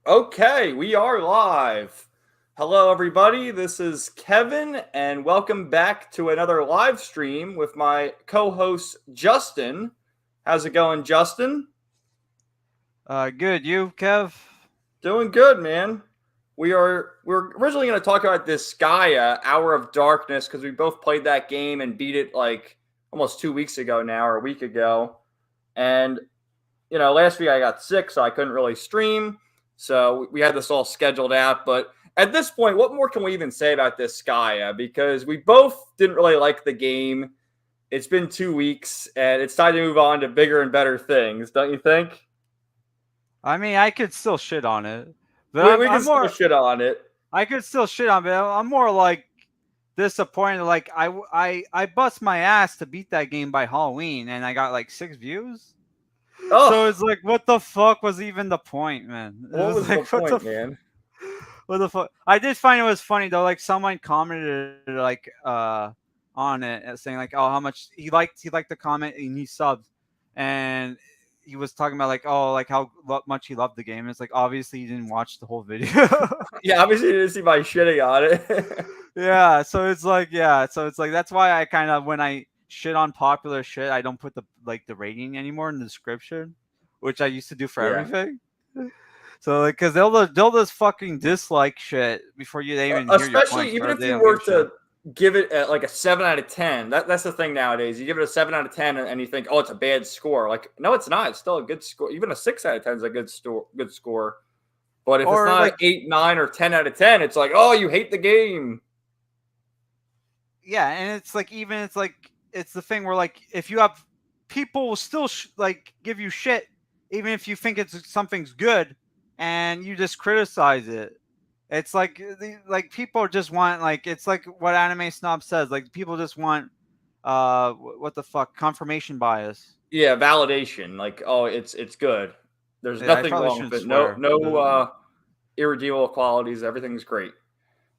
Okay, we are live. Hello, everybody. This is Kevin, and welcome back to another live stream with my co host, Justin. How's it going, Justin? Good. You, Kev? Doing good, man. We're originally going to talk about this Gaia Hour of Darkness because we both played that game and beat it like almost 2 weeks ago now or a week ago. And last week I got sick, so I couldn't really stream. So we had this all scheduled out. But at this point, what more can we even say about this Skya? Because we both didn't really like the game. It's been 2 weeks, and it's time to move on to bigger and better things, don't you think? I mean, I could still shit on it, but We, I'm we can I'm still more. shit on it. I could still shit on it. But I'm more like disappointed. Like I bust my ass to beat that game by Halloween, and I got like 6 views. So Oh, it's like, what the fuck was even the point, man? It what was was the like, point, man? what the fuck? I did find it was funny though. Like someone commented on it saying like, oh, how much he liked the comment and he subbed, and he was talking about like, oh, like how much he loved the game. It's like obviously you didn't watch the whole video. Yeah, obviously you didn't see my shitting on it. Yeah, so it's like that's why I kind of when I shit on popular shit, I don't put the rating anymore in the description, which I used to do for Yeah. everything. So like, cause they'll just fucking dislike shit before they even hear your Especially points, even or if they you don't give were a shit. to give it like a 7 out of 10. That's the thing nowadays. You give it a 7 out of 10, and you think, oh, it's a bad score. Like, no, it's not. It's still a good score. Even a 6 out of 10 is a good score. But if it's Or not an like, 8, 9, or 10 out of 10, it's like, oh, you hate the game. yeah, and it's like even it's like it's the thing where like if you have people will still like give you shit even if you think it's something's good, and you just criticize it. It's like like people just want like it's like what Anime Snob says, like people just want what the fuck, confirmation bias. Yeah, validation. Like, oh, it's good. There's Yeah, I nothing probably wrong with shouldn't it. No, swear. no irredeemable qualities. Everything's great.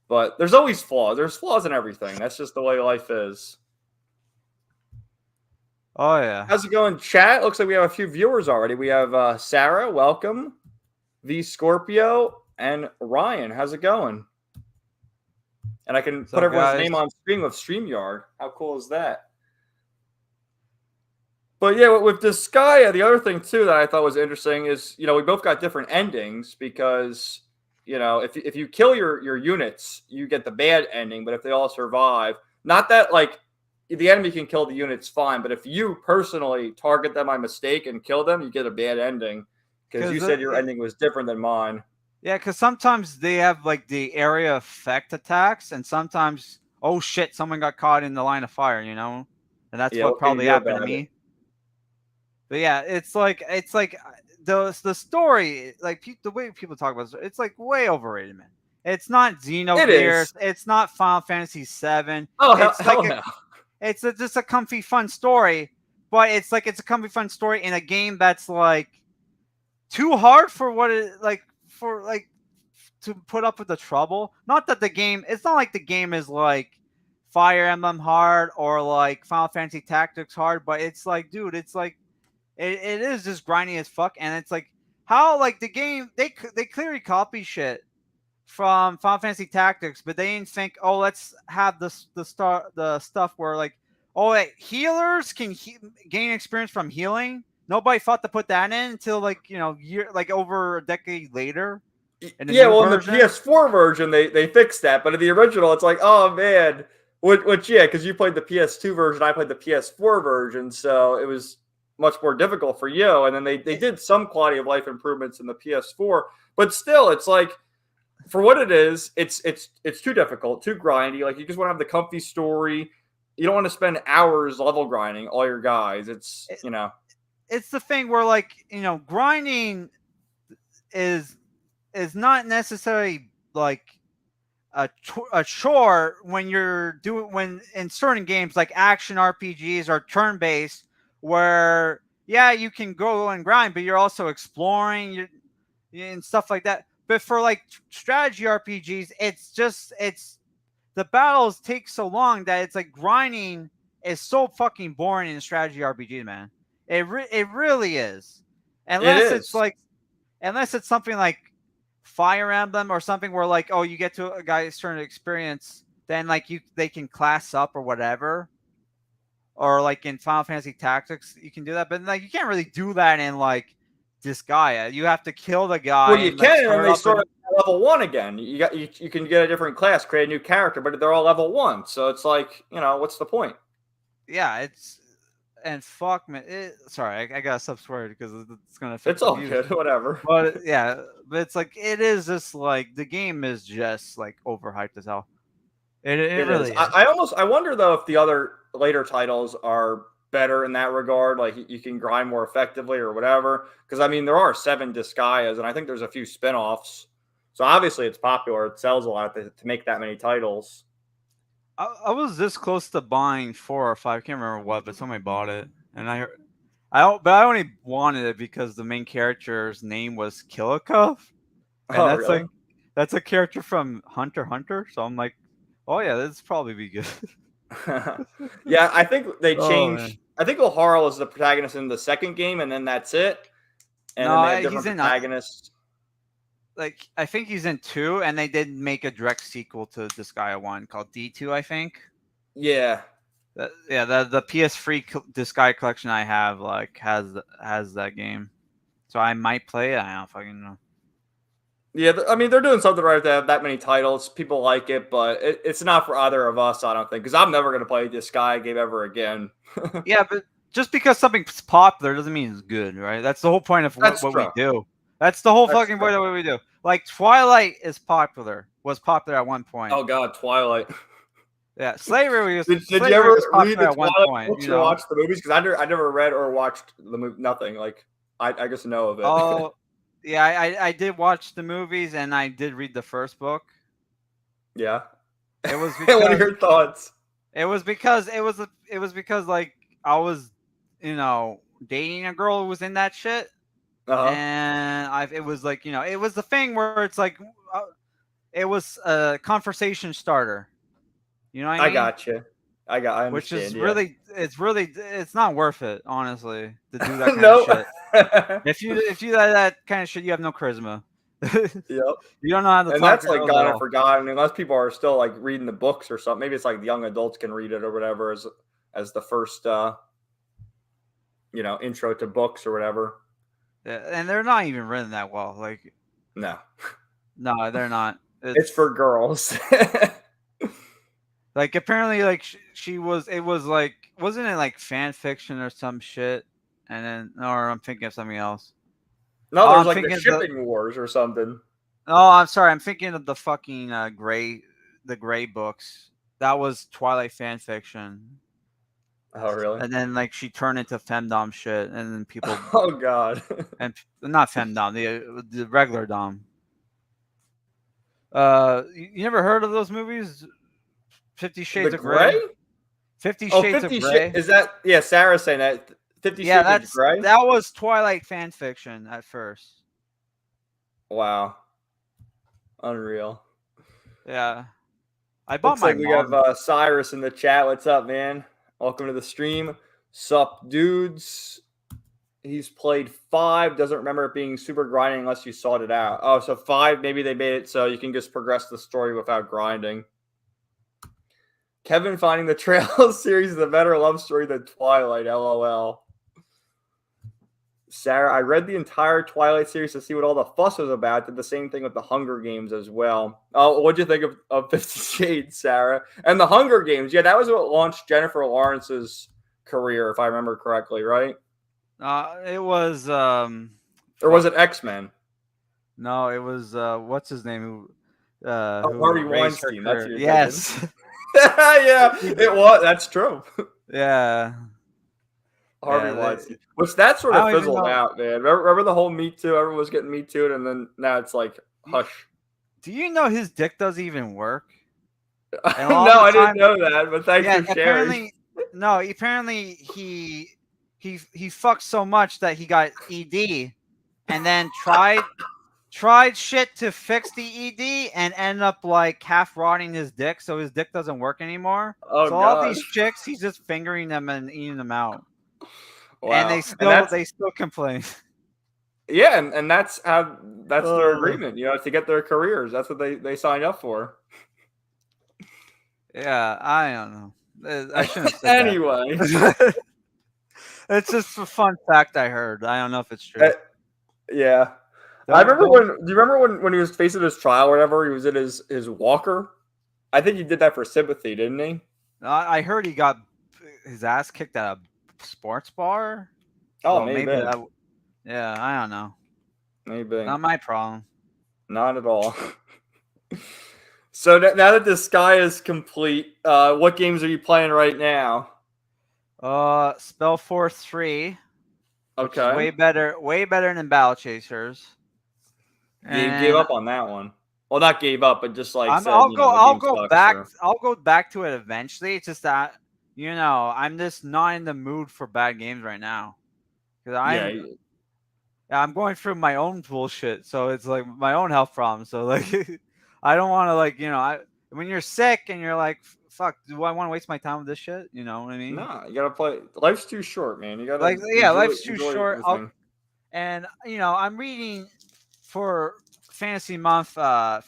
But there's always flaws. There's flaws in everything. That's just the way life is. Oh yeah. How's it going, chat? Looks like we have a few viewers already. We have Sarah, welcome. V Scorpio and Ryan. How's it going? And I can What's put up, everyone's guys? name on screen with StreamYard. How cool is that? But yeah, with this guy, the other thing too that I thought was interesting is we both got different endings because if you kill your units, you get the bad ending. But if they all survive, not that like the enemy can kill the units fine, but if you personally target them by mistake and kill them, you get a bad ending because you Because said your ending was different than mine. yeah, because sometimes they have like the area effect attacks, and sometimes oh shit, someone got caught in the line of fire, and that's Yeah, what what can you probably do happened to about it? me. But yeah, it's like the story, like the way people talk about it's like way overrated, man. It's not It is. Xenogears, it's not Final Fantasy VII. Oh hell, It's like hell no. just a comfy fun story, but it's a comfy fun story in a game that's like too hard for what it like for like to put up with the trouble. Not that the game, it's not like the game is like Fire Emblem hard or like Final Fantasy Tactics hard, but it's like, dude, it's like it is just grinding as fuck, and it's like how like the game they clearly copy shit from Final Fantasy Tactics, but they didn't think, oh, let's have the stuff where like, oh, wait, healers can gain experience from healing. Nobody thought to put that in until like year like over a decade later in the Yeah, new well, in the version. PS4 version, they fixed that, but in the original, it's like, oh man, which yeah, because you played the PS2 version, I played the PS4 version, so it was much more difficult for you. And then they did some quality of life improvements in the PS4, but still, it's like for what it is, it's too difficult, too grindy. Like you just want to have the comfy story. You don't want to spend hours level grinding all your guys. It's It, you know it's the thing where like grinding is not necessarily like a chore when you're doing when in certain games like action RPGs or turn based, where yeah you can go and grind, but you're also exploring and stuff like that. But for like strategy RPGs, it's the battles take so long that it's like grinding is so fucking boring in strategy RPGs, man. It really is, it unless it's is. like unless it's something like Fire Emblem or something where like, oh, you get to a guy's turn of experience, then like they can class up or whatever. Or like in Final Fantasy Tactics, you can do that, but like you can't really do that in like Disgaea. You have to kill the guy Well, you and like can, and then start they up. start at level 1 again. You can get a different class, create a new character, but they're all level 1. So it's like, what's the point? Yeah, it's and fuck man. Sorry, I gotta stop swearing because it's gonna affect It's the all views. good, whatever. But yeah, but it's like it is just like the game is just like overhyped as hell. It It is. really is. I wonder though if the other later titles are better in that regard. Like you can grind more effectively or whatever. Because I mean, there are 7 Disgaeas, and I think there's a few spin-offs. So obviously, it's popular. It sells a lot to make that many titles. I was this close to buying 4 or 5. I can't remember what, but somebody bought it, and but I only wanted it because the main character's name was Killikov, and Oh, really? that's a character from Hunter x Hunter. So I'm like, oh yeah, this probably be good. Yeah, I think they Oh changed. man, I think O'Hara is the protagonist in the second game, and then that's it. And then they no, have he's different in protagonists. like I think he's in 2, and they did make a direct sequel to Disgaea 1 called D2, I think. Yeah. The PS3 Disgaea collection I have like has that game, so I might play it. I don't fucking know. Yeah, I mean, they're doing something right to have that many titles. People like it, but it's not for either of us, I don't think, because I'm never going to play this guy game ever again. Yeah, but just because something's popular doesn't mean it's good, right? That's the whole point of That's what we true. do. That's the whole That's fucking true. point of what we do. Like Twilight was popular at one point. Oh, God, Twilight. Yeah, slavery was Did you slavery ever was read popular the at one Twilight point. books or watch the movies? Because I never read or watched the movie, nothing. Like, I just know of it. Oh, yeah, I did watch the movies and I did read the first book. Yeah. It was What are because your thoughts? it was because like I was, dating a girl who was in that shit. Uh-huh. And it was like it was the thing where it's like it was a conversation starter. You know what I I mean? got you. I Which understand, is yeah. it's not worth it, honestly, to do that kind of No. shit. If you do that kind of shit, you have no charisma. Yep. You don't know how to And talk that's to like girls at gone and all. forgotten unless people are still like reading the books or something. Maybe it's like the young adults can read it or whatever as the first intro to books or whatever. Yeah, and they're not even written that well. Like, No. no, they're not. It's for girls. Like apparently, like she was. It was like, wasn't it like fan fiction or some shit? And then, or I'm thinking of something else. No, Oh, there's I'm like the thinking of the. shipping wars or something. Oh, I'm sorry. I'm thinking of the fucking the Gray books. That was Twilight fan fiction. Oh, really? And then like she turned into femdom shit, and then people Oh, God. and not femdom, the regular dom. You never heard of those movies? 50 The Shades of Gray? Grey. 50 Oh, Shades of 50 Grey. Is that, yeah, Sarah's saying that. 50 Yeah, Shades of Grey? that was Twilight fan fiction at first. Wow. Unreal. Yeah, I bought Looks my like we have mom. Cyrus in the chat. What's up, man? Welcome to the stream. Sup, dudes? He's played 5. Doesn't remember it being super grinding unless you sought it out. Oh, so 5, maybe they made it so you can just progress the story without grinding. Kevin finding the Trail series is a better love story than Twilight. LOL. Sarah, I read the entire Twilight series to see what all the fuss was about. Did the same thing with the Hunger Games as well. Oh, what'd you think of 50 Shades, Sarah? And the Hunger Games, yeah, that was what launched Jennifer Lawrence's career, if I remember correctly, right? It was Or was it X-Men? no, it was what's his name who Harvey raised her Weinstein. That's career. who you're Yes. thinking. Yeah, it was. That's true. Yeah. Harvey Yeah, Weinstein. Which that sort I of don't even fizzled know. out, man. Remember the whole Me Too? Everyone was getting Me Too, and then now it's like hush. Do you know his dick doesn't even work? And No, all the I didn't time, know that, but thanks yeah. for sharing. Apparently he fucked so much that he got ED, and then tried shit to fix the ED, and end up like half rotting his dick, so his dick doesn't work anymore. Oh So all God! these chicks, he's just fingering them and eating them out, and Wow, and that's they still complain. Yeah, and that's their Uh, agreement, to get their careers. That's what they signed up for. yeah, I don't know. I shouldn't have said Anyway, that. It's just a fun fact I heard. I don't know if it's uh, true. yeah. I Don't remember don't. when. Do you remember when he was facing his trial, or whatever? He was in his walker. I think he did that for sympathy, didn't he? I heard he got his ass kicked at a sports bar. Oh, So maybe maybe, that. Yeah, I don't know. maybe Not my problem. not at all. So now that the sky is complete, what games are you playing right now? Spellforce 3, which is Okay, way better than Battle Chasers. gave And up on that one. Well, not gave up, but just like I'm said, the I'll game go sucks. back Or I'll go back to it eventually. It's just that I'm just not in the mood for bad games right now. Cuz yeah, I'm going through my own bullshit, so it's like my own health problems. So like I don't want to when you're sick and you're like fuck, do I want to waste my time with this shit? You know what I mean? no, you gotta play. Life's too short, man. You gotta Like yeah, life's too enjoy short. everything. And I'm reading for Fantasy Month,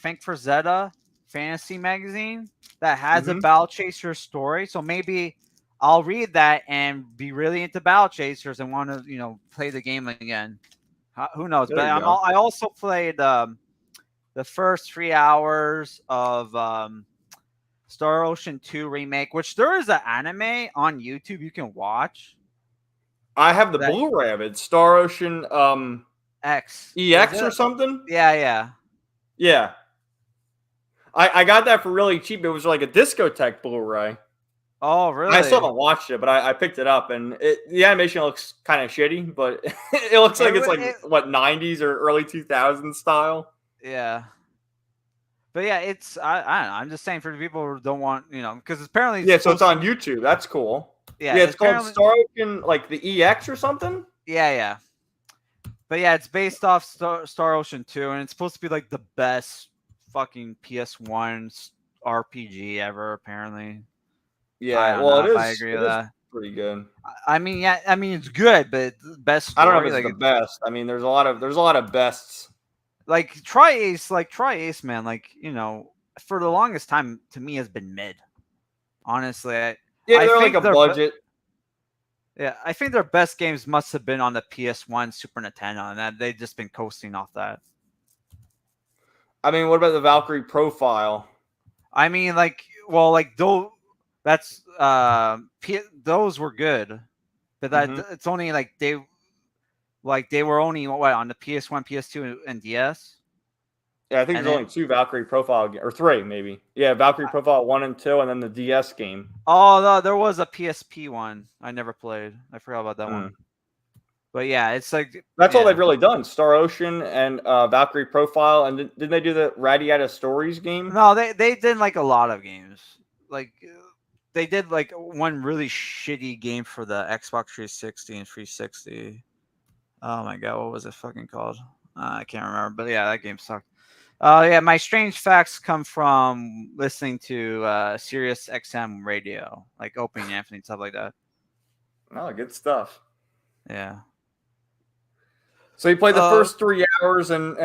Thank for Zeta Fantasy Magazine that has a Hmm. Battle Chaser story. So maybe I'll read that and be really into Battle Chasers and want to play the game again. Who knows? There But you go. I also played the first 3 hours of Star Ocean 2 remake, which there is an anime on YouTube you can watch. I have the That Blu-ray of it. Star Ocean X is EX or it? something. Yeah, yeah. Yeah, I got that for really cheap. It was like a discotheque Blu-ray. Oh, I still really? haven't watched it, but I picked it up, and the animation looks kind of shitty, but it looks like it's like It what 90s or early 2000s style. yeah. But yeah, I don't know. I'm just saying for the people who don't want, because apparently it's Yeah, so it's supposed to on be. YouTube. That's cool. Yeah, Yeah, it's it's called apparently. Star Ocean, like the EX or something. Yeah, yeah. But yeah, it's based off Star Ocean 2, and it's supposed to be like the best fucking PS1 RPG ever. Apparently, I Yeah, don't well, know it if I is. agree with It is that. pretty good. I mean, yeah, I mean it's good, but best I don't know if story, it's like the best. I mean, there's a lot of bests. Try Ace, man, for the longest time to me has been mid. Honestly, Yeah, I they're like think a budget. yeah, I think their best games must have been on the PS1, Super Nintendo, and that they've just been coasting off that. I mean, what about the Valkyrie profile? I mean, those that's those were good, but that Hmm. it's only they were only what on the PS1, PS2, and DS, Yeah, I think and there's only then two Valkyrie profile or three maybe. Yeah, Valkyrie profile 1 and 2, and then the DS game. oh no, there was a PSP one I never played. I forgot about that Hmm. one. But yeah, it's like That's all yeah. they've really done: Star Ocean and Valkyrie profile. And didn't they do the Radiata Stories game? No, they did like a lot of games. Like they did like one really shitty game for the Xbox 360 and 360. Oh my god, what was it fucking called? I can't remember, but yeah, that game sucked. Yeah, my strange facts come from listening to Sirius XM radio, like Opie and Anthony, stuff like that. Oh, good stuff. Yeah. So you played the Uh, first 3 hours, and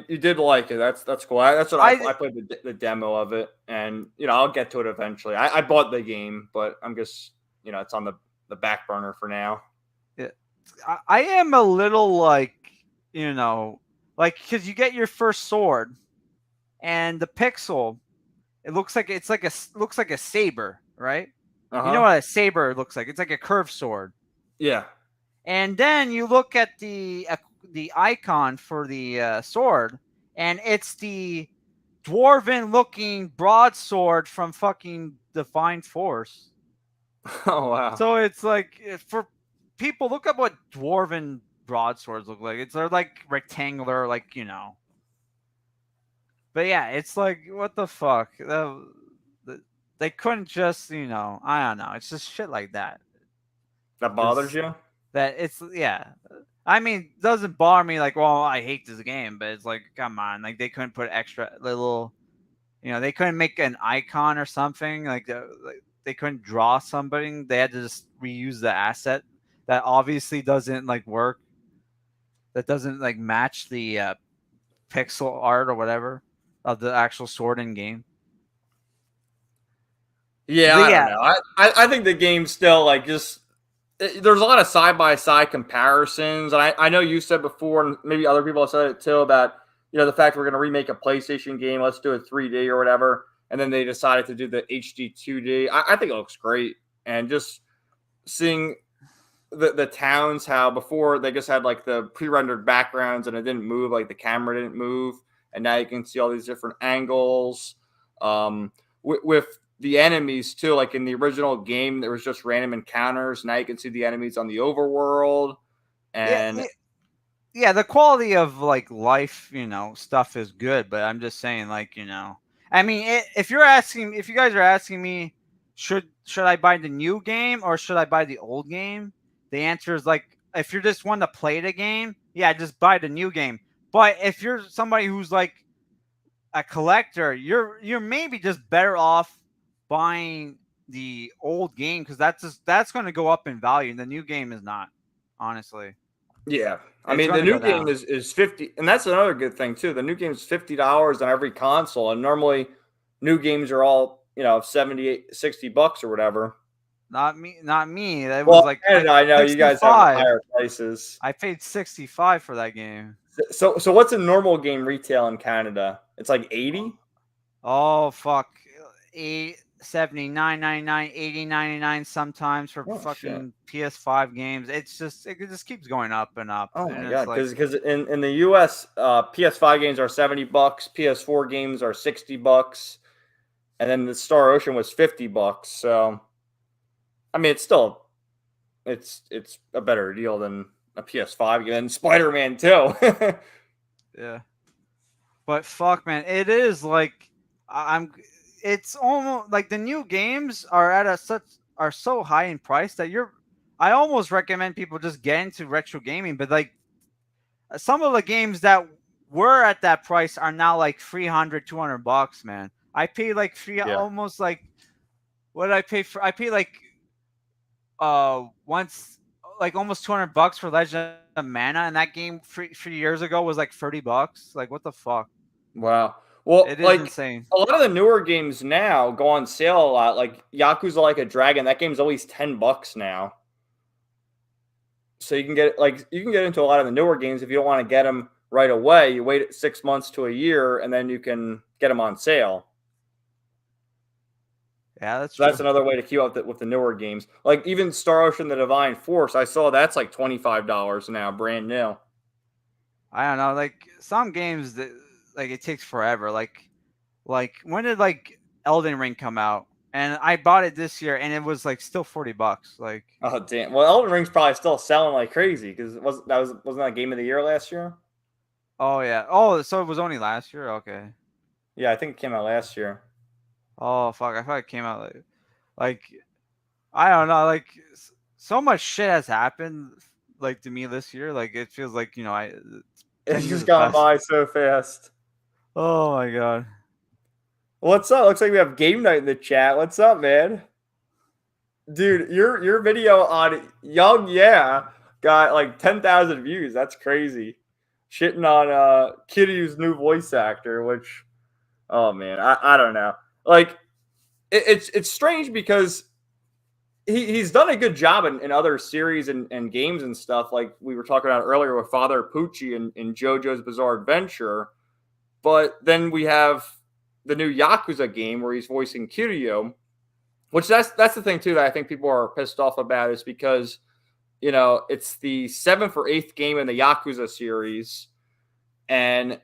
you did like it. That's cool. That's what I I played the demo of it, and I'll get to it eventually. I bought the game, but I'm just it's on the back burner for now. yeah, I am a little you know, because you get your first sword and the pixel, it looks like looks like a saber, right? Uh You know huh. what a saber looks like? It's like a curved sword. Yeah. And then you look at the icon for the sword, and it's the dwarven looking broadsword from fucking Divine Force. Oh wow. So it's like for people, look up what dwarven broadswords look like. They're like rectangular, But yeah, it's like what the fuck. They couldn't just I don't know. It's just shit like that. That bothers Just you? that it's yeah. I mean, it doesn't bother me like, well, I hate this game, but it's like, come on, like they couldn't put extra little, they couldn't make an icon or something like they couldn't draw somebody. They had to just reuse the asset that obviously doesn't like work. that doesn't like match the pixel art or whatever of the actual sword in game. Yeah, But I don't yeah, know. I think the game's still like just there's a lot of side by side comparisons, and I know you said before, and maybe other people have said it too about the fact we're going to remake a PlayStation game. Let's do it 3D or whatever, and then they decided to do the HD 2D. I think it looks great, and just seeing the towns how before they just had like the pre-rendered backgrounds and it didn't move, like the camera didn't move, and now you can see all these different angles with the enemies too. Like in the original game there was just random encounters, now you can see the enemies on the overworld. yeah, And yeah, the quality of like life, stuff is good, but I'm just saying, like, I mean, if you guys are asking me, should I buy the new game or should I buy the old game? The answer is like, if you're just one to play the game, yeah, just buy the new game. But if you're somebody who's like a collector, you're maybe just better off buying the old game because that's going to go up in value. The new game is not, honestly. yeah, I It's mean going the to new go game down. is 50, and that's another good thing too. The new game is $50 on every console, and normally new games are all 78 $60 or whatever. Not me. Not me. It was Well, like Canada, I know you guys have 65. higher prices. I paid 65 for that game. So what's a normal game retail in Canada? It's like 80? Oh fuck. 879.99, 80.99 sometimes for Oh shit. fucking PS5 games. It just keeps going up and up, Oh and my it's god, like, because in the US, PS5 games are $70, PS4 games are $60, and then the Star Ocean was $50. So I mean, it's still it's a better deal than a PS5 game and Spider-Man too. yeah. But fuck, man, it is like I'm. It's almost like the new games are at a such are so high in price that you're. I almost recommend people just get into retro gaming, but like some of the games that were at that price are now like 300, $200, man. I paid like three, Yeah. almost like what did I pay for? I paid like once like almost $200 for Legend of Mana, and that game 3 years ago was like $30. Like, what the fuck? Wow. Well, It is like insane. a lot of the newer games now go on sale a lot. Like Yakuza Like a Dragon, that game's always $10 now. So you can get into a lot of the newer games if you don't want to get them right away. You wait 6 months to a year, and then you can get them on sale. Yeah, that's So that's true. another way to keep up with the newer games. Like even Star Ocean: The Divine Force, I saw that's like $25 now, brand new. I don't know. Like some games that like it takes forever. Like when did like Elden Ring come out? And I bought it this year, and it was like still $40. Like, Oh damn! Well, Elden Ring's probably still selling like crazy because wasn't that Game of the Year last year? oh yeah. Oh, so it was only last year. Okay. Yeah, I think it came out last year. Oh fuck! I thought it came out like I don't know. Like so much shit has happened like to me this year. Like it feels like 10 It's years just has gone passed. by so fast. Oh my god. What's up? Looks like we have game night in the chat. What's up, man? Dude, your video on Young Yeah got like 10,000 views. That's crazy. Shitting on Kiryu's new voice actor, which oh man, I don't know. Like it's strange because he's done a good job in other series and games and stuff, like we were talking about earlier with Father Pucci in JoJo's Bizarre Adventure. But then we have the new Yakuza game where he's voicing Kiryu, which that's the thing too that I think people are pissed off about is because it's the seventh or eighth game in the Yakuza series, and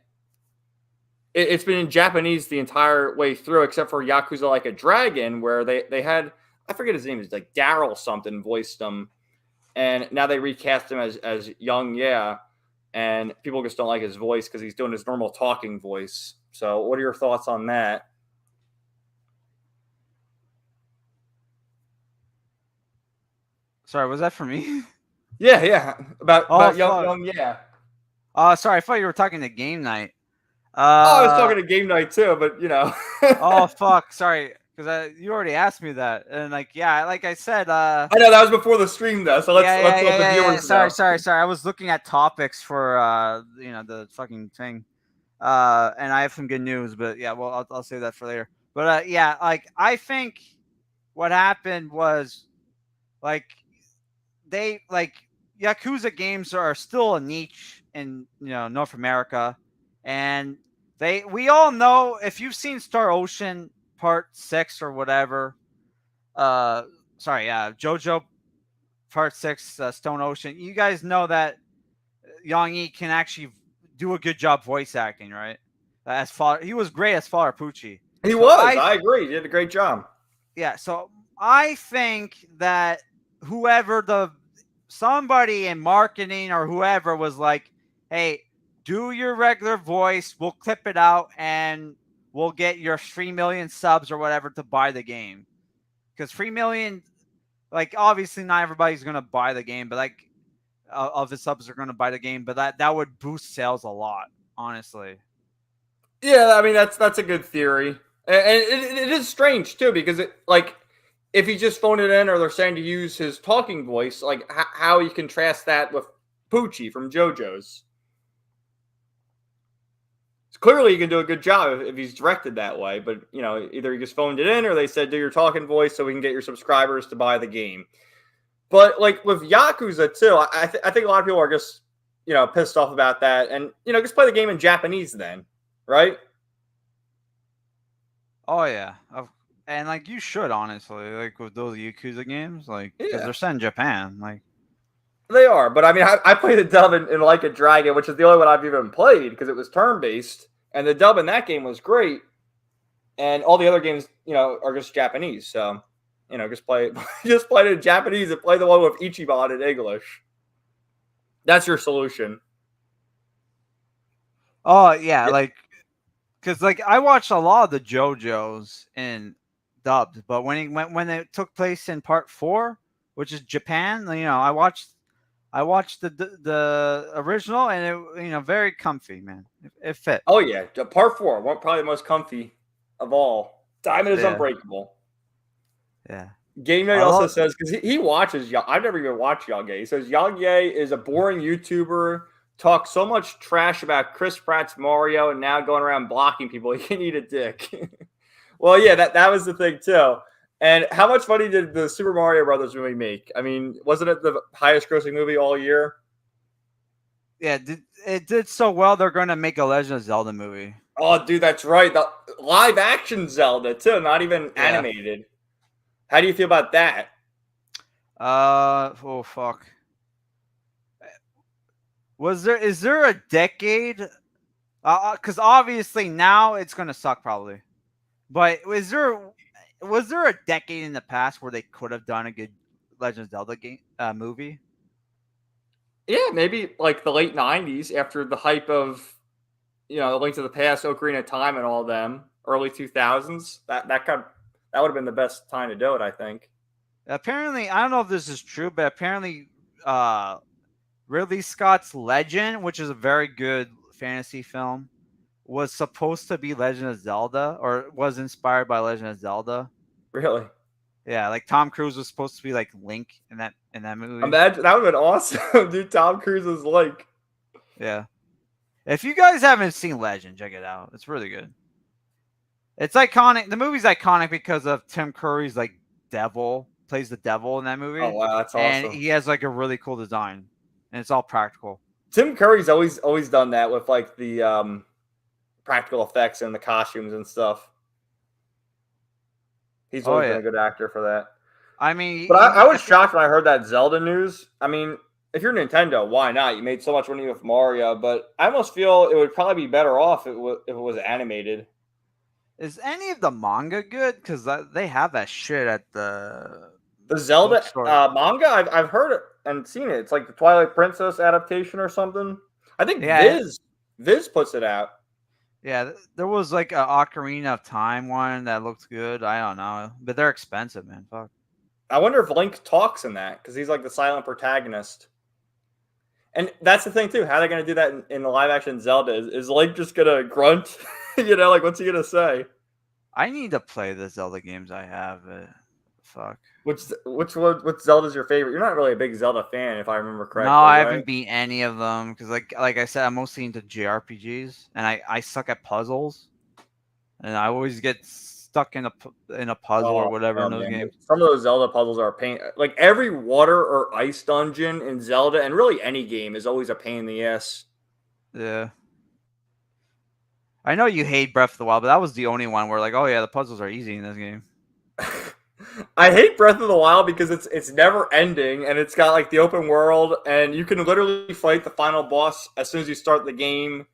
it's been in Japanese the entire way through, except for Yakuza Like a Dragon, where they had I forget his name, it's like Daryl something voiced him, and now they recast him as Young Yeah, and people just don't like his voice because he's doing his normal talking voice. So, what are your thoughts on that? Sorry, was that for me? Yeah, yeah, about Oh young fuck. Yeah. Sorry. I thought you were talking to game night. Oh, I was Uh talking to game night too, but oh fuck. Sorry. because you already asked me that, and like I said, I know that was before the stream though, so let's let the yeah. viewers know. Sorry. I was looking at topics for the fucking thing, and I have some good news, but yeah, well I'll save that for later. But yeah, like I think what happened was like they like Yakuza games are still a niche in North America, and we all know if you've seen Star Ocean Part 6 or whatever, uh, sorry, JoJo Part 6, Stone Ocean, you guys know that Yang Yi can actually do a good job voice acting, right? He was great as Father Pucci. He So was. I agree. He did a great job. yeah, so I think that somebody in marketing or whoever was like, hey, do your regular voice, we'll clip it out, and we'll get your 3 million subs or whatever to buy the game. Because 3 million, like, obviously not everybody's going to buy the game, but like, of the subs are going to buy the game, but that would boost sales a lot, honestly. Yeah, I mean that's a good theory, and it is strange too because if he just phoned it in or they're saying to use his talking voice, like how you contrast that with Poochie from JoJo's. Clearly, he can do a good job if he's directed that way, but either he just phoned it in or they said do your talking voice so we can get your subscribers to buy the game. But like with Yakuza too, I think a lot of people are just pissed off about that, and just play the game in Japanese then, right? Oh yeah, and like you should honestly, like with those Yakuza games, like because Yeah, they're set in Japan, like they are. But I mean, I played the dub in Like a Dragon, which is the only one I've even played because it was turn based, and the dub in that game was great, and all the other games are just Japanese. So just play just play it in Japanese and play the one with Ichiban in English. That's your solution. oh yeah, like because like I watched a lot of the JoJos in dubbed, but when it took place in Part 4, which is Japan, I watched the original, and it very comfy, man. It fit. Oh yeah, Part 4, probably the most comfy of all. Diamond is Yeah, Unbreakable. yeah. Game Night I also love. says because he watches. I've never even watched Yage. He says Yage is a boring YouTuber. Talks so much trash about Chris Pratt's Mario, and now going around blocking people. He can eat a dick. Well, yeah, that was the thing too. And how much money did the Super Mario Brothers movie make? I mean, wasn't it the highest grossing movie all year? Yeah, it did so well. They're going to make a Legend of Zelda movie. Oh, dude, that's right. The live action Zelda too, not even Yeah. animated. How do you feel about that? Oh fuck. Is there a decade? Because obviously now it's gonna suck probably. But was there a decade in the past where they could have done a good Legend of Zelda game movie? Yeah, maybe like the late '90s after the hype of Link to the Past, Ocarina of Time, and all of them. Early 2000s. That would have been the best time to do it, I think. Apparently, I don't know if this is true, but apparently, Ridley Scott's Legend, which is a very good fantasy film, was supposed to be Legend of Zelda, or was inspired by Legend of Zelda. Really. Yeah, like Tom Cruise was supposed to be like Link in that movie. Imagine that would have been awesome, dude. Tom Cruise is Link. Yeah. If you guys haven't seen Legend, check it out. It's really good. It's iconic. The movie's iconic because of Tim Curry's like devil plays the devil in that movie. Oh wow, that's and awesome. he has like a really cool design, and it's all practical. Tim Curry's always done that with like the practical effects and the costumes and stuff. He's always been a good actor for that. I mean, But I was shocked when I heard that Zelda news. I mean, if you're Nintendo, why not? You made so much money with Mario, but I almost feel it would probably be better off if it was animated. Is any of the manga good? Because they have that shit at the Zelda bookstore. manga. I've heard it and seen it. It's like the Twilight Princess adaptation or something. I think Yeah, Viz puts it out. yeah. There was like a Ocarina of Time one that looked good. I don't know, but they're expensive, man. Fuck. I wonder if Link talks in that because he's like the silent protagonist. And that's the thing too. How they're going to do that in the live action Zelda? Is Link just going to grunt? Like what's he going to say? I need to play the Zelda games I have. Fuck. Which Zelda's your favorite? You're not really a big Zelda fan, if I remember No, correctly, I right? haven't beat any of them because, like I said, I'm mostly into JRPGs, and I suck at puzzles, and I always get stuck in a puzzle or Oh, whatever oh in those man, games. some of those Zelda puzzles are a pain. Like every water or ice dungeon in Zelda, and really any game, is always a pain in the ass. Yeah. I know you hate Breath of the Wild, but that was the only one where like, oh yeah, the puzzles are easy in this game. I hate Breath of the Wild because it's never ending, and it's got like the open world, and you can literally fight the final boss as soon as you start the game.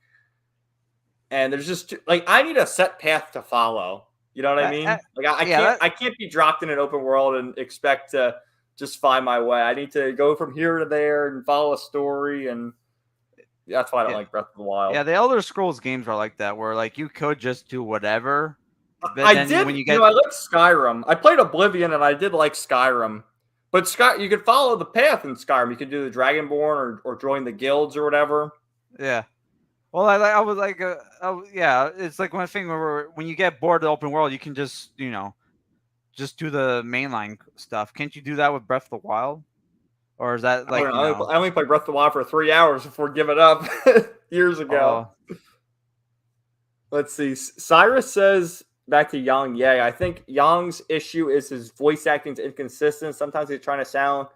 And there's just like I need a set path to follow. You know what I mean? Like I Yeah, can't I can't be dropped in an open world and expect to just find my way. I need to go from here to there and follow a story, and that's why I don't yeah, like Breath of the Wild. yeah. The Elder Scrolls games are like that, where like you could just do whatever, but I then did, when you get I like Skyrim. I played Oblivion, and I did like Skyrim. But you could follow the path in Skyrim. You could do the Dragonborn or join the guilds or whatever. yeah. Well, I was like, yeah, it's like one thing where when you get bored of the open world, you can just just do the mainline stuff. Can't you do that with Breath of the Wild? Or is that I don't like know. I only played Breath of the Wild for 3 hours before giving up years ago. oh Let's see. Cyrus says back to Yang Ye. I think Yang's issue is his voice acting's inconsistent. Sometimes he's trying to sound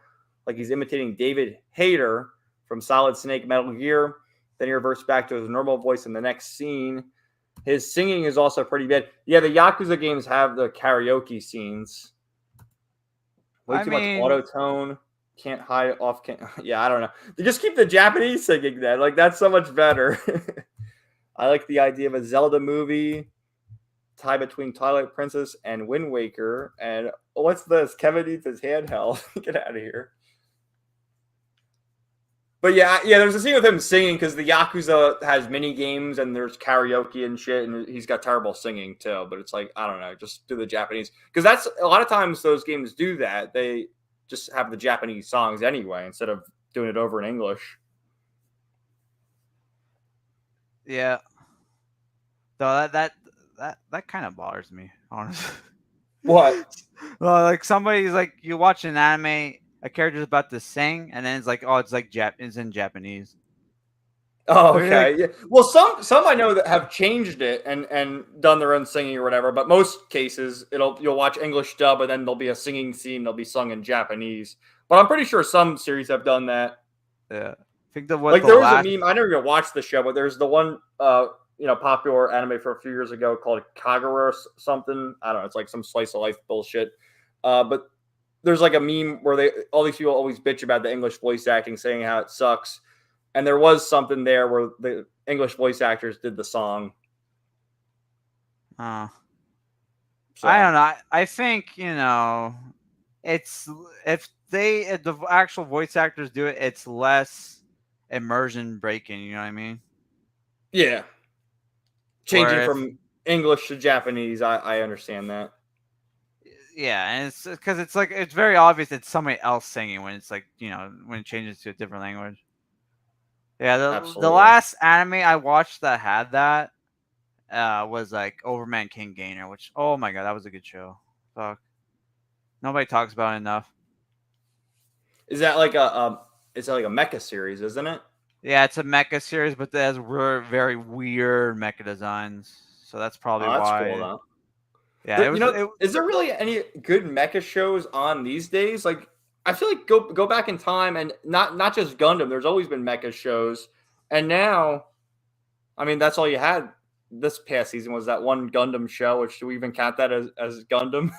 like he's imitating David Hayter from Solid Snake Metal Gear. Then he reverts back to his normal voice in the next scene. His singing is also pretty bad. Yeah, the Yakuza games have the karaoke scenes. Way I too much mean, auto tone. Can't hide off. Yeah, I don't know. They just keep the Japanese singing then. Like that's so much better. I like the idea of a Zelda movie tie between Twilight Princess and Wind Waker. And what's this? Kevin needs his handheld. Get out of here. But yeah, there's a scene with him singing because the Yakuza has mini games and there's karaoke and shit, and he's got terrible singing too. But it's like I don't know, just do the Japanese because that's a lot of times those games do that. They just have the Japanese songs anyway instead of doing it over in English. yeah. So that kind of bothers me, honestly. What? Well, like somebody's like you watch an anime, a character's about to sing, and then it's like, oh, it's like it's in Japanese. Oh, Like, okay. Yeah. Well, some I know that have changed it and done their own singing or whatever. But most cases, you'll watch English dub, and then there'll be a singing scene. They'll be sung in Japanese. But I'm pretty sure some series have done that. yeah. I think the what Like the there was a last meme. I never even watched the show, but there's the one popular anime for a few years ago called Kagura or something. I don't know. It's like some slice of life bullshit. But there's like a meme where all these people always bitch about the English voice acting, saying how it sucks. And there was something there where the English voice actors did the song. Oh. So. I don't know. I think it's if the actual voice actors do it, it's less immersion breaking. You know what I mean? Yeah. Changing Where if from English to Japanese, I understand that. yeah, and it's because it's like it's very obvious it's somebody else singing when it's like when it changes to a different language. Yeah, the Absolutely. last anime I watched that had that was like Overman King Gainer, which oh my god, that was a good show. Fuck, nobody talks about it enough. Is that like a mecha series, isn't it? Yeah, it's a mecha series, but it has very weird mecha designs, so that's probably Oh, that's cool why. though. Yeah, it was. Is there really any good mecha shows on these days? Like, I feel like go back in time and not just Gundam. There's always been mecha shows, and now, I mean, that's all you had this past season was that one Gundam show. Which do we even count that as Gundam?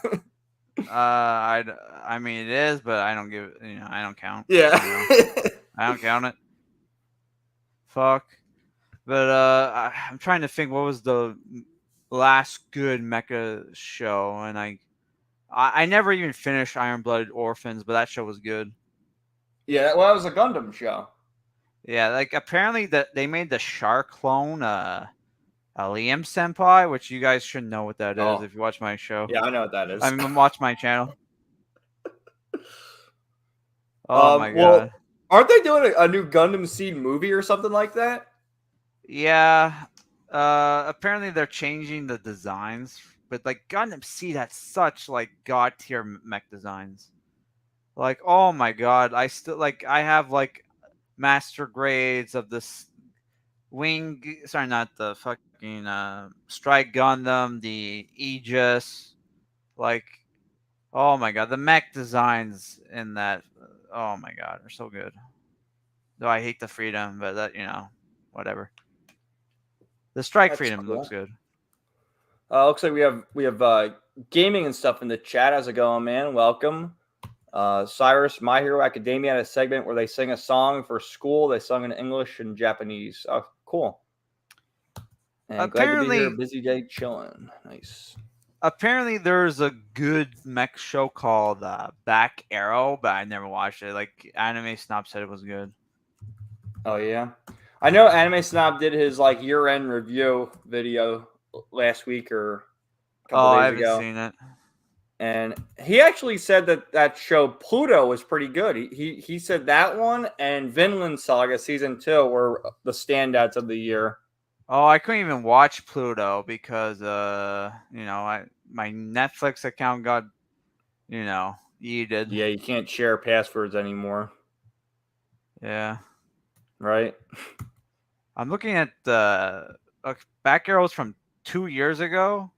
I mean it is, but I don't give. I don't count. Yeah. I don't count it. Fuck. But I'm trying to think what was the last good mecha show, and I never even finished Iron Blooded Orphans, but that show was good. Yeah, well, that was a Gundam show. Yeah, like apparently they made the shark clone Liam Senpai, which you guys should know what that is if you watch my show. Yeah, I know what that is. I mean, watch my channel. Oh my well, god. aren't they doing a new Gundam Seed movie or something like that? Yeah. Apparently they're changing the designs but like Gundam Seed had such like god tier mech designs. Like, oh my god, I still like I have like master grades of this wing. Sorry, not the fucking Strike Gundam, the Aegis. Like, oh my god, the mech designs in that. Oh my god, they're so good. Though I hate the Freedom, but that whatever. The Strike That's Freedom cool. looks good. Looks like we have gaming and stuff in the chat. How's it going, man? Welcome. Cyrus, My Hero Academia had a segment where they sing a song for school. They sung in English and Japanese. Oh, cool. And glad to be here. Busy day chilling. Nice. Apparently, there's a good mech show called Back Arrow, but I never watched it. Like, Anime Snob said it was good. Oh, yeah. I know Anime Snob did his like year-end review video last week or a couple days ago. I haven't seen it. And he actually said that show Pluto was pretty good. He said that one and Vinland Saga season 2 were the standouts of the year. Oh, I couldn't even watch Pluto because my Netflix account got yeeted. Yeah, you can't share passwords anymore. Yeah. Right. I'm looking at the Back Arrows from 2 years ago.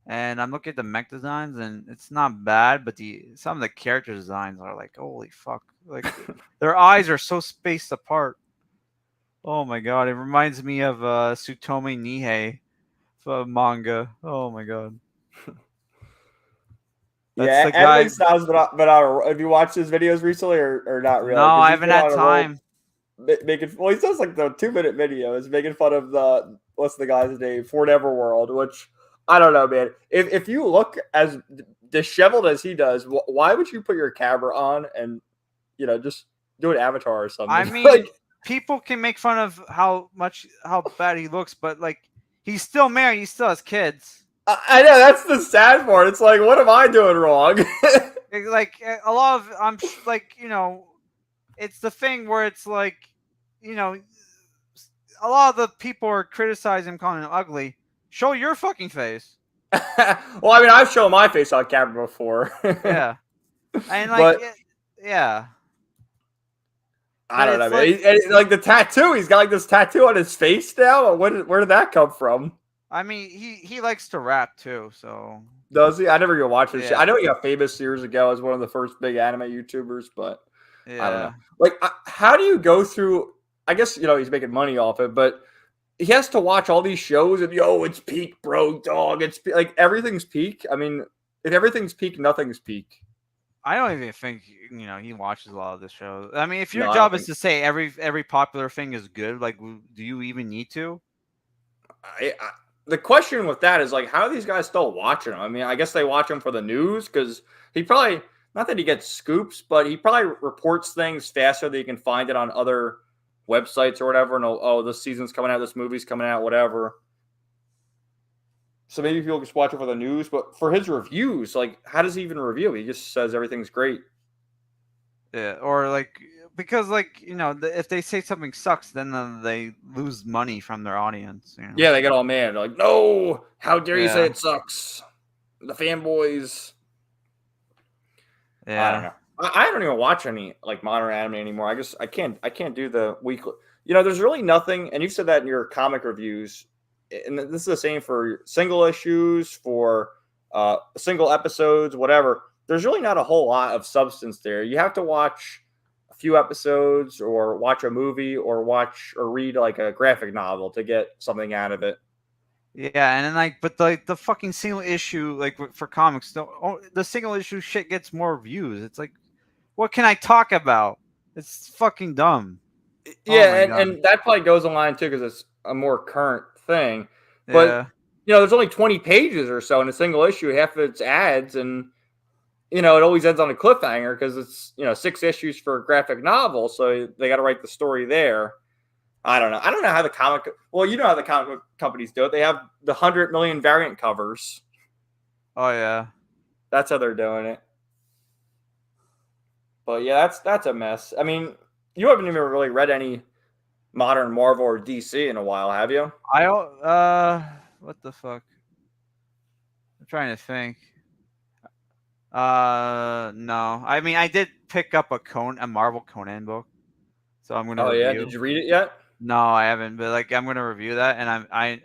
And I'm looking at the mech designs, and it's not bad, but some of the character designs are like, holy fuck! Like their eyes are so spaced apart. Oh my god! It reminds me of Tsutomu Nihei manga. Oh my god! Yeah, Anime Snob's been on. Have you watched his videos recently, or not really? No, I haven't had time. Making he does like the 2-minute videos making fun of what's the guy's name, Ford Everworld, which. I don't know, man. If you look as disheveled as he does, why would you put your camera on and just do an avatar or something? I mean, people can make fun of how bad he looks, but like he's still married, he still has kids. I know that's the sad part. It's like, what am I doing wrong? Like a lot of it's the thing where it's like a lot of the people are criticizing him, calling him ugly. Show your fucking face. Well, I mean, I've shown my face on camera before. Yeah. And like, I don't know, man. Like the tattoo, he's got like this tattoo on his face now. Where did that come from? I mean, he likes to rap too, so. Does he? I never even watched this shit. I know he got famous years ago as one of the first big anime YouTubers, but I don't know. Like, how do you go through? I guess he's making money off it, but. He has to watch all these shows and it's peak, bro, dog. It's like everything's peak. I mean, if everything's peak, nothing's peak. I don't even think he watches a lot of the shows. I mean, if your job is to say every popular thing is good, like, do you even need to? The question with that is like, how are these guys still watching them? I mean, I guess they watch them for the news because he probably not that he gets scoops, but he probably reports things faster than you can find it on other websites or whatever, and this season's coming out, this movie's coming out, whatever. So maybe people just watch it for the news, but for his reviews, like, how does he even review? He just says everything's great. Yeah, or like because like if they say something sucks, then they lose money from their audience. Yeah, they get all mad. They're like, no, how dare you say it sucks? The fanboys. Yeah, I don't know. I don't even watch any like modern anime anymore. I can't do the weekly. There's really nothing, and you've said that in your comic reviews, and this is the same for single issues, for single episodes, whatever. There's really not a whole lot of substance there. You have to watch a few episodes, or watch a movie, or watch or read like a graphic novel to get something out of it. Yeah, and then but the fucking single issue, like for comics, the single issue shit gets more views. It's like, what can I talk about? It's fucking dumb. Yeah, and that probably goes online too because it's a more current thing. But there's only 20 pages or so in a single issue. Half of it's ads, and it always ends on a cliffhanger because it's 6 issues for a graphic novel, so they got to write the story there. I don't know. I don't know how the comic. Well, you know how the comic companies do it. They have the 100 million variant covers. Oh yeah, that's how they're doing it. But yeah, that's a mess. I mean, you haven't even really read any modern Marvel or DC in a while, have you? What the fuck? I'm trying to think. No. I mean, I did pick up a Marvel Conan book, so I'm gonna Oh yeah, did review. you read it yet? No, I haven't, but like I'm gonna review that, and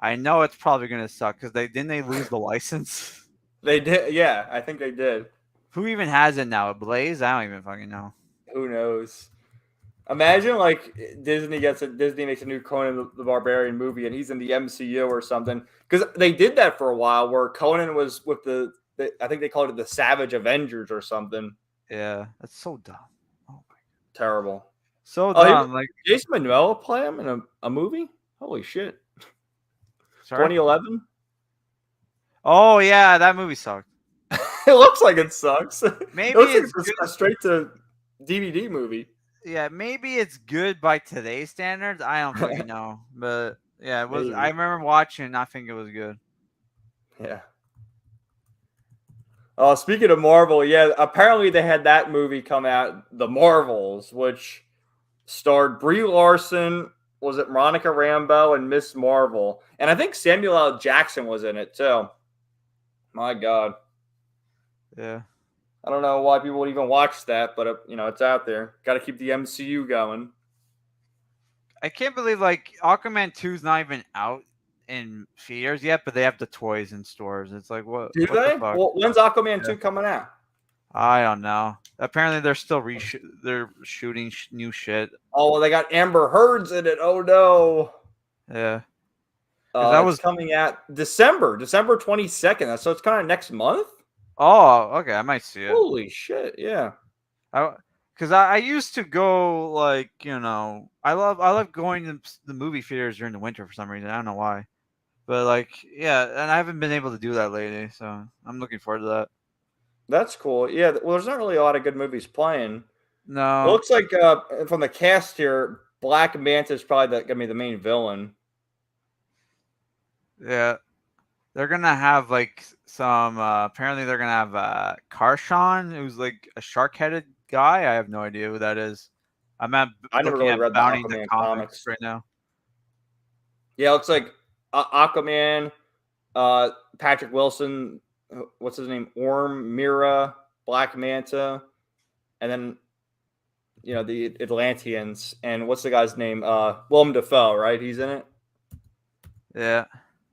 I know it's probably gonna suck because they lose the license. They did. Yeah, I think they did. Who even has it now? Blaze? I don't even fucking know. Who knows? Imagine like Disney makes a new Conan the Barbarian movie and he's in the MCU or something because they did that for a while where Conan was with I think they called it the Savage Avengers or something. Yeah, that's so dumb. Oh my, Terrible. so Oh, dumb. Like, Jason Momoa play him in a movie? Holy shit! sorry. 2011. Oh yeah, that movie sucked. It looks like it sucks. It Maybe looks like it's it's good. a straight to DVD movie. Yeah, maybe it's good by today's standards. I don't fucking know, but yeah, it was. I Maybe. remember watching. And I think it was good. Yeah. Speaking of Marvel, yeah, apparently they had that movie come out, The Marvels, which starred Brie Larson, was it Monica Rambeau, and Miss Marvel, and I think Samuel L. Jackson was in it too. My God, Yeah. I don't know why people would even watch that, but it's out there. Got to keep the MCU going. I can't believe like Aquaman 2 is not even out in theaters yet, but they have the toys in stores. It's like Do what the they? fuck? Well, when's Aquaman Yeah. 2 coming out? I don't know. Apparently they're still they're shooting new shit. Oh, well, they got Amber Heard's in it. Oh no. Yeah. Cuz that It's was coming out December 22nd. So it's kind of next month. Oh, okay, I might see it. Holy shit! Yeah. Because I used to go like I love going to the movie theaters during the winter for some reason. I don't know why, but like yeah, and I haven't been able to do that lately, so I'm looking forward to that. That's cool. Yeah, well, there's not really a lot of good movies playing. It No, looks like from the cast here, Black Manta is probably gonna be the main villain. yeah, they're gonna have like some. Apparently, they're gonna have Karshan, who's like a shark-headed guy. I have no idea who that is. I'm at I never looking really at read the Bounty the Aquaman comics comics. right now. Yeah, it looks like Aquaman, Patrick Wilson, what's his name, Orm, Mira, Black Manta, and then the Atlanteans, and what's the guy's name? Willem Dafoe, right? He's in it. Yeah,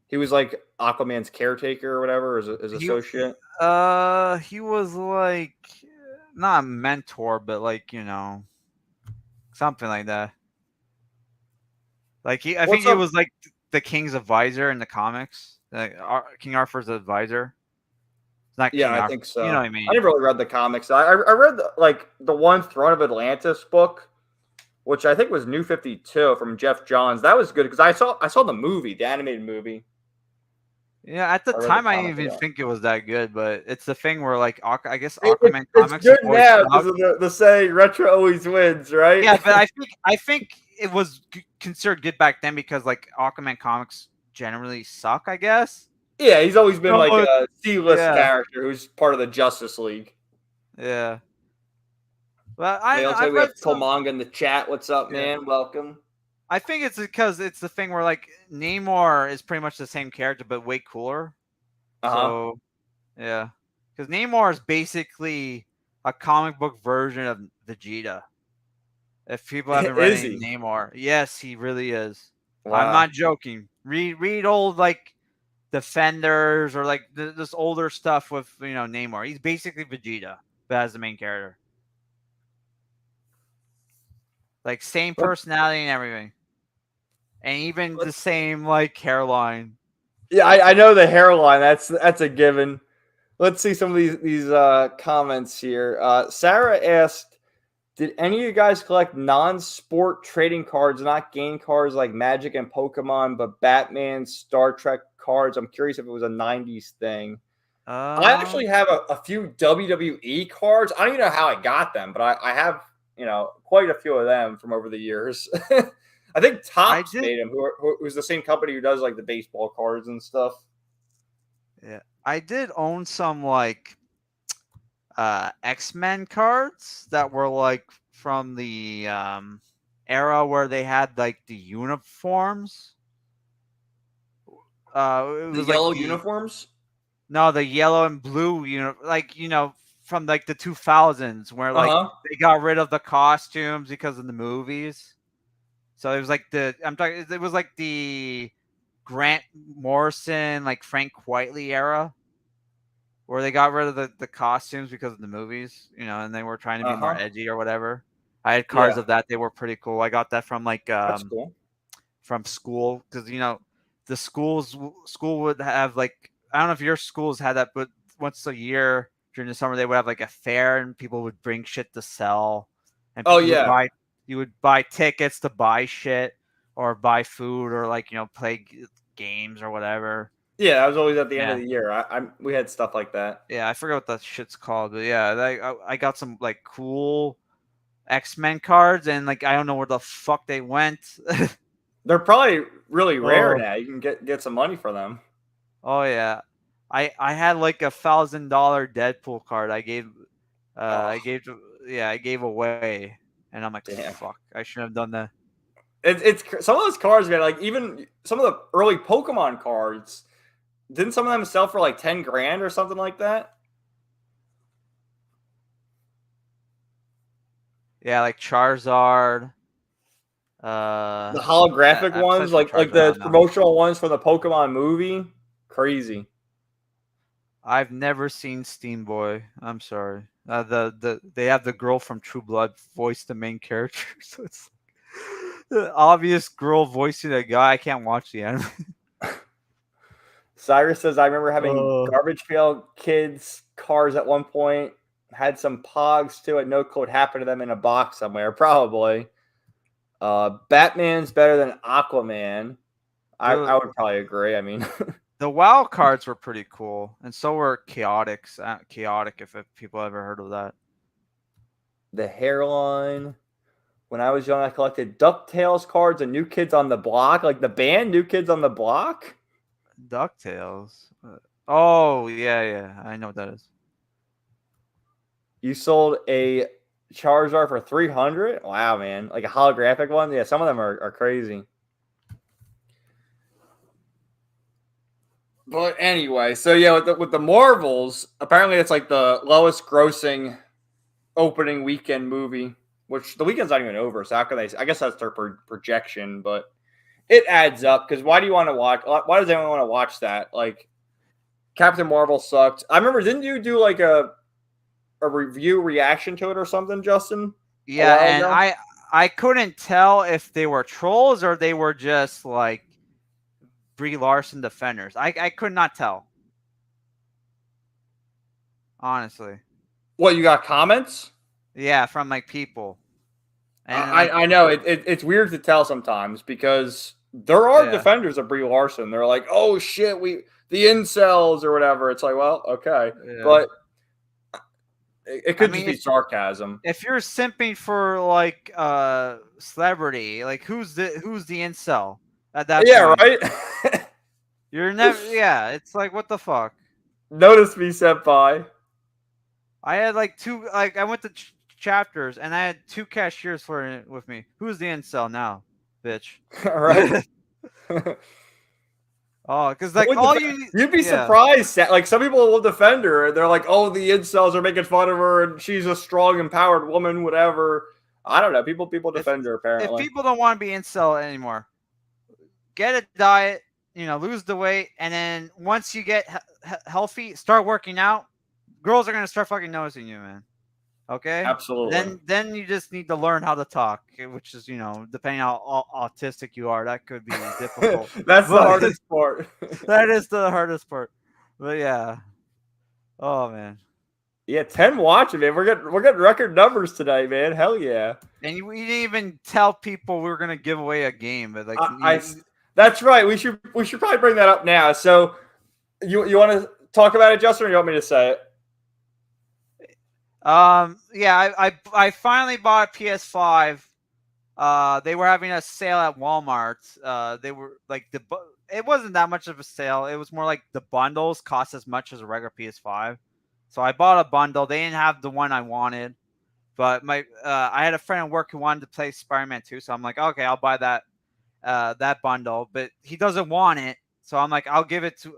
He was like Aquaman's caretaker or whatever, his he associate. he was like not a mentor, but like something like that. Like I think What's he up? was like the king's advisor in the comics, like King Arthur's advisor. It's not Yeah, King I Arthur. think You know so. what I I mean? never really read the comics. I read the one Throne of Atlantis book, which I think was New 52 from Jeff Johns. That was good because I saw the movie, the animated movie. Yeah, at the I read the time I didn't comic even about. think it was that good, but it's the thing where like I guess It, Aquaman it's comics good always now because suck. of the saying "retro always wins," right? Yeah, but I think it was considered good back then because like Aquaman comics generally suck. I guess. Yeah, he's always been No, like a C-list yeah, character who's part of the Justice League. yeah. But Yeah, looks like I've we have read some. Tomanga in the chat. What's up, Yeah. man? Welcome. I think it's because it's the thing where like Namor is pretty much the same character but way cooler. Uh huh. So yeah, because Namor is basically a comic book version of Vegeta. If people haven't read Is any he? Namor, yes, he really is. I'm Wow. not joking. Read old like Defenders or like this older stuff with Namor. He's basically Vegeta, but as the main character. Like same What? personality and everything, and even the What? same like hairline. Yeah, I know the hairline. That's a given. Let's see some of these comments here. Sarah asked, "Did any of you guys collect non-sport trading cards, not game cards like Magic and Pokemon, but Batman, Star Trek cards? I'm curious if it was a '90s thing." I Um, actually have a few WWE cards. I don't even know how I got them, but I have quite a few of them from over the years. I think I Topps did. made them, who's the same company who does like the baseball cards and stuff. Yeah, I did own some like X-Men cards that were like from the era where they had like the uniforms. It The was like yellow the uniforms. No, the yellow and blue, like from like the 2000s, where Uh like huh. they got rid of the costumes because of the movies. So it was like I'm talking. It was like the Grant Morrison, like Frank Whiteley era, where they got rid of the costumes because of the movies, and they were trying to be Uh more huh. edgy or whatever. I had cards Yeah, of that. They were pretty cool. I got that from like that's cool. from school because the school would have like I don't know if your schools had that, but once a year during the summer they would have like a fair and people would bring shit to sell, and Oh yeah, you would buy tickets to buy shit or buy food or like play games or whatever. yeah. That was always at the end of Yeah. the year. We had stuff like that. Yeah, I forget what that shit's called, but yeah, I got some like cool X-Men cards, and like I don't know where the fuck they went. They're probably really rare Oh, now. You can get some money for them. oh yeah, I had like $1,000 Deadpool card. Oh I gave yeah, I gave away, and I'm like, damn. fuck, I shouldn't have done that. It's some of those cards, man. Like even some of the early Pokemon cards. Didn't some of them sell for like 10 grand or something like that? Yeah, like Charizard. The holographic Aside ones, from like Charizard, I the don't know. promotional ones from the Pokemon movie, crazy. I've never seen Steam Boy. I'm sorry. They have the girl from True Blood voice the main character, so it's the obvious girl voicing a guy. I can't watch the anime. Cyrus says, I remember having Oh, garbage pail kids cars at one point. Had some pogs too. I no clue what happened to them in a box somewhere, probably. Batman's better than Aquaman. I the would probably agree. I mean, the WoW cards were pretty cool, and so were Chaotix. Chaotic, if people ever heard of that. the hairline. When I was young, I collected DuckTales cards and New Kids on the Block, like the band New Kids on the Block. Ducktales. Oh yeah, yeah, I know what that is. You sold a Charizard for 300. Wow, man! Like a holographic one. Yeah, some of them are crazy. But anyway, so yeah, with the Marvels, apparently it's like the lowest grossing opening weekend movie. Which the weekend's not even over, so how can they? I guess that's their projection, but it adds up. Because why do you want to watch? Why does anyone want to watch that? Like Captain Marvel sucked. I remember, didn't you do like a review reaction to it or something, Justin, a Yeah, while and ago? I couldn't tell if they were trolls or they were just like Brie Larson defenders. I could not tell, honestly. What, you got comments? Yeah, from like people. And like I know it's weird to tell sometimes because there are yeah. defenders of Brie Larson. They're like, oh shit, the incels or whatever. It's like, well, okay, Yeah. but it I could just mean be sarcasm. if you're simping for like celebrity, like who's the incel at that Yeah, point? right. You're never yeah, it's like what the fuck? Notice me, senpai. I had like I went to chapters and I had two cashiers for it with me. Who's the incel now, bitch? All right. Oh, because like You'd be yeah. surprised. Like some people will defend her, and they're like, "Oh, the incels are making fun of her, and she's a strong, empowered woman." Whatever. I don't know. People If defend her if apparently. people don't want to be incel anymore, get a diet, lose the weight, and then once you get healthy, start working out. Girls are gonna start fucking noticing you, man. Okay. Absolutely. Then you just need to learn how to talk, which is depending on how autistic you are, that could be difficult. That's the But hardest part. that is the hardest part. But yeah. Oh man. Yeah, 10 watching, man. We're getting record numbers tonight, man. Hell yeah. And we didn't even tell people we were gonna give away a game, but like I that's right. We should probably bring that up now. So you want to talk about it, Justin, or you want me to say it? yeah, I finally bought a PS5. They were having a sale at Walmart. They were like it wasn't that much of a sale. It was more like the bundles cost as much as a regular PS5. So I bought a bundle. They didn't have the one I wanted, but I had a friend at work who wanted to play Spider-Man 2, so I'm like, okay, I'll buy that bundle. But he doesn't want it, so I'm like, I'll give it to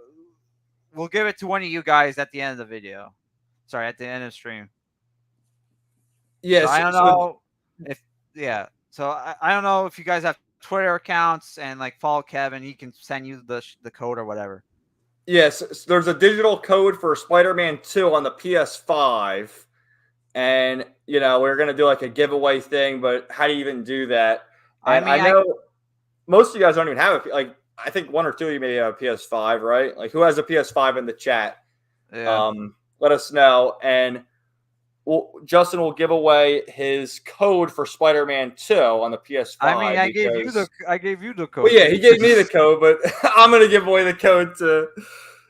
we'll give it to one of you guys at the end of the video. Sorry, at the end of the stream. So Yes. I don't know if So I don't know if you guys have Twitter accounts and like follow Kevin. He can send you the code or whatever. Yes, so there's a digital code for Spider-Man 2 on the PS5. And, we're going to do like a giveaway thing, but how do you even do that? I And I mean, know most of you guys don't even have it. Like, I think one or two of you may have a PS5, right? Like, who has a PS5 in the chat? yeah. Let us know. And Justin will give away his code for Spider-Man 2 on the PS5. I mean, I gave you the code. Well, yeah, he gave me the code, but I'm going to give away the code to.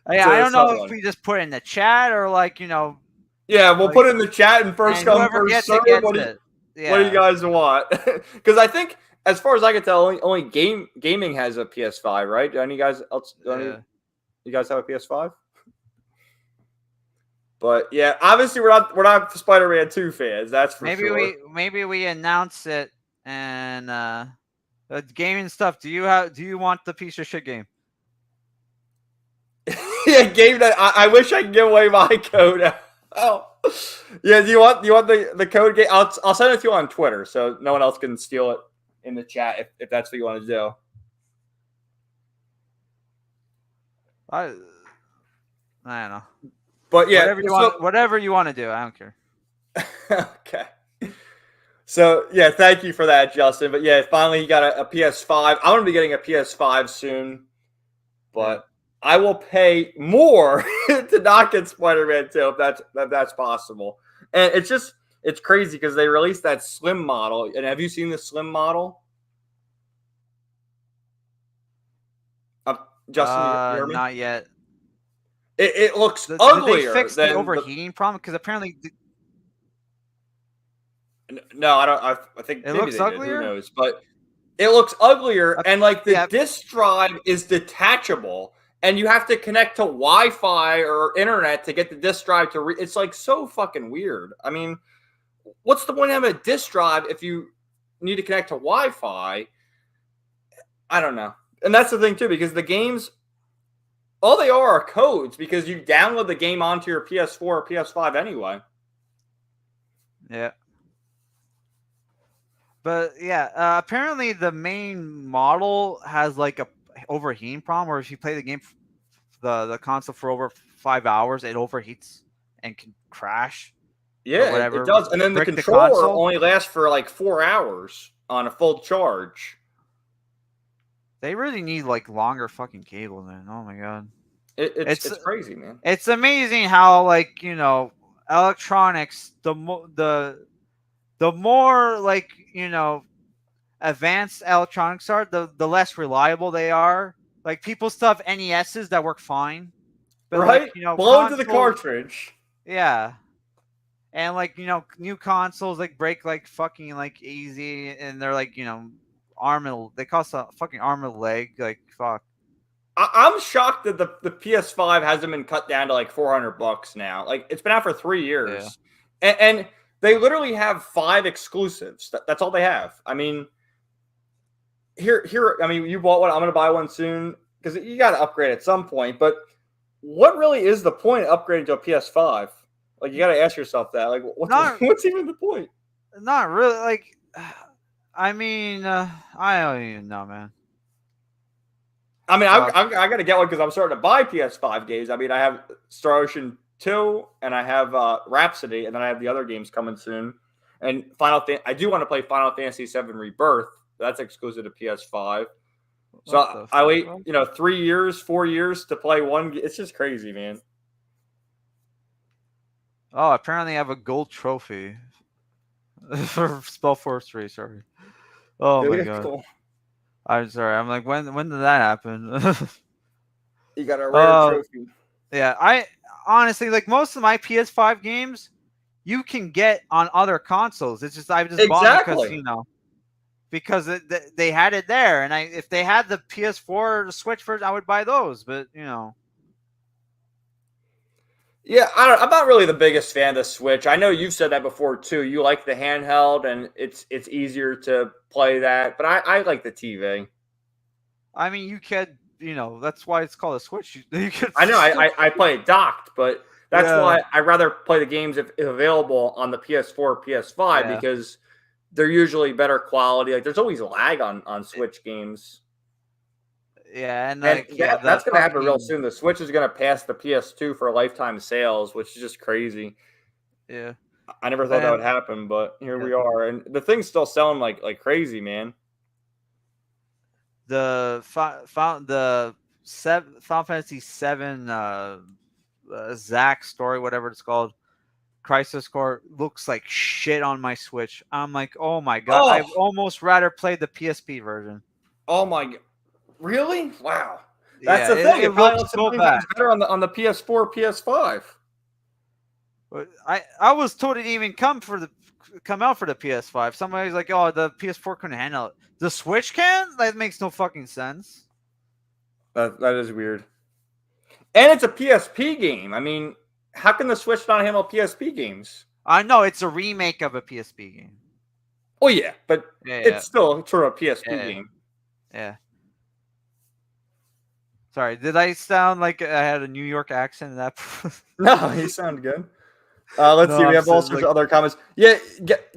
Yeah, I don't know if we just put it in the chat or like Yeah, we'll put it in the chat and first come, first serve. What do you guys want? Because I think, as far as I can tell, only gaming has a PS5, right? Do any guys else? You guys have a PS5? But yeah, obviously we're not Spider-Man 2 fans. That's for sure. Maybe we announce it and the gaming stuff. Do you want the piece of shit game? Yeah, game that I wish I could give away my code. Oh, yeah. Do you want the code game? I'll send it to you on Twitter so no one else can steal it in the chat if that's what you want to do. I don't know. But yeah, whatever you want to do, I don't care. Okay. So yeah, thank you for that, Justin. But yeah, finally he got a PS5. I'm gonna be getting a PS5 soon, but I will pay more to not get Spider-Man 2 if that's possible. And it's crazy because they released that slim model. And have you seen the slim model? Justin, you hear me? Not yet. It looks uglier. Did they fix the overheating problem? Because apparently, no, I don't. I think it looks uglier. Who knows? But it looks uglier, and like the disk drive is detachable, and you have to connect to Wi-Fi or internet to get the disk drive to. It's like so fucking weird. I mean, what's the point of having a disk drive if you need to connect to Wi-Fi? I don't know, and that's the thing too, because the games. All they are codes because you download the game onto your PS4 or PS5 anyway. Yeah. But yeah, apparently the main model has like a overheating problem where if you play the game, the console for over 5 hours, it overheats and can crash. Yeah, it does. And then the controller only lasts for like 4 hours on a full charge. They really need like longer fucking cable, man. Oh my god, it's crazy, man. It's amazing how like electronics the more like advanced electronics are, the less reliable they are. Like people still have NESs that work fine, but right? Like, blow into the cartridge. Yeah. And like new consoles like break like fucking like easy, and they're like they cost a fucking arm and a leg. Like fuck. I'm shocked that the PS5 hasn't been cut down to like $400 now. Like it's been out for 3 years, and they literally have 5 exclusives. That's all they have. I mean, here. I mean, you bought one. I'm gonna buy one soon because you got to upgrade at some point. But what really is the point of upgrading to a PS5? Like you got to ask yourself that. Like what's even the point? Not really. Like. I mean, I don't even know, man. I mean, I got to get one because I'm starting to buy PS5 games. I mean, I have Star Ocean 2, and I have Rhapsody, and then I have the other games coming soon. And I do want to play Final Fantasy VII Rebirth. That's exclusive to PS5. So I wait, 3 years, 4 years to play one. It's just crazy, man. Oh, apparently I have a gold trophy for Spellforce 3. Sorry. Oh my god. Cool. I'm sorry. I'm like, when did that happen? You got a rare trophy. Yeah, I honestly like most of my PS5 games you can get on other consoles. It's just I just bought them because they had it there, and if they had the PS4 or the Switch version, I would buy those. But Yeah, I'm not really the biggest fan of the Switch. I know you've said that before too. You like the handheld, and it's easier to play that. But I like the TV. I mean, you could that's why it's called a Switch. You could I know I play it docked, but that's Yeah. why I rather play the games if available on the PS4, PS5 Yeah. because they're usually better quality. Like there's always lag on Switch games. Yeah, and And like yeah, the that's going to happen real fucking soon. The Switch is going to pass the PS2 for lifetime sales, which is just crazy. yeah. I never thought that would And happen, but here yeah, we are, and the thing's still selling like crazy, man. Final Fantasy 7 Zack story, whatever it's called, Crisis Core looks like shit on my Switch. I'm like, oh my god, I'd Oh, almost rather play the PSP version. oh my, really? Wow, that's Yeah, the thing. it It probably looks looks a so million bad. times better on the PS4, PS5. But I was told it even come out for the PS5. Somebody's like, oh, the PS4 couldn't handle it. The Switch can? That makes no fucking sense. That is weird. And it's a PSP game. I mean, how can the Switch not handle PSP games? I know it's a remake of a PSP game. Oh yeah, but Yeah, it's still sort of a PSP yeah, game. yeah. Sorry, did I sound like I had a New York accent in that? No, you sound good. Let's No, see. We I'm have all saying, sorts like, of other comments. Yeah,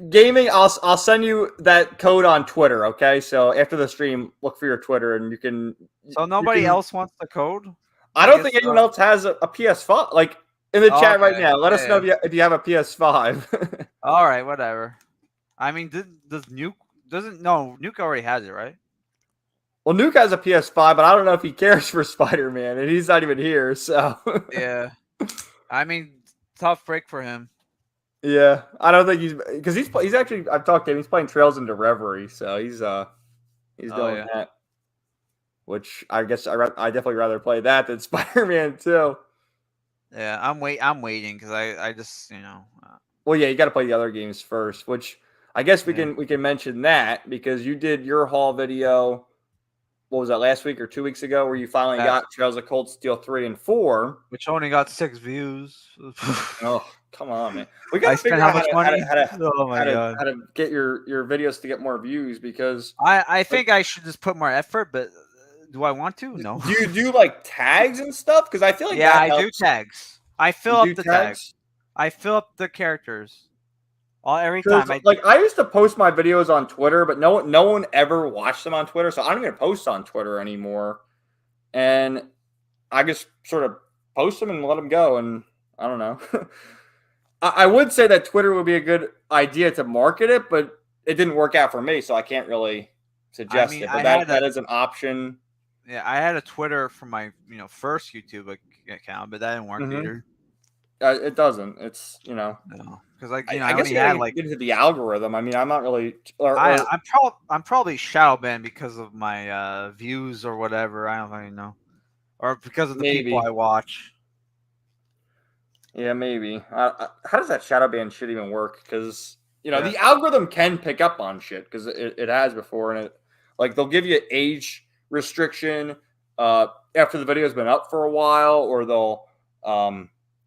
gaming. I'll send you that code on Twitter. Okay, so after the stream, look for your Twitter, and so you nobody can. else wants the code. I I don't guess. think anyone else has a PS5. Like in the Oh, chat right okay. now, let us know Yeah. if you have a PS5. All right. Whatever. I mean, does Nuke doesn't no Nuke already has it, right? Well, Nuke has a PS5, but I don't know if he cares for Spider-Man, and he's not even here. So Yeah. I mean, tough break for him. yeah, I don't think because he's actually I've talked to him. He's playing Trails into Reverie, so he's Oh doing yeah. that. Which I guess I definitely rather play that than Spider-Man 2. Yeah. I'm waiting because I just Well, yeah, you got to play the other games first. Which I guess yeah. we can mention that because you did your haul video. What was that, last week or 2 weeks ago, where you finally That got Trails of Cold Steel 3 and 4? which only got 6 views. Oh, come on, man. We got I to spent figure how out much money? Oh my god. how to get your videos to get more views because I like, think I should just put more effort, but do I want to? No. do you do like tags and stuff? Because I feel like Yeah, that I do helps. tags. I You fill do up the tags. tags? I fill up the characters. Every Because time I like I used to post my videos on Twitter, but no one ever watched them on Twitter, so I don't even post on Twitter anymore. And I just sort of post them and let them go. And I don't know. I would say that Twitter would be a good idea to market it, but it didn't work out for me, so I can't really I suggest mean it. But I had that is an option. I had a Twitter for my first YouTube account, but that didn't work Mm-hmm. either. It doesn't. It's No, because like I I guess only you gotta had like get into the algorithm. I mean, I'm not really or I'm probably shadow banned because of my views or whatever. I don't really know, or because of the people maybe. I watch. Yeah, maybe. How does that shadow ban shit even work? Because Yeah, the algorithm can pick up on shit because it has before, and like they'll give you age restriction after the video's been up for a while, or they'll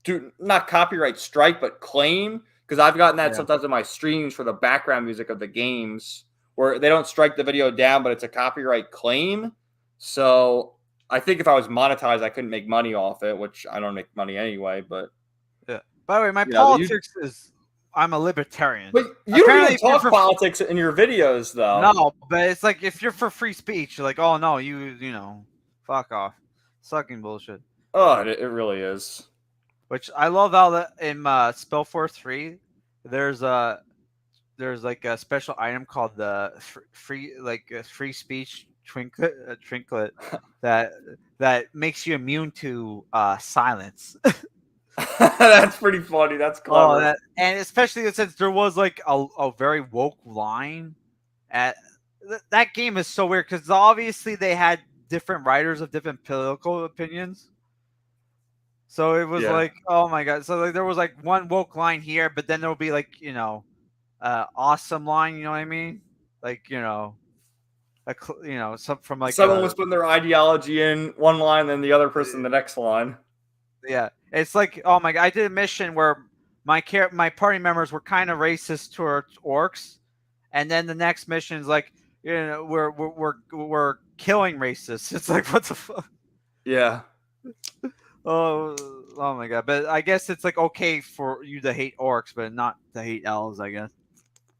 do not copyright strike but claim. Because I've gotten that yeah, sometimes in my streams for the background music of the games, where they don't strike the video down, but it's a copyright claim. So I think if I was monetized, I couldn't make money off it, which I don't make money anyway, but. yeah. By the way, my You politics is I'm a libertarian. but you don't Apparently, even if you're talk for politics in your videos, though. no, but it's like if you're for free speech, you're like, oh no, fuck off, sucking bullshit. Oh, it really is. Which I love how that in Spellforce 3, there's like a special item called the free speech trinket that makes you immune to silence. That's pretty funny. That's clever. And especially since there was like a very woke line at that game is so weird because obviously they had different writers of different political opinions. So it was Yeah. like, oh my god. So like there was like one woke line here, but then there will be like, awesome line, you know what I mean? Like, some from like Someone was putting their ideology in one line, then the other person the next line. yeah. It's like, oh my god, I did a mission where my party members were kind of racist towards orcs, and then the next mission is like, we're killing racists. It's like, what the fuck? Yeah. Oh my god! But I guess it's like okay for you to hate orcs, but not to hate elves. I guess.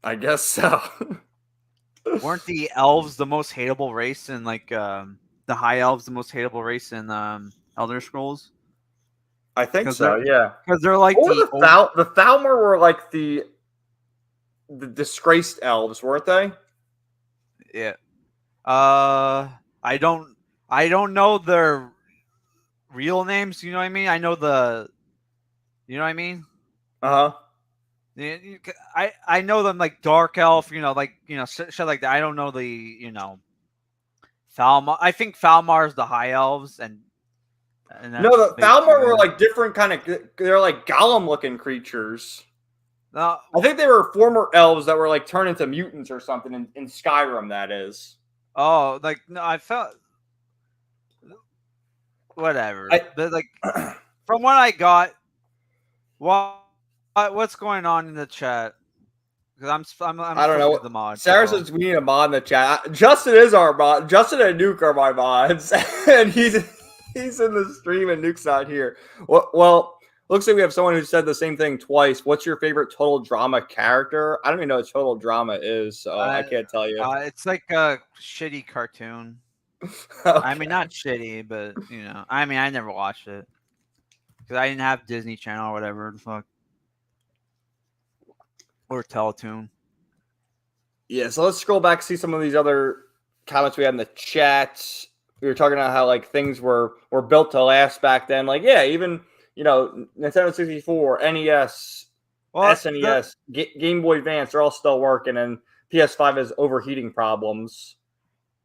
I guess so. Weren't the elves the most hateable race in like the high elves the most hateable race in Elder Scrolls? I think so. Yeah. Because they're like What were the Thalmor were like the disgraced elves, weren't they? Yeah. I don't know their real names. You know what I mean? I know the. You know what I mean? Uh huh. I know them like dark elf. Like shit like that. I don't know the Falmar. I think Falmar is the high elves, and No, that's the Thalmor were basically. like different kind of. They're like golem looking creatures. No, I think they were former elves that were like turned into mutants or something in Skyrim. That is. oh, like no, I felt whatever. But like from what I got, what's going on in the chat? Because I'm I don't supposed to be know. the mod. Sarah So. says we need a mod in the chat. Justin is our mod. Justin and Nuke are my mods, and he's in the stream and Nuke's not here. Well, looks like we have someone who said the same thing twice. What's your favorite total drama character? I don't even know what total drama is, so I can't tell you. It's like a shitty cartoon. Okay. I mean, not shitty, but I mean, I never watched it because I didn't have Disney Channel or whatever the fuck, or Teletoon. Yeah, so let's scroll back, see some of these other comments we had in the chat. We were talking about how like things were built to last back then. Like, yeah, even Nintendo 64, NES, SNES, Game Boy Advance, they're all still working, and PS5 has overheating problems.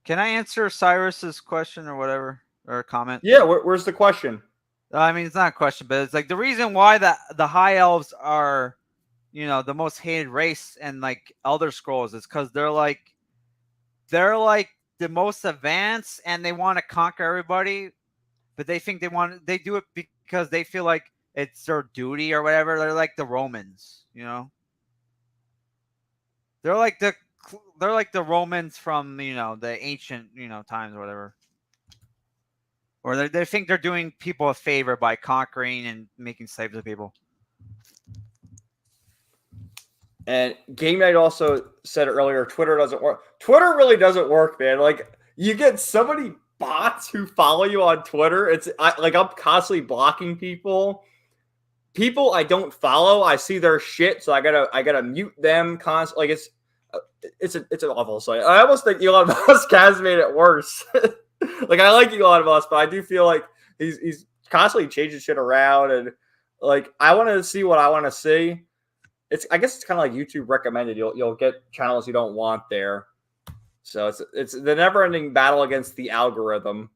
Can I answer Cyrus's question or whatever, or comment? Yeah, where's the question? I mean, it's not a question, but it's like the reason why the high elves are, the most hated race in like Elder Scrolls is because they're like the most advanced and they want to conquer everybody, but they think they do it because they feel like it's their duty or whatever. They're like the Romans, They're like the Romans from the ancient times or whatever. Or they think they're doing people a favor by conquering and making slaves of people. And Game Night also said earlier, Twitter doesn't work. Twitter really doesn't work, man. Like, you get so many bots who follow you on Twitter. I'm constantly blocking people. People I don't follow, I see their shit, so I gotta mute them constantly. Like, it's an awful site. I almost think Elon Musk has made it worse. Like, I like Elon Musk, but I do feel like he's constantly changing shit around, and like I want to see what I want to see. I guess it's kind of like YouTube recommended. You'll get channels you don't want there. So it's the never-ending battle against the algorithm.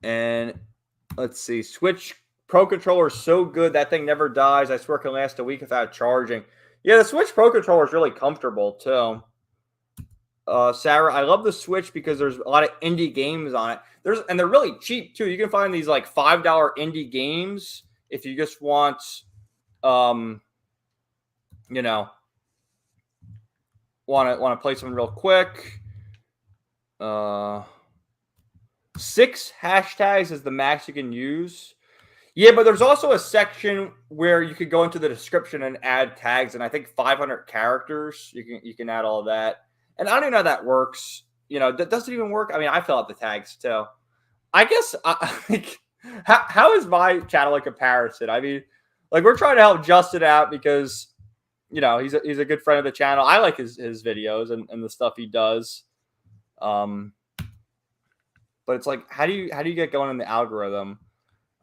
And let's see, Switch Pro Controller is so good that thing never dies. I swear it can last a week without charging. Yeah, the Switch Pro Controller is really comfortable too. Sarah, I love the Switch because there's a lot of indie games on it. And they're really cheap too. You can find these like $5 indie games if you just want, want to play something real quick. 6 hashtags is the max you can use. Yeah, but there's also a section where you could go into the description and add tags, and I think 500 characters. You can add all of that. And I don't even know how that works. Does it even work? I mean, I fill out the tags too. I guess how is my channel in comparison? I mean, like, we're trying to help Justin out because he's a good friend of the channel. I like his videos and the stuff he does. But it's like, how do you get going in the algorithm?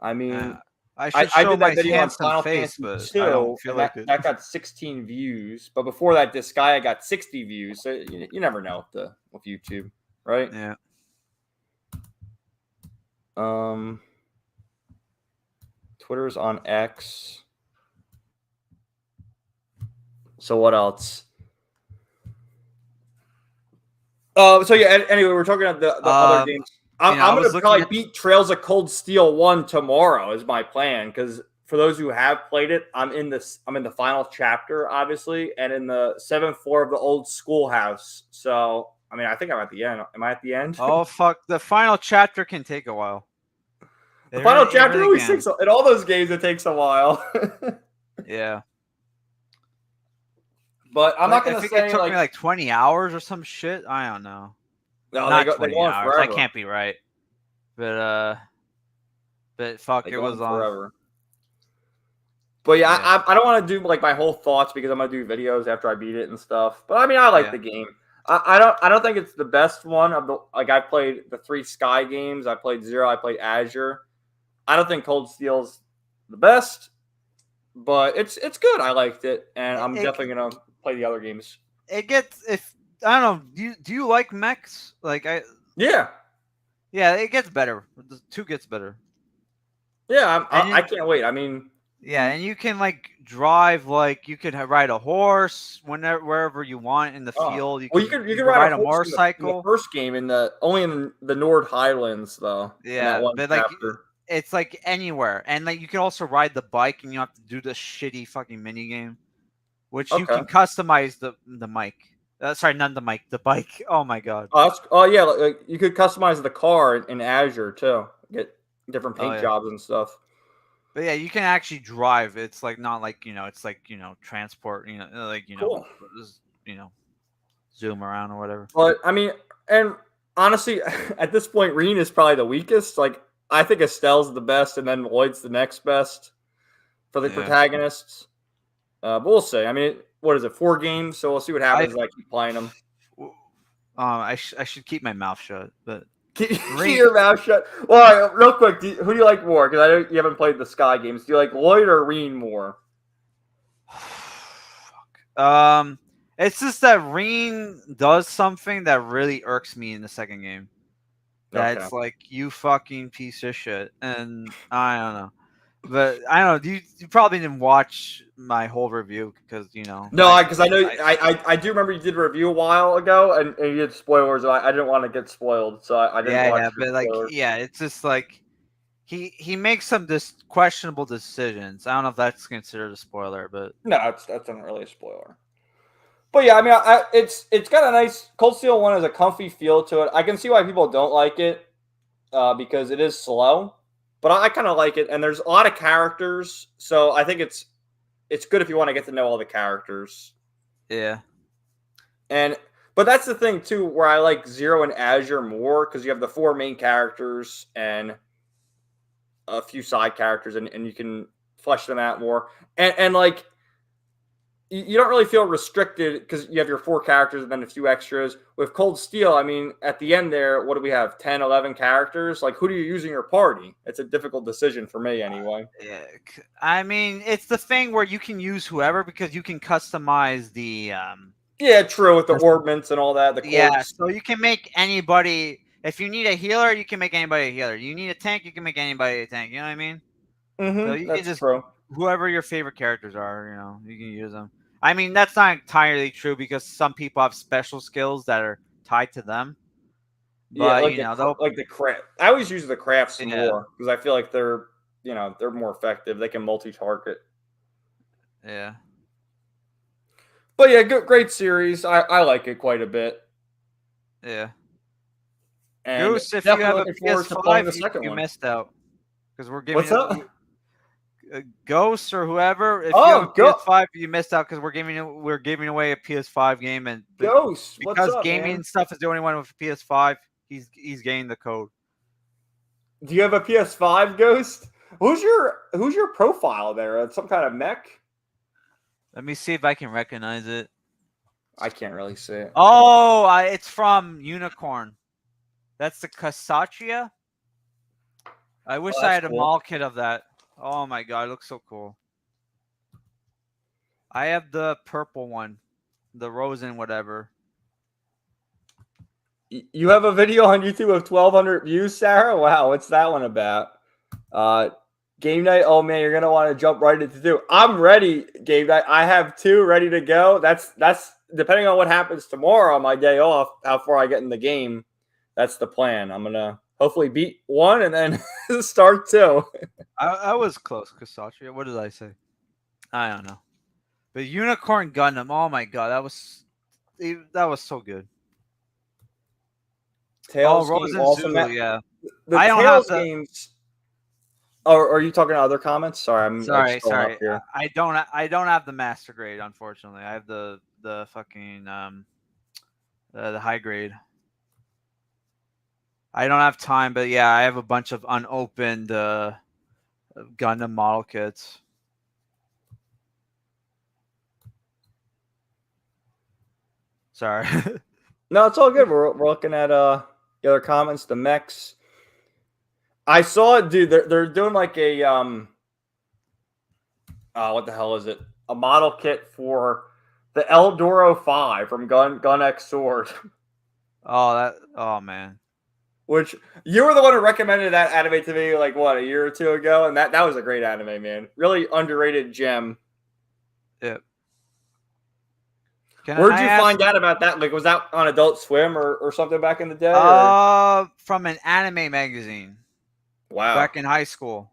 I mean, I did that video on Final face, Fantasy but 2, I don't feel like that got 16 views. But before that, this guy got 60 views. So you never know with YouTube, right? Yeah. Twitter's on X. So what else? So yeah. Anyway, we're talking about the other games. I'm gonna probably beat Trails of Cold Steel 1 tomorrow. Is my plan, because for those who have played it, I'm in the final chapter, obviously, and in the 7th floor of the old schoolhouse. So, I mean, I think I'm at the end. Am I at the end? Oh fuck! The final chapter can take a while. The final It chapter really always can. takes in all those games. It takes a while. Yeah. But I'm not I gonna think say it took like me like 20 hours or some shit. I don't know. no, Not they 20 go on hours. I forever. can't be right. But fuck, They it go was on long. forever. But yeah, Yeah. I don't want to do like my whole thoughts because I'm gonna do videos after I beat it and stuff. But I mean, I like Yeah. the game. I don't think it's the best one of the like I played the 3 Sky games. I played Zero. I played Azure. I don't think Cold Steel's the best, but it's good. I liked it, and I'm It, definitely gonna play the other games. it gets if I don't know. Do you like mechs? Like I Yeah, yeah, it gets better. The 2 gets better. yeah. And I can't wait. I mean, yeah, and you can like drive like you could ride a horse wherever you want in the field. well, you could ride a ride a horse in the motorcycle. first game only in the Nord Highlands though in that Yeah, one but like chapter. it's like anywhere, and like you can also ride the bike, and you have to do the shitty fucking mini game, which you Okay. can customize the mic. Sorry, not the mic, the bike. Oh my god. Oh yeah, like, you could customize the car in Azure too. Get different Oh paint yeah. jobs and stuff. But yeah, you can actually drive. It's like not like it's like transport. Like Cool. just, zoom around or whatever. But I mean, and honestly, at this point, Reen is probably the weakest. Like I think Estelle's the best, and then Lloyd's the next best for the Yeah. protagonists. But we'll see. I mean, what is it? 4 games, so we'll see what happens as I keep playing them. I should keep my mouth shut, but Keep your mouth shut. Well, all right, real quick, who do you like more? Because I know you haven't played the Sky games. Do you like Lloyd or Reen more? It's just that Reen does something that really irks me in the second game. That's Okay. like you fucking piece of shit, and I don't know. But I don't know. You probably didn't watch my whole review because No, because I know I do remember you did a review a while ago and you did spoilers. I didn't want to get spoiled, so I didn't watch. yeah, but like spoilers. it's just like he makes some questionable decisions. I don't know if that's considered a spoiler, but No, that's not really a spoiler. But yeah, I mean, it's got a nice Cold Steel 1 has a comfy feel to it. I can see why people don't like it because it is slow, but I kind of like it. And there's a lot of characters, so I think it's good if you want to get to know all the characters. yeah. But that's the thing too, where I like Zero and Azure more because you have the 4 main characters and a few side characters, and you can flesh them out more. And like you don't really feel restricted because you have your 4 characters and then a few extras. With Cold Steel, I mean, at the end there, what do we have? 10, 11 characters? Like, who do you use in your party? It's a difficult decision for me anyway. Yeah, I mean, it's the thing where you can use whoever because you can customize the Yeah, true, with the ordnance and all that, the yeah, corpse. so you can make anybody. If you need a healer, you can make anybody a healer. You need a tank, you can make anybody a tank. You know what I mean? So you can That's just true. whoever your favorite characters are, you can use them. I mean, that's not entirely true because some people have special skills that are tied to them. Yeah, But like the craft. I always use the crafts yeah, more because I feel like they're they're more effective. They can multi-target. yeah. But yeah, great series. I like it quite a bit. Yeah. And Goose, if you definitely have a looking forward to playing the PS5, second you one. missed out because we're giving What's up? Ghosts or whoever. If you Oh, have a PS5, you missed out because we're giving away a PS5 game, and Ghost. What's because up, gaming man? stuff is the only one with a PS5, he's getting the code. Do you have a PS5, Ghost? Who's your profile there? It's some kind of mech? Let me see if I can recognize it. I can't really see it. Oh, it's from Unicorn. That's the Casatria. I wish I had a mall kit of that. Oh my god, it looks so cool. I have the purple one, the rose and whatever. You have a video on YouTube of 1,200 views, Sarah? Wow, what's that one about? Game night. Oh man, you're gonna want to jump right into 2. I'm ready. Game night. I have 2 ready to go. That's depending on what happens tomorrow on my day off. How far I get in the game, that's the plan. I'm gonna hopefully beat 1 and then start 2. I was close, Ksatria. What did I say? I don't know. But Unicorn Gundam, oh my god, that was so good. Oh, Tails Rose game and also. Zulu, yeah. The I don't have Tails the. games. Oh, are you talking other comments? Sorry, I'm like scrolling up here. I don't have the master grade, unfortunately. I have the fucking the high grade. I don't have time, but yeah, I have a bunch of unopened Gundam model kits. Sorry. No, it's all good. We're looking at the other comments, the mechs. I saw it, dude. They're doing like a what the hell is it? A model kit for the Eldoro 5 from Gun X Sword. Oh man. Which you were the one who recommended that anime to me like what, a year or two ago, and that was a great anime, man. Really underrated gem. Yep. Where'd you find out about that? Like, was that on Adult Swim or something back in the day? From an anime magazine. Wow. Back in high school.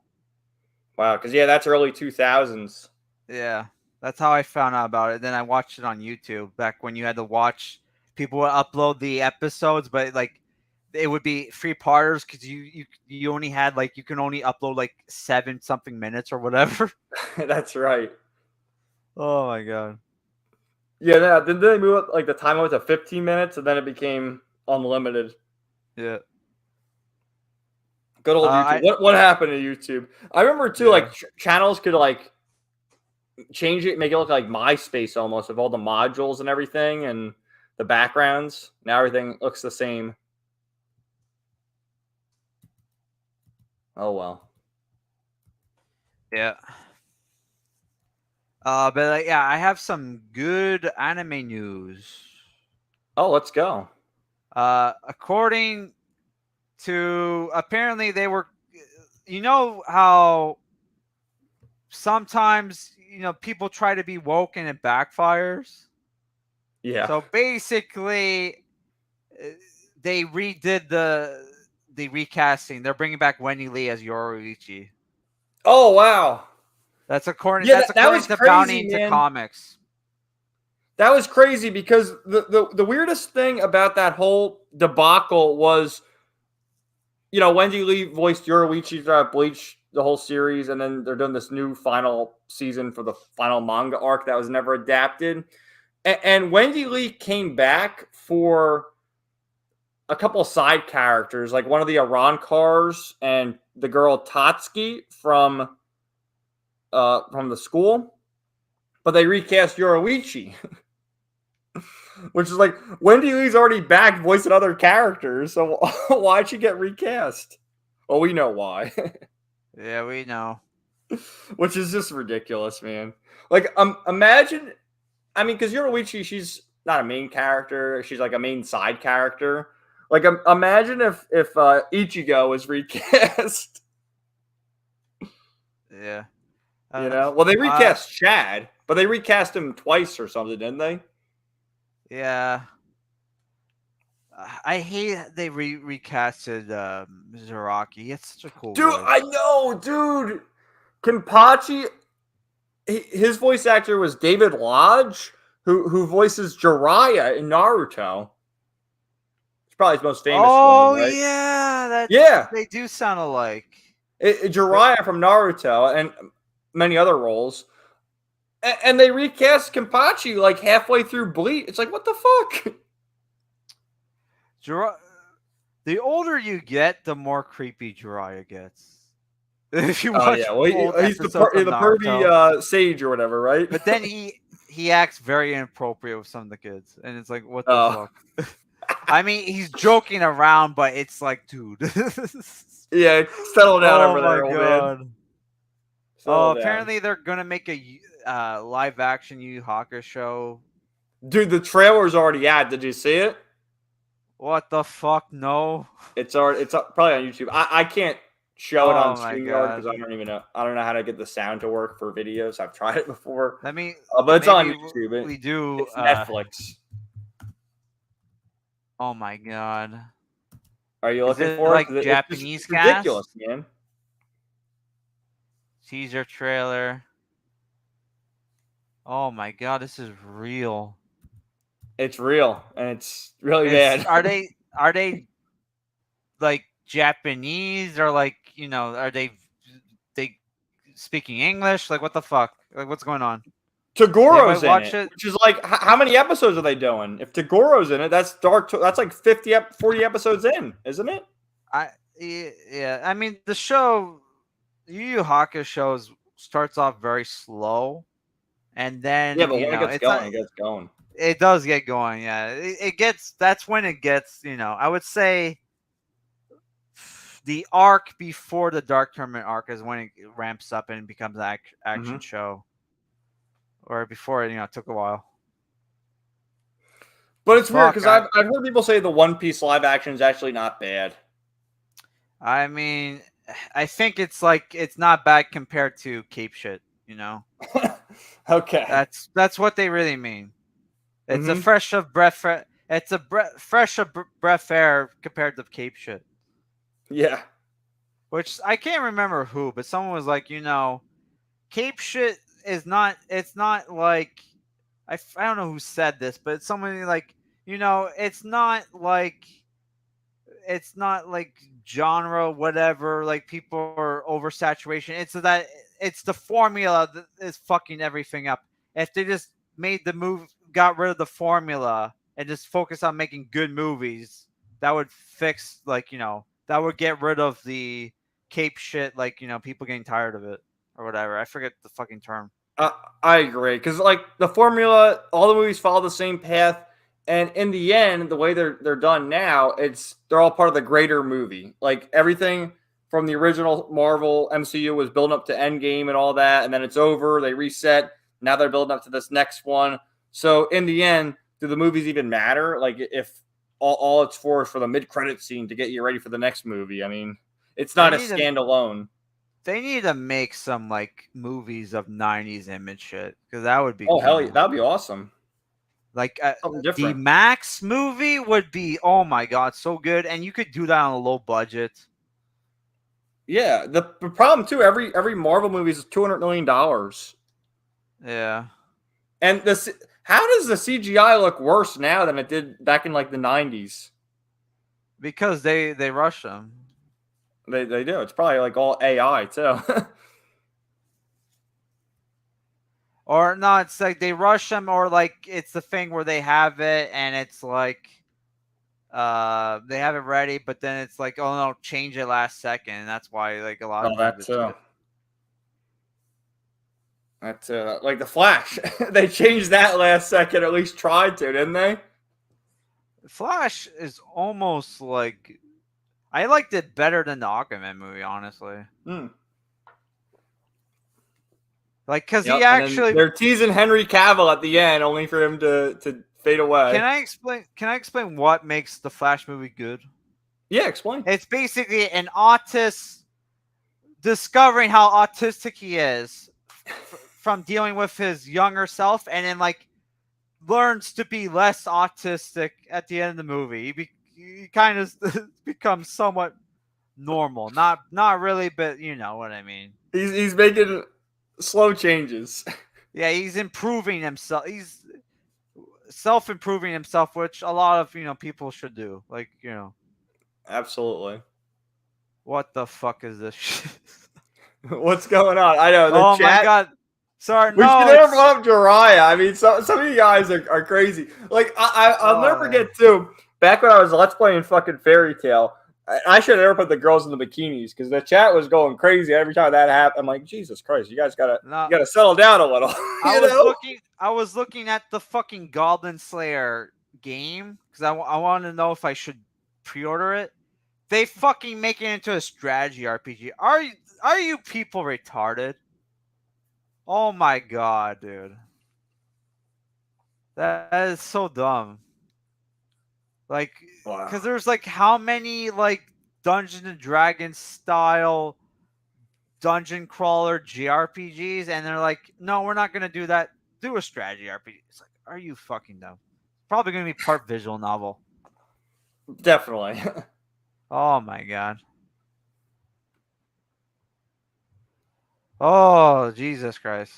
Wow, because yeah, that's early 2000s. Yeah, that's how I found out about it. Then I watched it on YouTube back when you had to watch. People would upload the episodes, but like it would be free parters because you only had like you can only upload like 7 something minutes or whatever. That's right. Oh my god. Yeah, didn't they move up like the time limit to 15 minutes and then it became unlimited? Yeah. Good old YouTube. What happened to YouTube? I remember too, like channels could like change it, make it look like MySpace almost with all the modules and everything and the backgrounds. Now everything looks the same. Oh well. Yeah. But yeah, I have some good anime news. Oh, let's go. According to apparently they were, you know how sometimes people try to be woke and it backfires. Yeah. So basically, they redid the recasting. They're bringing back Wendy Lee as Yoruichi. Oh wow. That's according. Yeah, that's that according was to crazy, Bounty into man. Comics. That was crazy because the weirdest thing about that whole debacle was, Wendy Lee voiced Yoruichi throughout Bleach the whole series, and then they're doing this new final season for the final manga arc that was never adapted. And Wendy Lee came back for a couple side characters, like one of the Iran cars and the girl Tatsuki from the school, but they recast Yoruichi. Which is like, Wendy Lee's already back voicing other characters, so why'd she get recast? Well, we know why. Yeah, we know. Which is just ridiculous, man. Like, imagine, I mean, because Yoruichi, she's not a main character, she's like a main side character. Like, imagine if Ichigo was recast. Yeah. Well, they recast Chad, but they recast him twice or something, didn't they? Yeah. I hate they recasted Zaraki. It's such a cool dude. voice. I know, dude. Kenpachi, his voice actor was David Lodge, who voices Jiraiya in Naruto. It's probably his most famous one, right? Yeah, they do sound alike. Jiraiya from Naruto and many other roles. And they recast Kenpachi like halfway through Bleach. It's like, what the fuck? The older you get, the more creepy Jiraiya gets. If you watch, he's the pervy sage or whatever, right? But then he acts very inappropriate with some of the kids, and it's like, what the fuck? I mean, he's joking around, but it's like, dude. Yeah, settle down over there, old man. Apparently they're gonna make a live action Yu Yu Hakusho show. Dude, the trailer's already out. Did you see it? What the fuck? No. It's probably on YouTube. I can't show it on StreamYard because I don't even know. I don't know how to get the sound to work for videos. I've tried it before. But it's on YouTube. We do. It's Netflix. Oh my god. Are you Is looking it for it? like 'Cause Japanese it's ridiculous, cast? man. Teaser trailer. Oh my god, this is real. It's real and it's really It's bad. are they like Japanese or like are they speaking English? Like what the fuck? Like what's going on? Did anybody Tagoro's in watch it, it? which is like how many episodes are they doing? If Tagoro's in it, that's that's like 40 episodes in, isn't it? Yeah. I mean the show, Yu Yu Hakusho starts off very slow, and Yeah, then but when it gets it's not. going, it gets going. It does get going. Yeah, it gets. That's when it gets. I would say the arc before the Dark Tournament arc is when it ramps up and becomes an action Hmm. show, or before it took a while. But it's weird Fuck, because I've heard people say the One Piece live action is actually not bad. I mean, I think it's not bad compared to Cape shit. Okay. That's what they really mean. It's a Hmm. fresh of breath. It's a fresh of breath air compared to Cape shit. Yeah. Which I can't remember who, but someone was like, Cape shit is not. It's not like I don't know who said this, but it's someone like it's not like genre whatever. Like people are oversaturation. It's the formula that is fucking everything up. If they just made the move, got rid of the formula, and just focus on making good movies, that would fix that would get rid of the Cape shit. Like people getting tired of it or whatever. I forget the fucking term. I, I agree because like the formula, all the movies follow the same path, and in the end, the way they're done now, they're all part of the greater movie. Like everything from the original Marvel MCU was building up to Endgame and all that, and then it's over. They reset. Now they're building up to this next one. So in the end, do the movies even matter? Like if all it's for is for the mid credit scene to get you ready for the next movie. I mean, it's They not a need to standalone. they need to make some like movies of '90s image shit because that would be Oh hell, yeah, cool. that'd be awesome. Like Something the different. Max movie would be, oh my god, so good, and you could do that on a low budget. Yeah, the problem too. Every Marvel movie is $200 million, Yeah, and this how does the CGI look worse now than it did back in like the '90s? because they rush them, They do. It's probably like all AI too. or no, it's like they rush them, or like it's the thing where they have it and it's like they have it ready, but then it's like, oh no, change it last second, and that's why like a lot of Oh, times it's good. that's like the Flash. They changed that last second. At least tried to, didn't they? Flash is almost like I liked it better than the Aquaman movie, honestly. Hmm. Like, cause he Yep. And then actually. they're teasing Henry Cavill at the end, only for him to fade away. Can I explain? Can I explain what makes the Flash movie good? Yeah, explain. It's basically an autist discovering how autistic he is from dealing with his younger self, and then like learns to be less autistic at the end of the movie. He kind of becomes somewhat normal. Not really, but you know what I mean. He's making slow changes. Yeah, he's improving himself. He's self-improving himself, which a lot of people should do. Like Absolutely. what the fuck is this shit? What's going on? I know the Oh my chat. god. Sorry, We should no, never it's brought up Jiraiya. I mean, some of you guys are crazy. Like I'll never oh forget too. Back when I was let's playing fucking Fairy Tale, I should have never put the girls in the bikinis because the chat was going crazy every time that happened. I'm like, Jesus Christ, you guys gotta no. settle down a little. I was looking at the fucking Goblin Slayer game because I wanted to know if I should pre-order it. They fucking make it into a strategy RPG. Are you people retarded? Oh my god, dude. That is so dumb. Like, Wow. because there's like how many like Dungeons and Dragons style dungeon crawler JRPGs, and they're like, no, we're not gonna do that. Do a strategy RPG. It's like, are you fucking dumb? Probably gonna be part visual novel. Definitely. Oh my god. Oh Jesus Christ.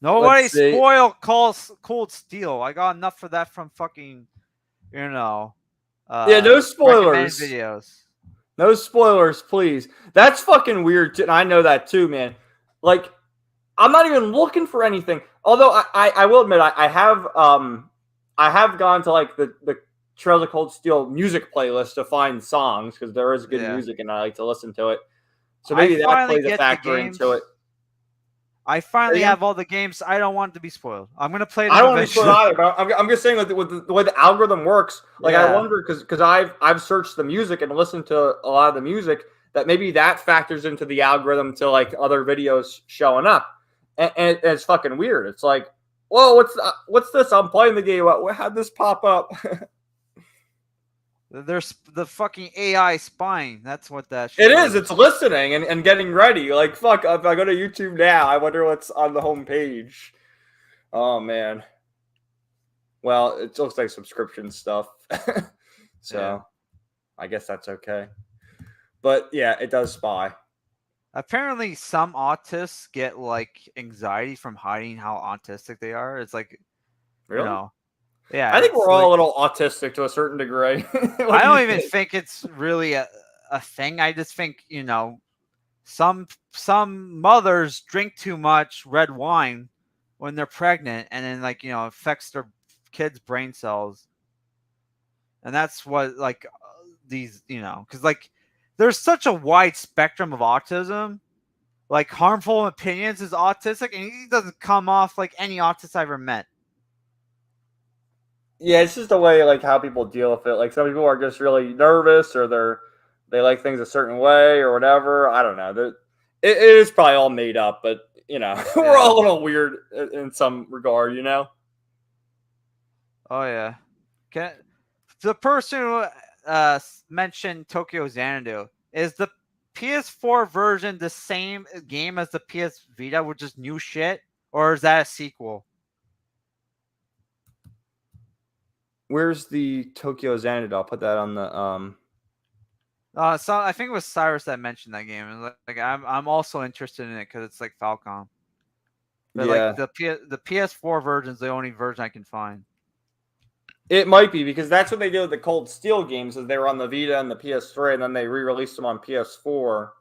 Nobody Let's see. spoil Cold Steel. I got enough for that from fucking, you know, Yeah, no recommended spoilers. videos. No spoilers, please. That's fucking weird. And I know that too, man. Like, I'm not even looking for anything. Although I will admit I have gone to like the Trails of Cold Steel music playlist to find songs because there is good Yeah. music and I like to listen to it. So I maybe that finally plays a get the factor into it. games. I finally Again, have all the games. I don't want it to be spoiled. I'm gonna play I them don't want to be spoiled eventually. either, but I'm just saying with the way the algorithm works. Like I Yeah. wonder because I've searched the music and listened to a lot of the music that maybe that factors into the algorithm to like other videos showing up, and it's fucking weird. It's like, whoa, what's this? I'm playing the game. How'd this pop up? There's the fucking AI spying. That's what that It shit is. is. It's listening and getting ready. Like fuck. If I go to YouTube now, I wonder what's on the home page. Oh man. Well, it looks like subscription stuff. Yeah. So I guess that's okay. But yeah, it does spy. Apparently, some autists get like anxiety from hiding how autistic they are. It's like, you Really? know, yeah, I think it's we're all like a little autistic to a certain degree. What I do you don't even think? think it's really a thing. I just think, some mothers drink too much red wine when they're pregnant, and then like affects their kids' brain cells, and that's what like these because like there's such a wide spectrum of autism. Like harmful opinions is autistic, and he doesn't come off like any autist I ever met. Yeah, it's just the way like how people deal with it. Like some people are just really nervous or they like things a certain way or whatever. I don't know. It is probably all made up, but we're Yeah. all a little weird in some regard, you know? Oh yeah. Can the person who mentioned Tokyo Xanadu, is the PS4 version the same game as the PS Vita with just new shit, or is that a sequel? Where's the Tokyo Xanadu? I'll put that on the So I think it was Cyrus that mentioned that game. And like I'm also interested in it because it's like Falcom, but like yeah. the PS4 version is the only version I can find. It might be because that's what they did with the Cold Steel games. Is they were on the Vita and the PS3, and then they re-released them on PS4.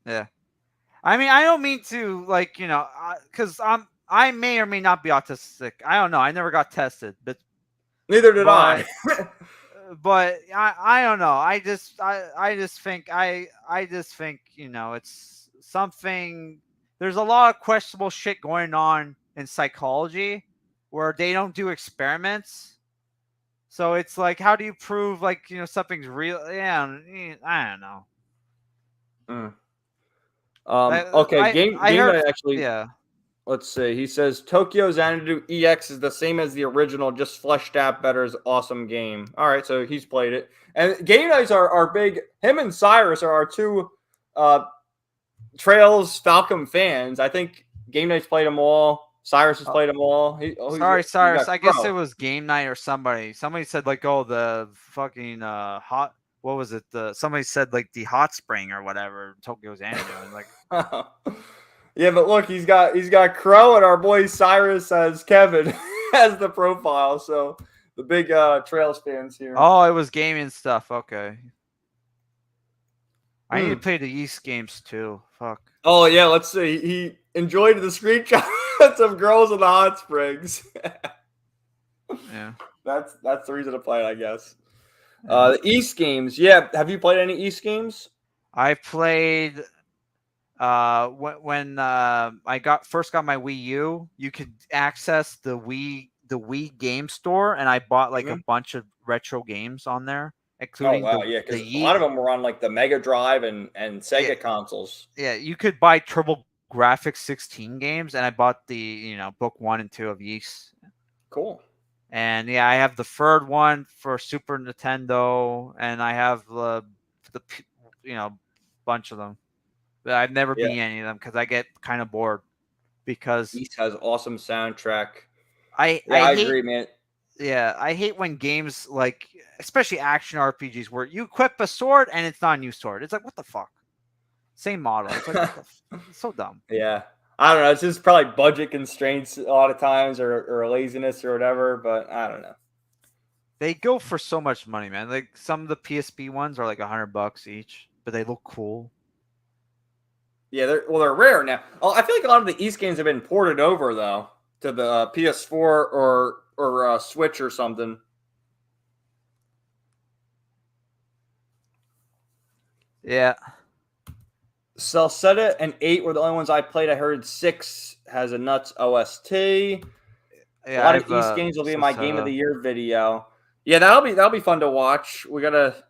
Yeah. I mean, I don't mean to like because I may or may not be autistic. I don't know. I never got tested, Neither did I. but I don't know. I just think it's something. There's a lot of questionable shit going on in psychology where they don't do experiments. So it's like, how do you prove like something's real? Yeah, I don't know. Mm. I Okay, I, I game heard. night actually. Yeah. Let's see. He says Tokyo Xanadu EX is the same as the original, just fleshed out better. Is awesome game. All right, so he's played it. And game nights are big. Him and Cyrus are our two uh, Trails Falcom fans. I think game nights played them all. Cyrus has played them all. Sorry, He's got Cyrus. I guess it Crow. was game night or somebody. Somebody said like, oh, the fucking hot. What was it? Somebody said like the hot spring or whatever. Tokyo's Xanadu, and like, Yeah, but look, he's got Crow and our boy Cyrus as Kevin as the profile. So the big Trails fans here. oh, it was gaming stuff. Okay, I need to Hmm. play the East games too. Fuck. Oh yeah, let's see. He enjoyed the screenshots of girls in the hot springs. Yeah. That's the reason to play it, I guess. Yeah. The East games. Yeah, have you played any East games? I played when I first got my Wii U. You could access the Wii game store, and I bought like a Mhm. bunch of retro games on there, Oh including wow, the yeah, the because a lot of Yeet. them were on like the Mega Drive and Yeah, Sega consoles. yeah, you could buy Turbo Graphics 16 games, and I bought the book 1 and 2 of Yeast. Cool. And yeah, I have the third one for Super Nintendo, and I have the bunch of them. But I've never Yeah, beat any of them because I get kind of bored because East has awesome soundtrack. I Yeah, I I hate agree, man. Yeah, I hate when games like, especially action RPGs, where you equip a sword and it's not a new sword. It's like, what the fuck? Same model. It's like, what the? It's so dumb. Yeah. I don't know. It's just probably budget constraints a lot of times or laziness or whatever, but I don't know. They go for so much money, man. Like some of the PSP ones are like $100 each, but they look cool. Yeah, they're rare now. Oh, I feel like a lot of the East games have been ported over though to the PS4 or Switch or something. Yeah, Celceta and 8 were the only ones I played. I heard 6 has a nuts OST. A yeah. lot of I've East games will be in my Game of the Sosetta. Year video. Yeah, that'll be fun to watch. We gotta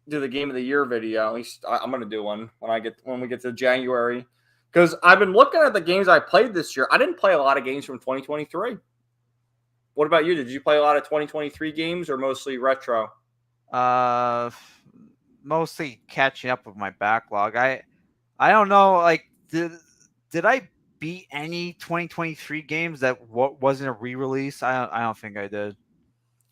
do the Game of the Year video. At least I'm gonna do one when we get to January. Because I've been looking at the games I played this year. I didn't play a lot of games from 2023. What about you? Did you play a lot of 2023 games or mostly retro? Uh, Mostly catching up with my backlog. I don't know. Like, did I beat any 2023 games that wasn't a re-release? I don't think I did.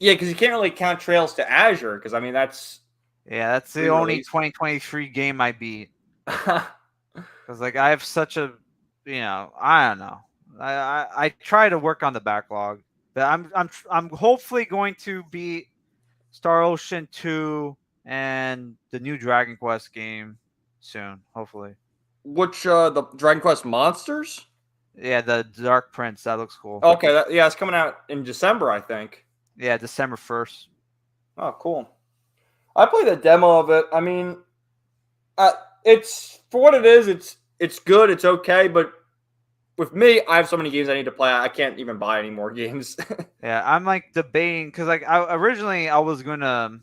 Yeah, because you can't really count Trails to Azure. Because I mean that's Yeah, that's the only re-release. 2023 game I beat. Because like I have such a, I don't know. I try to work on the backlog, but I'm hopefully going to beat Star Ocean 2 and the new Dragon Quest game soon. Hopefully, Which the Dragon Quest Monsters? yeah, the Dark Prince, that looks cool. Okay, yeah, it's coming out in December, I think. Yeah, December 1st. Oh, cool. I played a demo of it. I mean, it's for what it is. It's good. It's okay. But with me, I have so many games I need to play. I can't even buy any more games. Yeah, I'm like debating because like originally I was gonna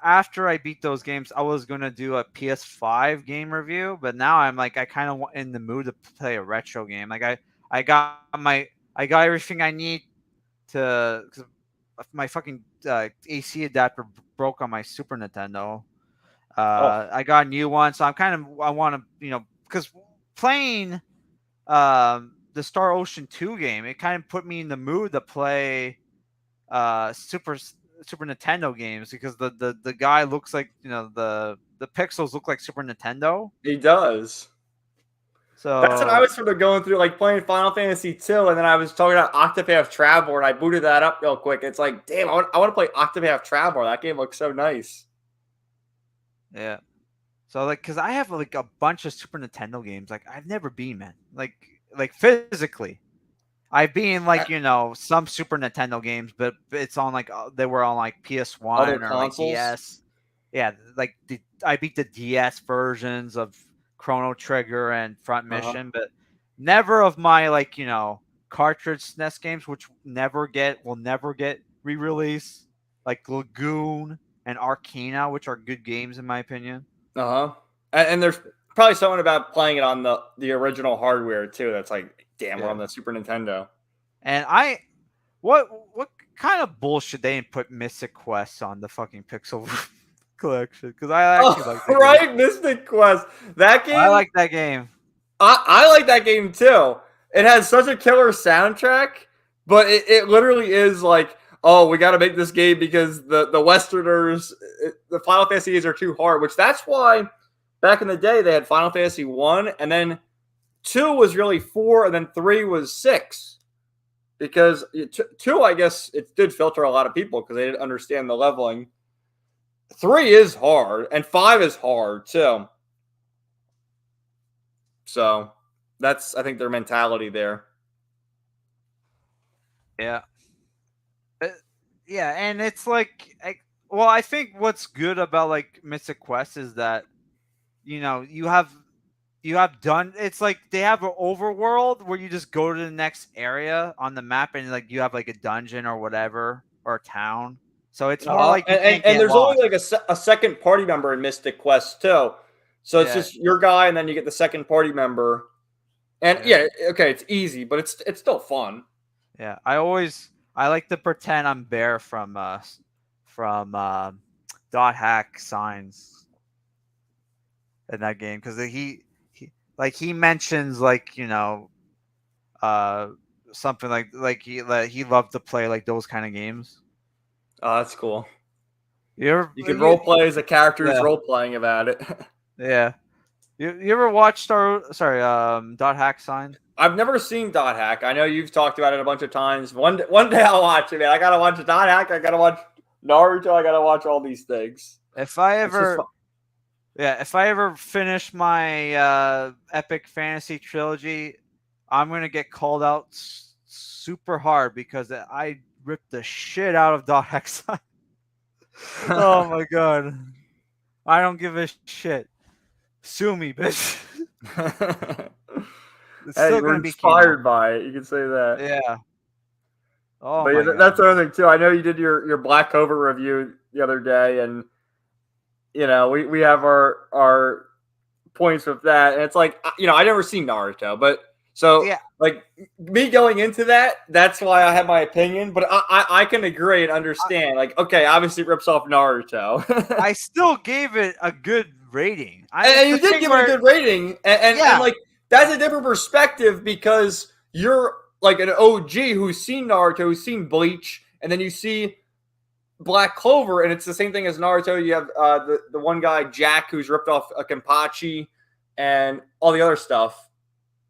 after I beat those games, I was gonna do a PS5 game review, but now I'm like, I kind of in the mood to play a retro game. Like I got everything I need to. Cause my fucking AC adapter broke on my Super Nintendo. Oh, I got a new one, so I want to because playing the Star Ocean 2 game, it kind of put me in the mood to play Super Nintendo games because the guy looks like the pixels look like Super Nintendo. he does. That's what I So was sort of going through, like playing Final Fantasy 2, and then I was talking about Octopath Traveler, and I booted that up real quick. It's like, damn, I want to play Octopath Traveler. That game looks so nice. yeah, so like because I have like a bunch of Super Nintendo games like I've never been, man, like physically. I've been Uh, like some Super Nintendo games, but it's on like they were on like Other PS1 or like consoles. DS. Yeah, like I beat the DS versions of Chrono Trigger and Front Uh huh. Mission, but never of my like cartridge SNES games, which will never get re-release, like Lagoon and Arcana, which are good games in my opinion. Uh huh. And there's probably something about playing it on the original hardware too. That's like, damn, we're on Yeah, the Super Nintendo. and what kind of bullshit they didn't put Mystic Quest on the fucking Pixel collection? Because I actually Oh, like that game. right, Mystic Quest. That I game, like that game. I like that game too. It has such a killer soundtrack, but it literally is like, oh, we got to make this game because the Westerners, the Final Fantasies are too hard. Which that's why back in the day they had Final Fantasy 1, and then 2 was really 4, and then 3 was 6. Because 2, I guess it did filter a lot of people because they didn't understand the leveling. 3 is hard, and 5 is hard too. So that's, I think, their mentality there. Yeah, Uh, yeah, and it's well, I think what's good about like Mystic Quest is that you have done. It's like they have an overworld where you just go to the next area on the map, and like you have like a dungeon or whatever or a town. So it's more Uh-huh. like you can't And get there's only lost. like a second party member in Mystic Quest too. So it's Yeah, just your guy, and then you get the second party member. And yeah. yeah, okay, it's easy, but it's still fun. Yeah, I like to pretend I'm Bear from Dot Hack Signs in that game because he mentions like uh something like he loved to play like those kind of games. Oh, that's cool. You ever You can role play as a character who's yeah role playing about it. yeah you ever watched Dot Hack Sign? I've never seen Dot Hack. I know you've talked about it a bunch of times. One day I'll watch it, man. I gotta watch Dot Hack. I gotta watch Naruto. I gotta watch all these things. If I It's just ever finish my epic fantasy trilogy, I'm gonna get called out super hard because I ripped the shit out of Dot Hack Sign. Oh my god. I don't give a shit. Sue me, bitch. It's Hey, still you were gonna be inspired by it. You can say that. Yeah. Oh But my yeah, god. that's the other thing too. I know you did your Black Clover review the other day, and we have our points with that, and it's like I never seen Naruto, but so Yeah. like me going into that, that's why I have my opinion. But I can agree and understand. Like, okay, obviously it rips off Naruto. I still gave it a good rating. And you did give it a good rating, and like that's a different perspective because you're like an OG who's seen Naruto, who's seen Bleach, and then you see Black Clover, and it's the same thing as Naruto. You have the one guy Jack who's ripped off a Kenpachi and all the other stuff.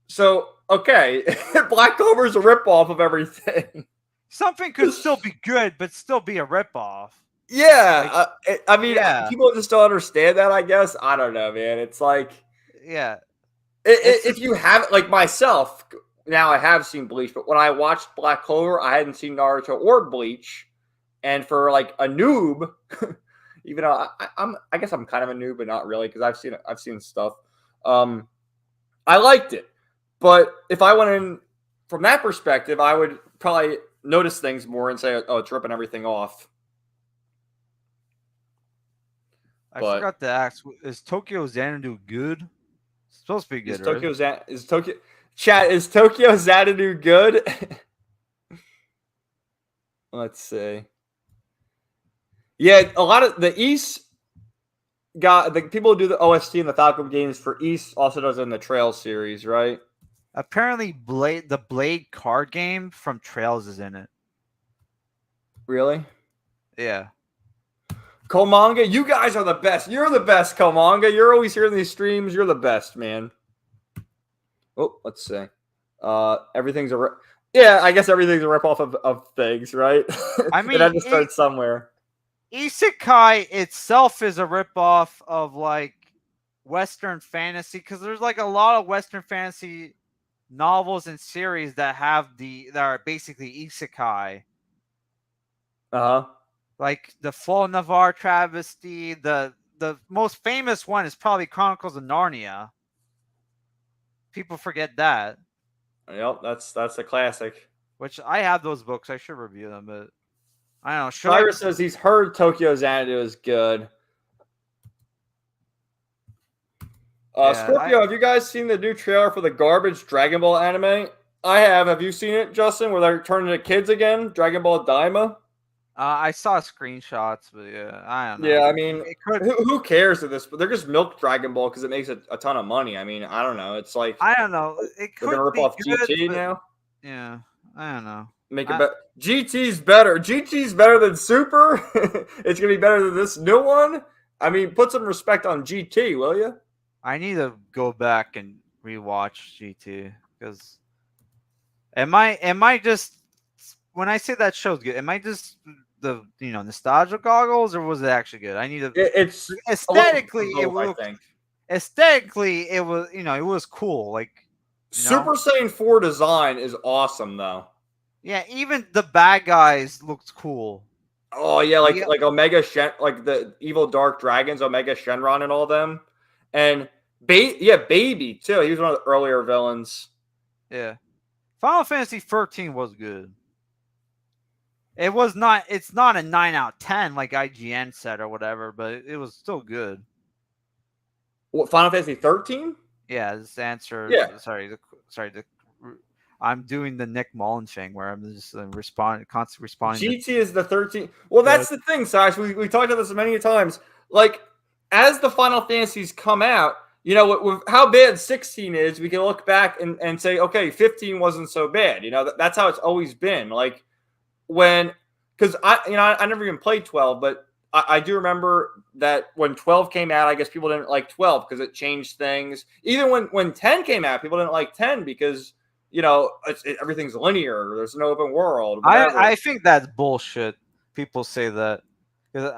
So okay, Black Clover is a ripoff of everything. Something could still be good, but still be a ripoff. Yeah, I mean, Yeah. people just don't understand that. I guess I don't know, man. It's like, Yeah. if you have like myself, now I have seen Bleach, but when I watched Black Clover, I hadn't seen Naruto or Bleach, and for like a noob, even though I guess I'm kind of a noob, but not really because I've seen stuff. I liked it, but if I went in from that perspective, I would probably notice things more and say, "Oh, it's ripping everything off." I forgot to ask: is Tokyo Xanadu good? It's supposed to be good, right? Is Tokyo Xanadu good? Let's see. Yeah, a lot of the East got the people who do the OST and the Falcon games for East also does it in the Trail series, right? Apparently, the Blade card game from Trails is in it. Really? Yeah. Komanga, you guys are the best. You're the best, Komanga. You're always here in these streams. You're the best, man. Oh, let's see. Everything's I guess everything's a ripoff of things, right? I mean, it had to start somewhere. Isekai itself is a ripoff of like Western fantasy because there's like a lot of Western fantasy novels and series that are basically Isekai. Uh-huh. Like the Full Navarre travesty, the most famous one is probably Chronicles of Narnia. People forget that. Yep, that's a classic. Which I have those books. I should review them, but I don't know. Cyrus says he's heard Tokyo Xanadu is good. Scorpio, have you guys seen the new trailer for the garbage Dragon Ball anime? I have. Have you seen it, Justin? Where they're turning into kids again? Dragon Ball Daima? I saw screenshots, but yeah, I don't know. Yeah, I mean, who cares at this? But they're just milk Dragon Ball because it makes a ton of money. I mean, I don't know. It's like I don't know. It could they're gonna rip be off good, GT now. Yeah, I don't know. Make it better. GT's better. GT's better than Super. It's gonna be better than this new one. I mean, put some respect on GT, will you? I need to go back and rewatch GT because am I just when I say that show's good? Am I just the nostalgia goggles, or was it actually good? I need to. It's aesthetically it looked. Aesthetically, it was it was cool. Like Super Saiyan 4 design is awesome though. Yeah, even the bad guys looked cool. Oh yeah, like Omega Shen, like the evil dark dragons, Omega Shenron, and all them, and Baby too. He was one of the earlier villains. Yeah, Final Fantasy 13 was good. It was not. It's not a 9 out of 10 like IGN said or whatever, but it was still good. What, Final Fantasy 13? Yeah, this answer. Yeah. Sorry. I'm doing the Nick Mullen thing where I'm just constantly responding. GT is the 13. Well, that's the thing, Sash. We talked about this many times. Like, as the Final Fantasies come out, with how bad 16 is, we can look back and say, okay, 15 wasn't so bad. That's how it's always been. Like when, because I never even played 12, but I do remember that when 12 came out, I guess people didn't like 12 because it changed things. Even when 10 came out, people didn't like 10 because everything's linear. There's no open world, whatever. I think that's bullshit. People say that because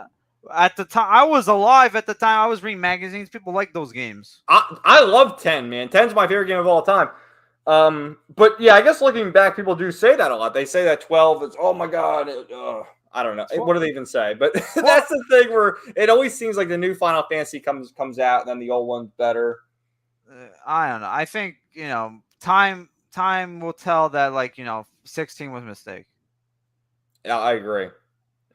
at the time I was alive. At the time I was reading magazines. People like those games. I love 10, man. 10's my favorite game of all time. But yeah, I guess looking back, people do say that a lot. They say that 12 is, oh my god, I don't know. What do they even say? But that's the thing where it always seems like the new Final Fantasy comes out and then the old one's better. I don't know. I think time will tell that 16 was a mistake. Yeah, I agree.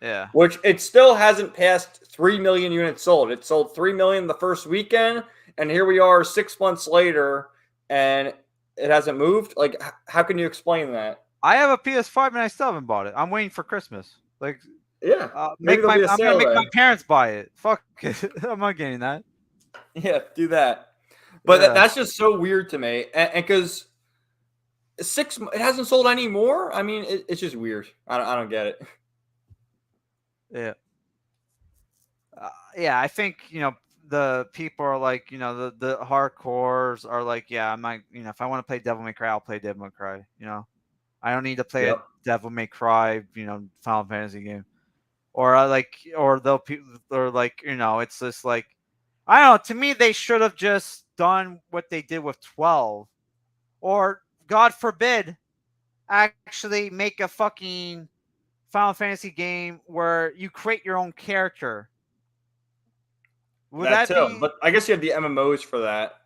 Yeah. Which it still hasn't passed 3 million units sold. It sold 3 million the first weekend, and here we are 6 months later, and it hasn't moved. Like, how can you explain that? I have a PS5 and I still haven't bought it. I'm waiting for Christmas. Like, yeah, maybe there'll be a I'm sale gonna make then. my parents buy it. Fuck it. I'm not getting that. Yeah, do that. But Yeah. that's just so weird to me, and because it hasn't sold any more. I mean, it's just weird. I don't get it. Yeah. Yeah, I think the people are like the hardcores are like, yeah, I might if I want to play Devil May Cry, I'll play Devil May Cry. I don't need to play a Yep. Devil May Cry Final Fantasy game, or they'll people or like it's just like I don't know. To me, they should have just done what they did with 12, or God forbid, actually make a fucking Final Fantasy game where you create your own character. Would That that too. be? But I guess you have the MMOs for that.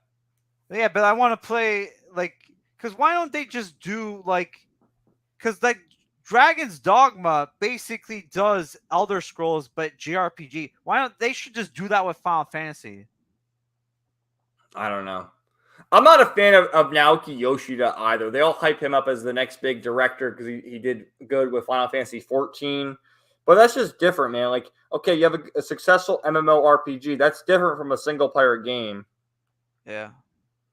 Yeah, but I want to play because why don't they just do because Dragon's Dogma basically does Elder Scrolls but JRPG. Why don't they should just do that with Final Fantasy? I don't know. I'm not a fan of Naoki Yoshida either. They all hype him up as the next big director because he did good with Final Fantasy 14. But that's just different, man. Like, okay, you have a successful MMORPG. That's different from a single player game. Yeah.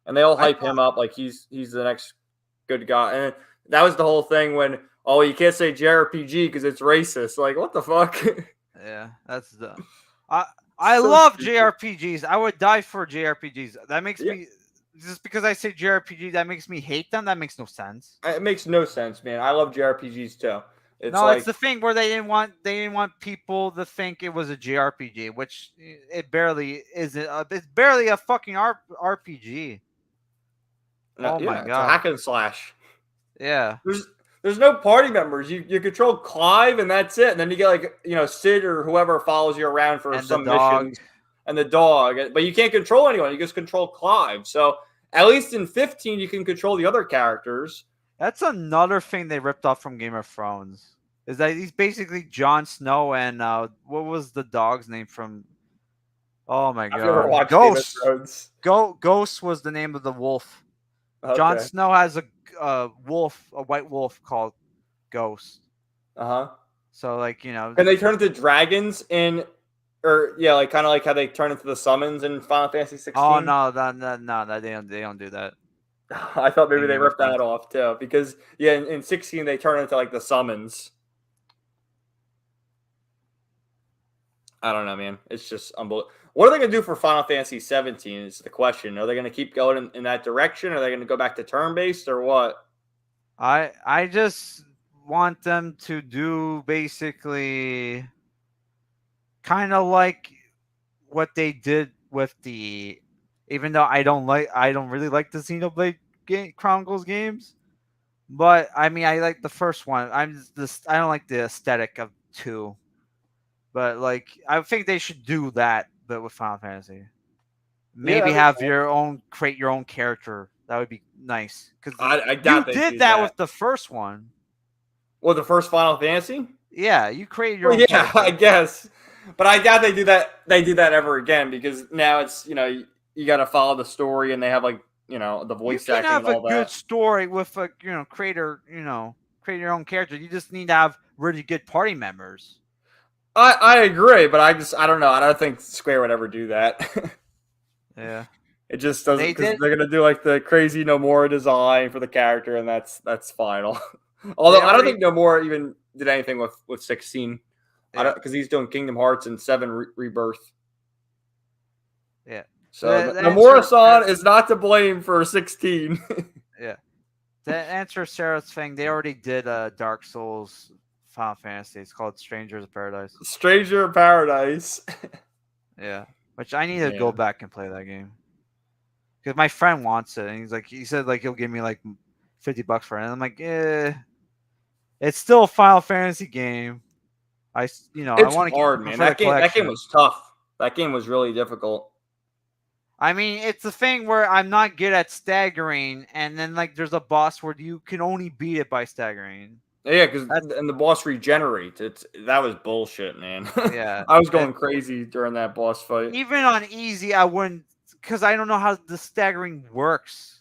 And they all hype him up like he's the next good guy. And that was the whole thing when, oh, you can't say JRPG because it's racist. Like, what the fuck? Yeah, that's dumb. I So love stupid. JRPGs. I would die for JRPGs. That makes me just because I say JRPG, that makes me hate them. That makes no sense. It makes no sense, man. I love JRPGs too. It's the thing where they didn't want people to think it was a JRPG, which it barely isn't. It's barely a fucking RPG. Oh my it's a god. hack and slash. Yeah. There's no party members. You control Clive and that's it. And then you get Sid or whoever follows you around for And the some dog. missions and the dog. But you can't control anyone. You just control Clive. So at least in 15 you can control the other characters. That's another thing they ripped off from Game of Thrones. Is that he's basically Jon Snow and what was the dog's name from? Oh my god. I've never watched Ghost. Game of Thrones. Ghost was the name of the wolf. Okay. Jon Snow has a wolf, a white wolf called Ghost. Uh-huh. So Can they turn into dragons kind of like how they turn into the summons in Final Fantasy 16? Oh no, they don't do that. I thought maybe they ripped that off too, because in 16 they turn into like the summons. I don't know, man. It's just unbelievable. What are they going to do for Final Fantasy 17 is the question. Are they going to keep going in that direction? Are they going to go back to turn-based or what? I just want them to do basically kind of like what they did with even though I don't really like the Xenoblade Chronicles games, but I mean I like the first one. I don't like the aesthetic of 2. But I think they should do that, but with Final Fantasy. Maybe create your own character. That would be nice because I doubt you did that with the first one. Well, the first Final Fantasy. Yeah, you created your own. Yeah, character. I guess, but I doubt they do that. They do that ever again because now it's you got to follow the story and they have the voice acting and all that. You can have a good story with a creator. Create your own character. You just need to have really good party members. I agree, but I don't know. I don't think Square would ever do that. Yeah. It just doesn't, They because did. they're gonna do like the crazy Nomura design for the character, and that's final. They Although I don't already. think Nomura even did anything with 16. I Yeah. don't, because he's doing Kingdom Hearts and 7 Rebirth. Yeah. So The answer. Nomura-san is not to blame for 16. Yeah. To answer Sarah's thing, they already did Dark Souls Final Fantasy. It's called Strangers of Paradise. Stranger of Paradise. Yeah. Which I need to Yeah. go back and play that game. Because my friend wants it, and he said like he'll give me like $50 for it. And I'm like, it's still a Final Fantasy game. I It's want to keep hard, it man. for the That game collection. was tough. That game was really difficult. I mean, it's the thing where I'm not good at staggering, and then like there's a boss where you can only beat it by staggering. Yeah, because That's and the boss regenerates. That was bullshit, man. yeah. I was going crazy during that boss fight. Even on easy, I wouldn't, because I don't know how the staggering works.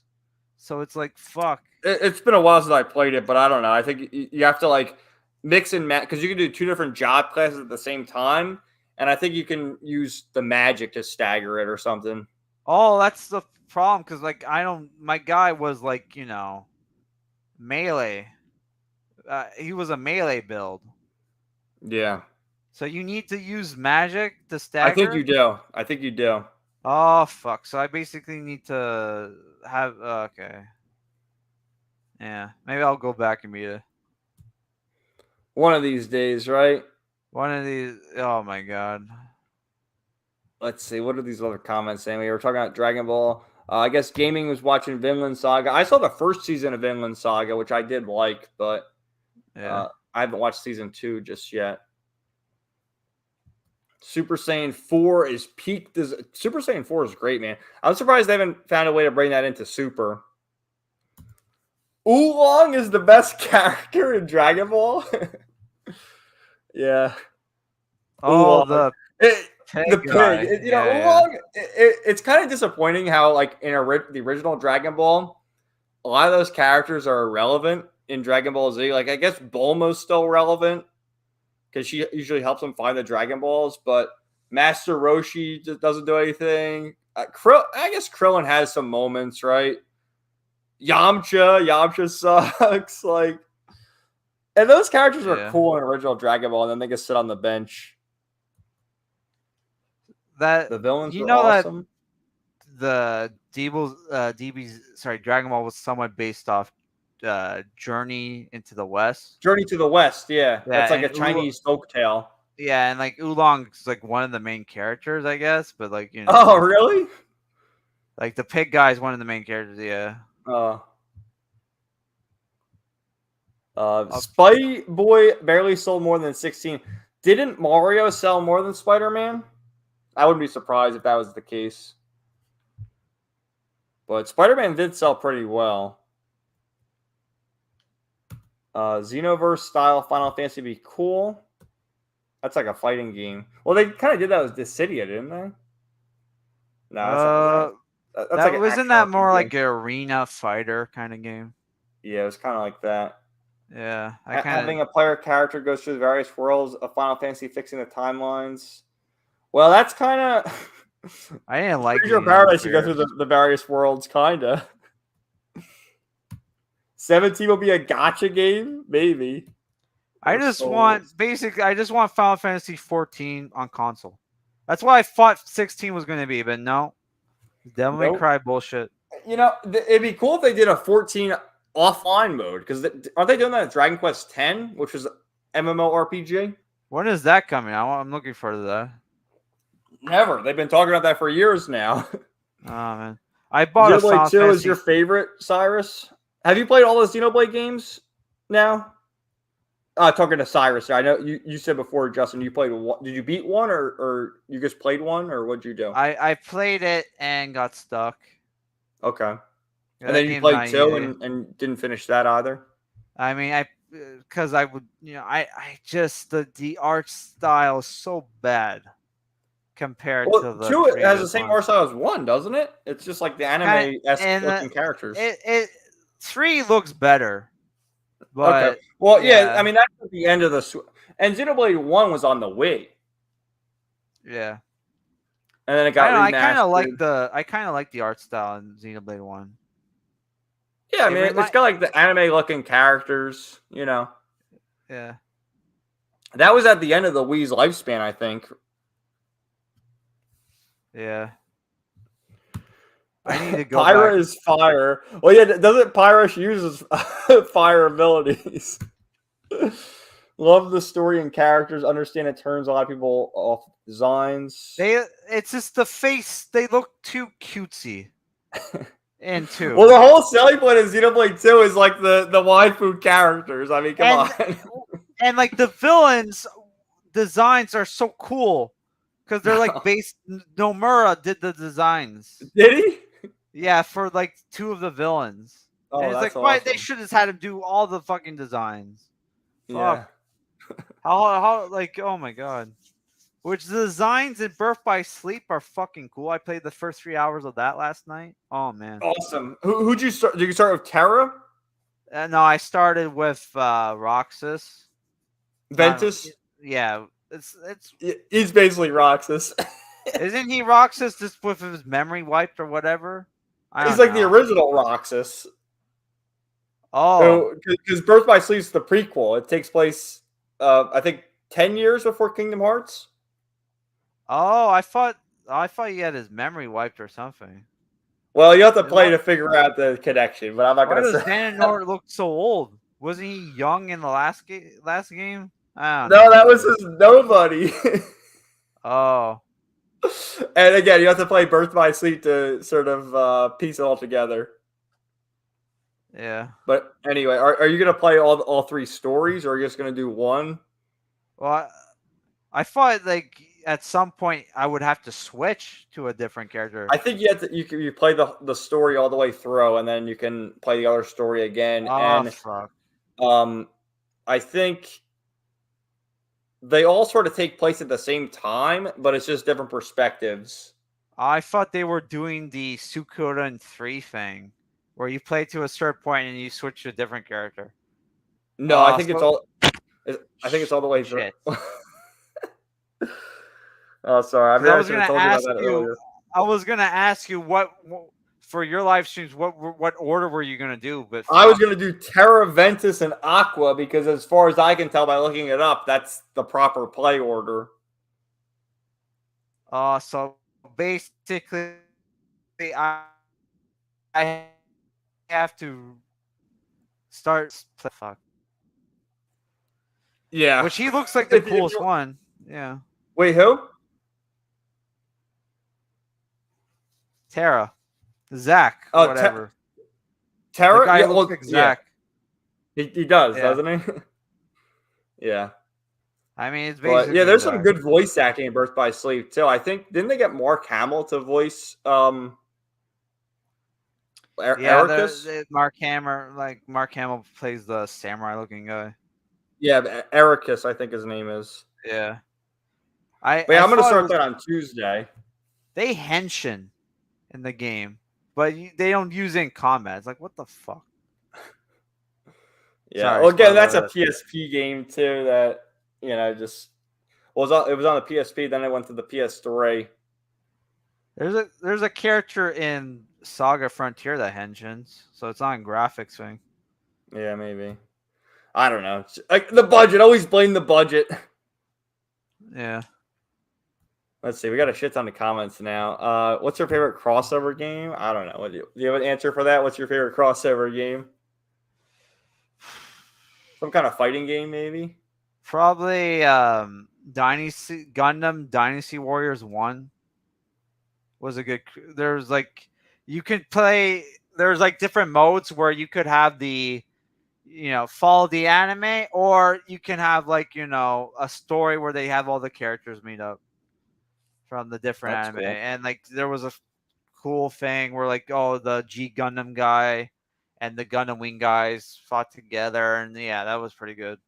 So it's like fuck. It's been a while since I played it, but I don't know. I think you have to like mix and match, because you can do 2 different job classes at the same time, and I think you can use the magic to stagger it or something. Oh, that's the problem, because like I don't. My guy was like melee. He was a melee build. Yeah, So you need to use magic to I think stagger. you do. I think you do. Oh fuck! So I basically need to have okay. Yeah, maybe I'll go back and meet it. One of these days, right? One of these. Oh my god. Let's see. What are these other comments saying? We were talking about Dragon Ball. I guess gaming was watching Vinland Saga. I saw the first season of Vinland Saga, which I did like, but Yeah. I haven't watched season 2 just yet. Super Saiyan 4 is peak. Super Saiyan 4 is great, man. I'm surprised they haven't found a way to bring that into Super. Oolong is the best character in Dragon Ball. Yeah. Oh, Oolong. the The pig pig. guy. Yeah. Oolong, it's kind of disappointing how, like, in the original Dragon Ball, a lot of those characters are irrelevant in Dragon Ball Z. Like, I guess Bulma's still relevant because she usually helps him find the Dragon Balls, but Master Roshi just doesn't do anything. I guess Krillin has some moments, right? Yamcha sucks. Like, and those characters are Yeah. cool in original Dragon Ball, and then they can sit on the bench. That The villains you are know that awesome. the DB's Dragon Ball was somewhat based off Journey into the West. Journey to the West, yeah. Yeah, That's like a and Chinese folktale. yeah, and like Oolong's like one of the main characters, I guess. But like Oh, really? like the pig guy is one of the main characters. Yeah. Spidey Boy barely sold more than 16. Didn't Mario sell more than Spider-Man? I wouldn't be surprised if that was the case. But Spider-Man did sell pretty well. Xenoverse style Final Fantasy would be cool. That's like a fighting game. Well, they kind of did that with Dissidia, didn't they? No, that's like an wasn't action that more RPG. like an arena fighter kind of game? Yeah, it was kind of like that. Yeah, Having a player character goes through the various worlds of Final Fantasy, fixing the timelines. Well, that's kind of. I didn't like Stranger of Paradise. You go through the various worlds, kind of. 17 will be a gotcha game, maybe. I just want Final Fantasy 14 on console. That's what I thought 16 was going to be, but no, Devil May Cry bullshit. You know, it'd be cool if they did a 14 offline mode, because aren't they doing that at Dragon Quest 10, which is MMORPG? When is that coming? I'm looking forward to that. Never. They've been talking about that for years now. Oh man, I bought Xenoblade a Final 2 Fantasy. is your favorite, Cyrus? Have you played all the Xenoblade games now? Talking to Cyrus, I know you said before, Justin, you played one. Did you beat one, or you just played one, or what'd you do? I played it and got stuck. Okay. Yeah, and then you played 2 and didn't finish that either? I mean, because I would, I just the art style is so bad compared to the 2 has the same art style as 1, doesn't it? It's just like the anime-esque looking characters. 3 looks better. But, okay. Well, yeah, I mean, that's at the end of the... And Xenoblade 1 was on the Wii. Yeah. and then it I got don't know. remastered. I kind of like the art style in Xenoblade One. Yeah, I It mean, it's remind got like the anime looking characters. yeah That was at the end of the Wii's lifespan, I think. yeah. I need to go back. Pyra is fire. Well, yeah, doesn't Pyra? She uses fire abilities. Love the story and characters. Understand it turns a lot of people off designs. It's just the face. They look too cutesy. And Well, two. the whole selling point of Xenoblade 2 is like the waifu characters. I mean, come on. And like the villains designs are so cool because they're like based. Nomura did the designs. Did he? Yeah, for like two of the villains. And Oh, it's that's like, why they awesome. should have had him do all the fucking designs. Yeah. Fuck. How like oh my god. Which the designs in Birth by Sleep are fucking cool. I played the first 3 hours of that last night. Oh man. Awesome. Who'd you start? Did you start with Terra? No, I started with Roxas. Ventus? Yeah, it's He's basically Roxas. isn't he Roxas just with his memory wiped or whatever? I He's don't like the know. original Roxas. Oh, Because Birth by Sleep is the prequel. It takes place, I think, 10 years before Kingdom Hearts. oh, I thought he had his memory wiped or something. Well, you have to And play to figure out the connection, but I'm not why going to does say. Ganondorf look so old? Wasn't he young in the last game? I don't No, know. that was his nobody. Oh, And again, you have to play Birth by Sleep to sort of piece it all together. yeah. But anyway, are you going to play all three stories, or are you just going to do one? Well, I thought like at some point I would have to switch to a different character. I think you have to. You play the story all the way through, and then you can play the other story again. Oh And fuck. I think they all sort of take place at the same time, but it's just different perspectives. I thought they were doing the Suikoden 3 thing, where you play to a certain point and you switch to a different character. No, I think it's So all. I think it's all the way through. shit. Oh, sorry. I mean, Because I should have told you about that earlier. I was gonna ask you what for your live streams. What order were you gonna do? But I was going to do Terra, Ventus, and Aqua because, as far as I can tell by looking it up, that's the proper play order. so basically, I I have to start. Fuck. Yeah. Which he looks like the coolest one. Yeah. Wait, who? Terra. Zach. Oh, Whatever. Terra? The guy Yeah, looks like Zach. He does, Yeah. doesn't he? Yeah. I mean, it's But basically yeah, there's Zach. some good voice acting in Birth by Sleep too. I think didn't they get Mark Hamill to voice Ericus? Mark Hamill plays the samurai looking guy. Yeah, Ericus, I think his name is. Yeah. But yeah, I'm gonna start that on Tuesday. They henshin in the game, but they don't use it in combat. It's like, what the fuck? Yeah. Sorry, Well, again, spoiler that's a alert. PSP game too. That just it was on the PSP. Then it went to the PS3. There's a character in Saga Frontier that henshins, so it's not a graphics thing. Yeah, maybe. I don't know. Like the budget. Always blame the budget. Yeah. Let's see. We got a shit ton of comments now. What's your favorite crossover game? I don't know. Do you have an answer for that? What's your favorite crossover game? Some kind of fighting game, maybe. Probably Gundam Dynasty Warriors 1 was a good. There's like you could play. There's like different modes where you could have the follow the anime, or you can have like a story where they have all the characters meet up from the different That's anime. cool. And like there was a cool thing where like the G Gundam guy and the Gundam Wing guys fought together, and yeah, that was pretty good.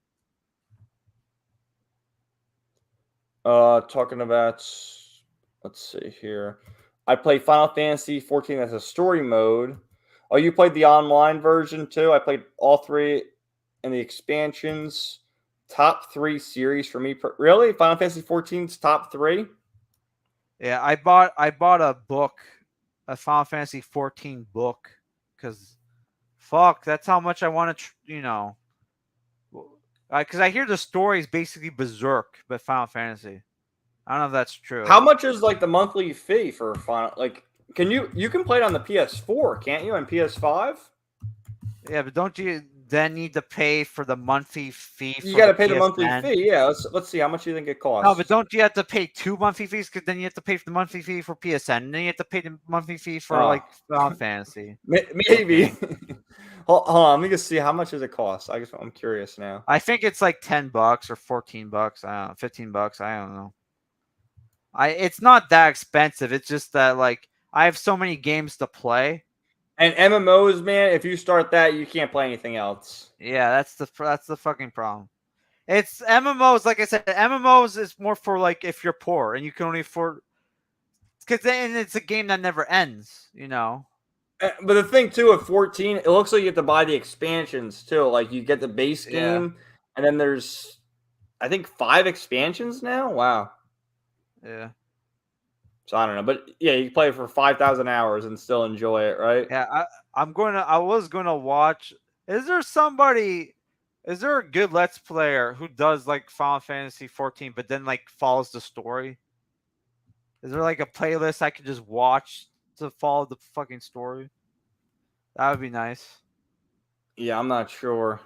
Talking about, let's see here. I played Final Fantasy 14 as a story mode. Oh, you played the online version too? I played all three in the expansions. Top 3 series for me. Really? Final Fantasy 14's top 3? Yeah, I bought a book, a Final Fantasy 14 book, because fuck, that's how much I want to, because I hear the story is basically Berserk, but Final Fantasy. I don't know if that's true. How much is like the monthly fee for Final? Like, you can play it on the PS4, can't you? On PS5, Yeah, but don't you then need to pay for the monthly fee you for got the to pay the monthly PSN? fee. Yeah, let's see how much you think it No, but costs. don't you have to pay two monthly fees? Because then you have to pay for the monthly fee for PSN, and then you have to pay the monthly fee for Oh, like Final Fantasy. maybe. Yeah, Hold on, let me just see how much does it cost. I'm curious now. I think it's like $10 or $14. I don't know, $15. I don't know. It's not that expensive. It's just that like I have so many games to play. And MMOs, man, if you start that, you can't play anything else. Yeah, that's the fucking problem. It's MMOs. Like I said, MMOs is more for like if you're poor and you can only afford, because then it's a game that never ends. But the thing too, at 14, it looks like you have to buy the expansions too. Like you get the base Yeah, game, and then there's, I think, 5 expansions now. Wow. yeah, So I don't know, but yeah, you can play it for 5,000 hours and still enjoy it, right? yeah. I was gonna watch. Is there somebody? Is there a good Let's Player who does like Final Fantasy 14, but then like follows the story? Is there like a playlist I could just watch to follow the fucking story? That would be nice. Yeah, I'm not sure.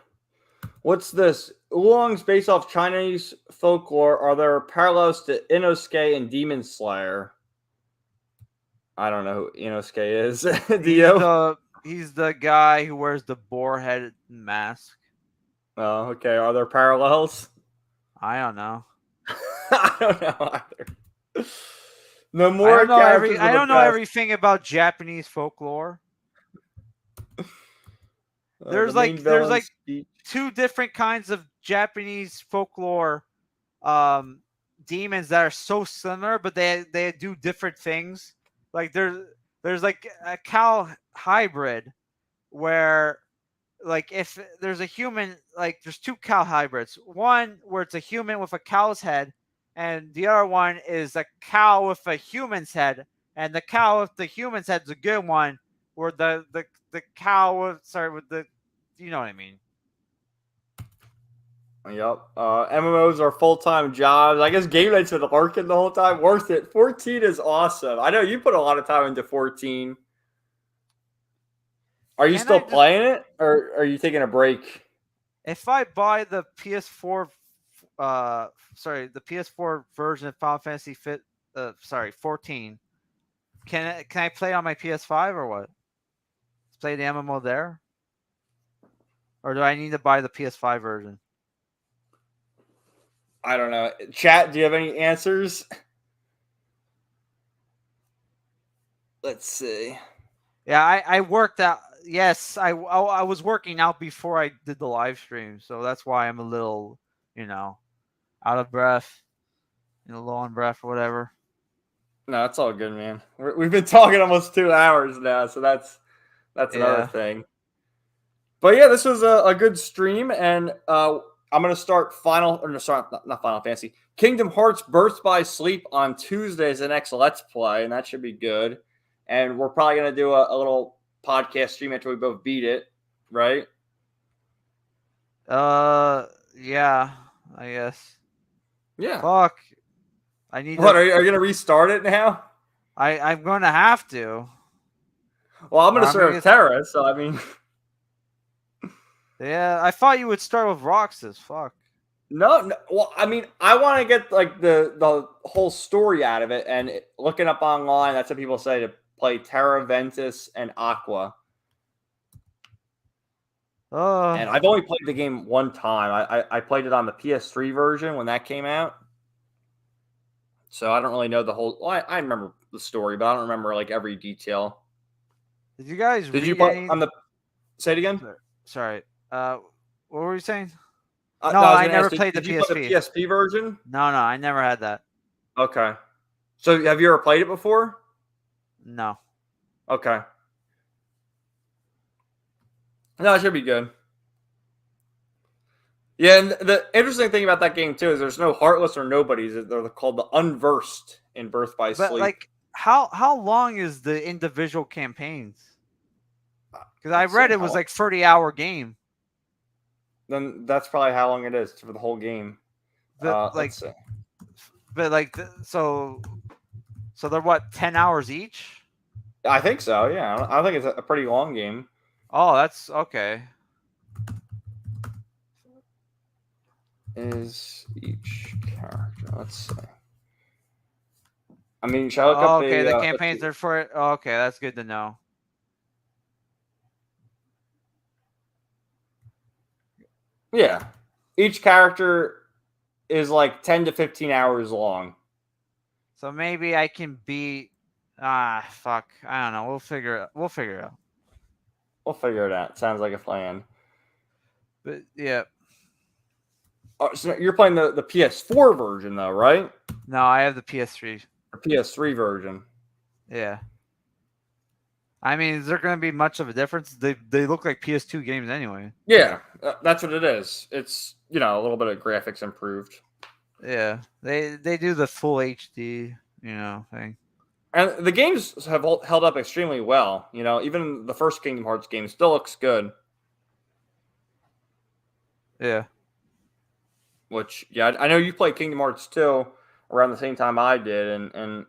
What's this? Oolong's based off Chinese folklore. Are there parallels to Inosuke and Demon Slayer? I don't know who Inosuke is. He's Dio? the he's the guy who wears the boar headed mask. Oh, okay. Are there parallels? I don't know. I don't know either. No I more don't know characters are I the don't know best. everything about Japanese folklore. The There's main like there's villain's like speech. two different kinds of Japanese folklore um demons that are so similar, but they do different things. Like there's like a cow hybrid where, like, if there's a human, like there's two cow hybrids, one where it's a human with a cow's head, and the other one is a cow with a human's head, and the cow with the human's head is a good one, where the cow with, sorry, with the, you know what I mean. Yep. MMOs are full time jobs. I guess game night's been working the whole time. Worth it. 14 is awesome. I know you put a lot of time into 14. Are you Can still I just, playing it, or are you taking a break? if I buy the PS4, the PS4 version of Final Fantasy 14, can I play on my PS5 or what? Play the MMO there? Or do I need to buy the PS5 version? I don't know. Chat, do you have any answers? Let's see. Yeah, I worked out. Yes, I was working out before I did the live stream, so that's why I'm a little, out of breath, low on breath or whatever. No, it's all good, man. We've been talking almost 2 hours now, so that's another Yeah. thing. But yeah, this was a good stream, and I'm gonna start not Final Fantasy, Kingdom Hearts Birth by Sleep on Tuesday as the next Let's Play, and that should be good. And we're probably gonna do a little podcast stream after we both beat it, right? Yeah, I guess. Yeah. Fuck. I need What to. are you gonna restart it now? I'm gonna have to. Well, I'm Or gonna I'm gonna serve get. Terra, so I mean, Yeah, I thought you would start with Roxas. Fuck. no. Well, I mean, I want to get like the whole story out of it, and looking up online, that's what people say to play Terra, Ventus, and Aqua. Uh, And I've only played the game one time. I played it on the PS3 version when that came out. So I don't really know the whole. Well, I remember the story, but I don't remember like every detail. did you guys Did you read play any? on the? Say it again. Sorry. What were you saying? No, No, I was I going to ask. never Did, played the did you play the PSP. PSP version? No, I never had that. Okay. So have you ever played it before? No. Okay. No, it should be good. Yeah, and the interesting thing about that game too is there's no heartless or nobodies. They're called the unversed, in Birth by But Sleep. like, how long is the individual campaigns? Because I Let's see read it how was long. like 30-hour game. Then that's probably how long it is for the whole game. But like, Let's see. so they're what, 10 hours each? I think so. Yeah, I think it's a pretty long game. Oh, that's okay. Is each character? Let's see. I mean, should I look up Oh, okay. the? The Let's campaigns see. are for it. Oh, okay, that's good to know. Yeah, each character is like 10 to 15 hours long. So maybe I can beat. Fuck. I don't know. We'll figure it. We'll figure it out. We'll figure it out. Sounds like a plan. But yeah. So you're playing the PS4 version though, right? No, I have the PS3. Or PS3 version. Yeah. I mean, is there going to be much of a difference? They look like PS2 games anyway. Yeah, that's what it is. It's a little bit of graphics improved. Yeah. They do the full HD, thing. And the games have held up extremely well. Even the first Kingdom Hearts game still looks good. Yeah. Which, yeah, I know you played Kingdom Hearts 2 around the same time I did, and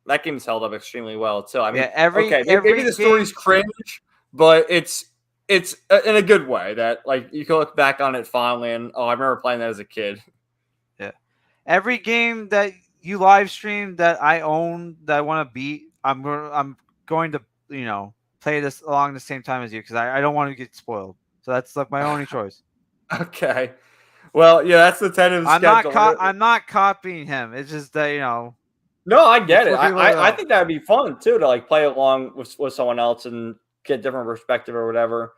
that game's held up extremely well too. I mean, Yeah, every maybe the story's cringe, but it's in a good way that like you can look back on it fondly and I remember playing that as a kid. Yeah. Every game that you live stream that I own that I want to beat, I'm going to play this along the same time as you because I don't want to get spoiled. So that's like my only choice. Okay. Well, yeah, that's the tentative schedule. I'm not copying him. It's just that No, I get it. for people I think that'd be fun too to like play along with someone else and get different perspective or whatever.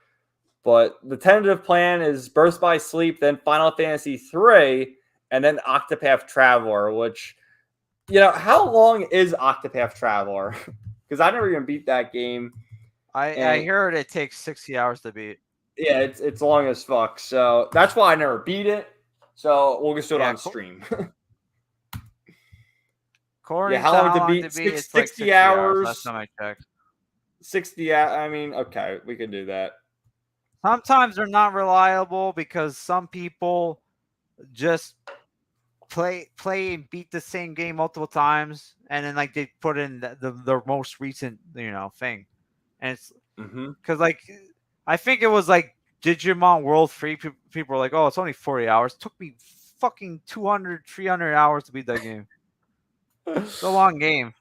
But the tentative plan is Birth by Sleep, then Final Fantasy 3, and then Octopath Traveler. Which, how long is Octopath Traveler? Because I never even beat that game. I heard it takes 60 hours to beat. Yeah, it's long as fuck. So that's why I never beat it. So we'll just do it on stream. According how to long to beat? it's 60, like 60 hours. Last time I checked. 60. I mean, okay, we can do that. Sometimes they're not reliable because some people just play and beat the same game multiple times, and then like they put in the most recent thing, and it's because like I think it was like Digimon World 3. People were like, "Oh, it's only 40 hours." It took me fucking 200, 300 hours to beat that game. It's a long game.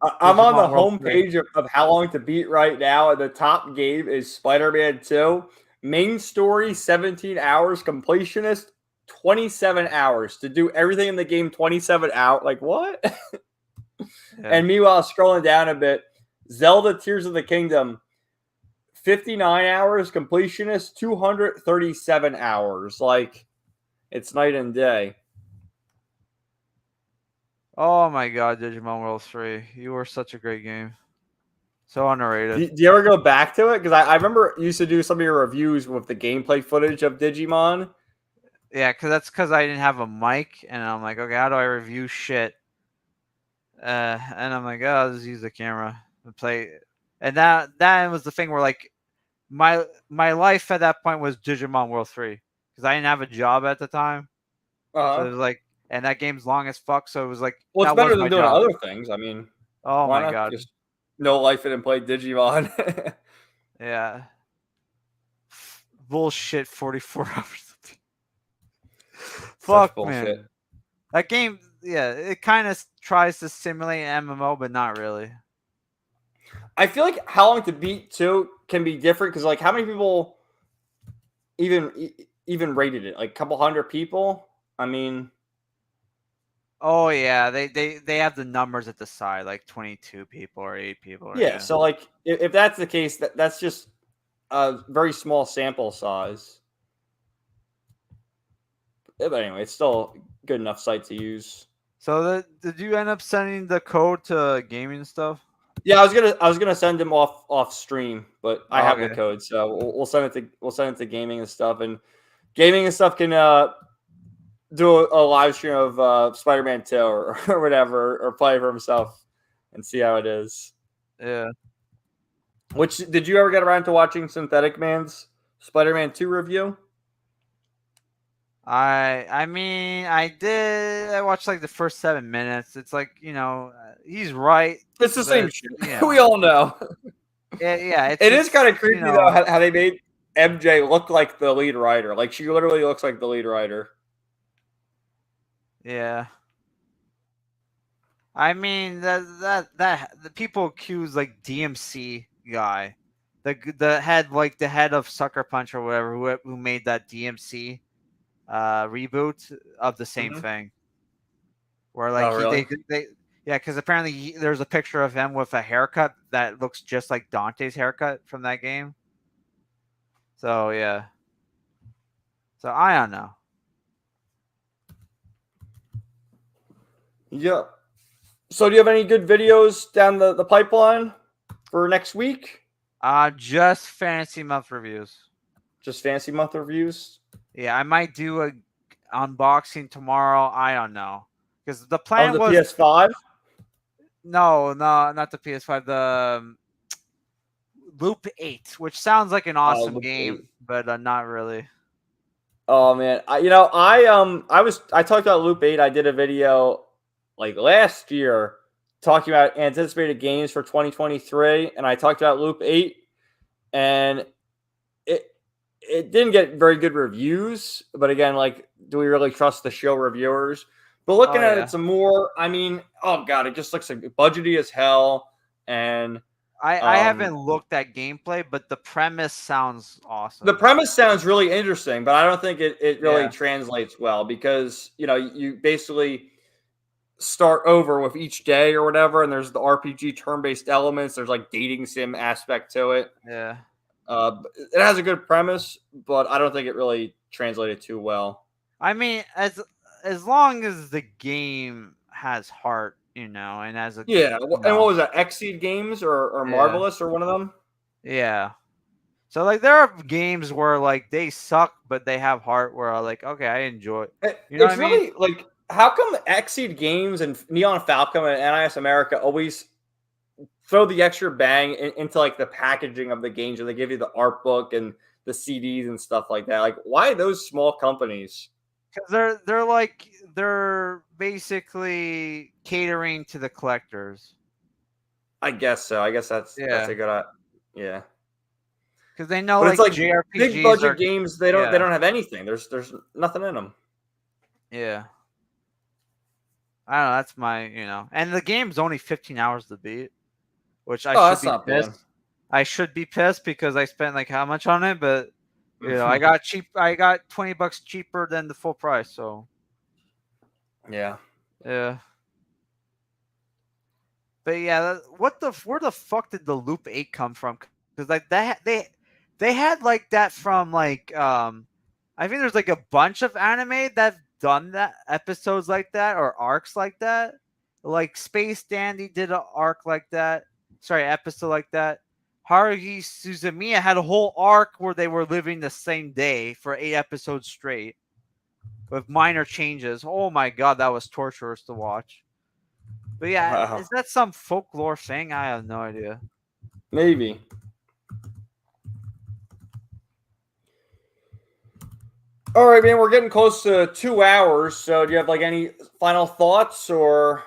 I'm on the homepage of how long to beat right now, and the top game is Spider-Man 2. Main story, 17 hours. Completionist, 27 hours. To do everything in the game, 27 hours. Like, what? Yeah. And meanwhile, scrolling down a bit, Zelda Tears of the Kingdom, 59 hours. Completionist, 237 hours. Like, it's night and day. Oh my god, Digimon World 3. You were such a great game. So underrated. Do you ever go back to it? Because I remember you used to do some of your reviews with the gameplay footage of Digimon. Yeah, because I didn't have a mic, and I'm like, okay, how do I review shit? And I'm like, oh, I'll just use the camera and play. And that was the thing where like my life at that point was Digimon World 3 because I didn't have a job at the time. So it was like, and that game's long as fuck. So it was like, well, it's better than doing other things. I mean, oh my god, just no life and play Digimon. Yeah, bullshit. 44 hours. Fuck, man. That game, yeah, it kind of tries to simulate an MMO, but not really. I feel like how long to beat too can be different because like how many people even rated it? Like a couple hundred people. I mean, oh yeah, they have the numbers at the side, like 22 people or 8 people. Yeah, so like if that's the case, that's just a very small sample size. But anyway, it's still a good enough site to use. So did you end up sending the code to gaming stuff? Yeah, I was gonna send them off stream, but I have the code, so we'll send it to gaming and stuff. And gaming and stuff can do a live stream of Spider-Man 2 or whatever, or play for himself and see how it is. Yeah. Which did you ever get around to watching Synthetic Man's Spider-Man 2 review? I mean, I did. I watched like the first 7 minutes. It's like, he's right, It's the but same it's, shit. you We know, all know. yeah. It is kind of It's creepy though how they made MJ look like the lead writer. Like she literally looks like the lead writer. yeah. I mean that the people accuse like DMC guy, the head of Sucker Punch or whatever, who made that DMC reboot of the same Mm-hmm. thing. Where Oh, like really? they yeah, because apparently there's a picture of him with a haircut that looks just like Dante's haircut from that game. So yeah, so I don't know. Yep. So, do you have any good videos down the pipeline for next week? Just fantasy month reviews. Just Fantasy Month reviews Yeah, I might do a unboxing tomorrow. I don't know, because the of plan the was PS5. no, not the PS5, the Loop 8, which sounds like an awesome Look, game, but not really. oh man, I talked about Loop 8. I did a video like last year talking about anticipated games for 2023, and I talked about Loop 8, and it it didn't get very good reviews. But again, like, do we really trust the show reviewers? But Oh looking at it yeah, some more, I mean, oh god, it just looks like budgety as hell, and I um, haven't looked at gameplay, but the premise sounds the awesome. premise sounds really interesting, but I don't think it really Yeah, translates well because you basically start over with each day or whatever, and there's the RPG turn-based elements. There's like dating sim aspect to it. yeah. It has a good premise, but I don't think it really translated too well. I mean, as long as the game has heart, and as a Yeah, you and what know, was that? Exceed Games or yeah, Marvelous or one of them? yeah. So like there are games where like they suck, but they have heart. Where I like, okay, I enjoy it. You know what It's I mean? really like how come Exceed Games and Neon Falcon and NIS America always throw the extra bang into like the packaging of the games, and they give you the art book and the CDs and stuff like that. Like, why those small companies? Because they're basically catering to the collectors. I guess so. I guess that's Yeah, a good yeah. because they know But it's like like big JRPGs budget are. games. They don't have anything. There's nothing in them. Yeah. I don't know. That's and the game's only 15 hours to beat, which I Oh, should that's be not bad. pissed. I should be pissed because I spent like how much on it, but I got cheap. I got $20 cheaper than the full price. So Yeah. yeah. But yeah, where the fuck did the Loop 8 come from? Because like they had like that from like I think there's like a bunch of anime that've done that episodes like that or arcs like that. Like Space Dandy did an arc like that. Sorry, episode like that. Haruhi Suzumiya had a whole arc where they were living the same day for 8 episodes straight with minor changes. Oh my god, that was torturous to watch. But yeah, Wow. is that some folklore thing? I have no idea. Maybe. All right, man. We're getting close to 2 hours. So, do you have like any final thoughts, or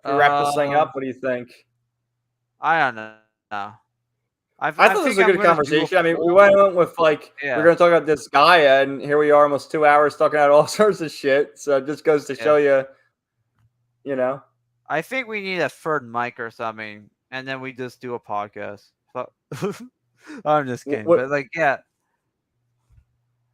if we wrap this thing Uh, up? What do you think? I don't know. I I thought this was think a I'm good gonna do a conversation. I mean, we full. went with like we're Yeah, going to talk about this Gaia, and here we are, almost 2 hours talking about all sorts of shit. So it just goes to yeah. show you, you know. I think we need a third mic or something, and then we just do a podcast. I'm just kidding, What but like, yeah.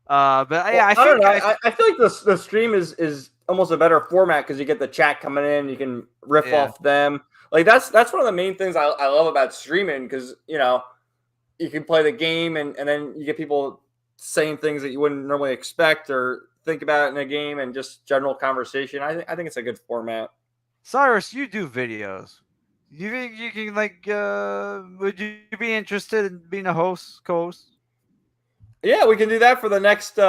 But yeah, Well, I I don't think know. I feel like the stream is almost a better format because you get the chat coming in, you can riff yeah. off them. Like that's one of the main things I love about streaming because you can play the game and then you get people saying things that you wouldn't normally expect or think about in a game and just general conversation. I think it's a good format. Cyrus, you do videos. You think you can like? Would you be interested in being a host, co-host? Yeah, we can do that for the next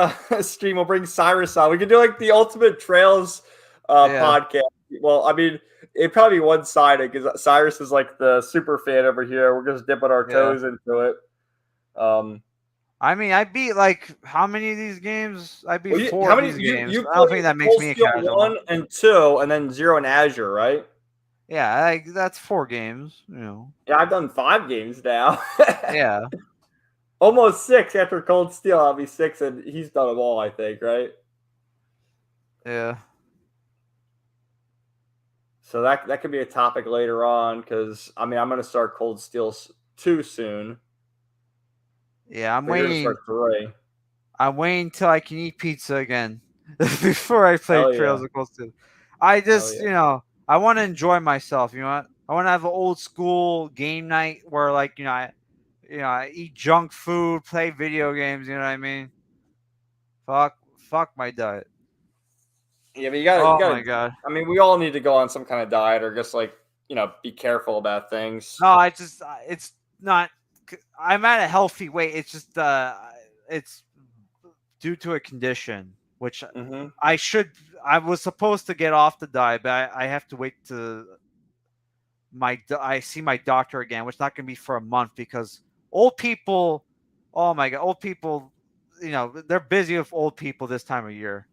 stream. We'll bring Cyrus on. We can do like the Ultimate Trails Yeah. podcast. Well, I mean, it'd probably be one-sided because Cyrus is like the super fan over here. We're just dipping our Yeah. toes into it. I mean, I beat like how many of these games? I beat Well, four how of many these you games. you I don't think played that makes Cold me a Steel casual. 1 and 2, and then 0 and Azure, right? Yeah, that's 4 games. Yeah, I've done 5 games now. Yeah. Almost 6 after Cold Steel. I'll be 6, and he's done them all, I think, right? Yeah. So that could be a topic later on because I mean I'm gonna start Cold Steel 2 soon. Yeah, I'm But you're gonna waiting. start 3. I'm waiting till I can eat pizza again before I play Hell Trails yeah. of Cold Steel. I Hell just, yeah. I want to enjoy myself. You know what? I want to have an old school game night where, like, I eat junk food, play video games. You know what I mean? Fuck my diet. Yeah, but you Oh gotta my god. I mean we all need to go on some kind of diet or just like, be careful about things. No, it's not. I'm at a healthy weight. It's just it's due to a condition, which Mm-hmm. I should. I was supposed to get off the diet, but I have to wait to I see my doctor again, which is not going to be for a month because old people. Oh my god, old people. They're busy with old people this time of year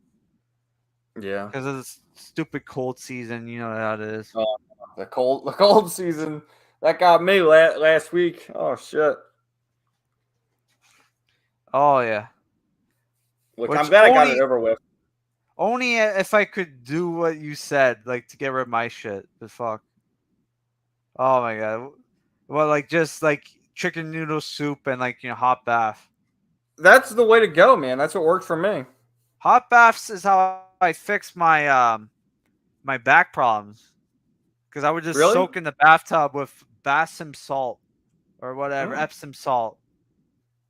Yeah. because of this stupid cold season. You know how it is. The cold season that got me last week. Oh shit. Oh yeah, Look, I'm which glad I got it over with. only if I could do what you said, like to get rid of my shit. But fuck. Oh my god. Well, like just like chicken noodle soup and like hot bath. That's the way to go, man. That's what worked for me. Hot baths is how I fix my back problems because I would just Really? soak in the bathtub with Epsom salt or whatever Mm, Epsom salt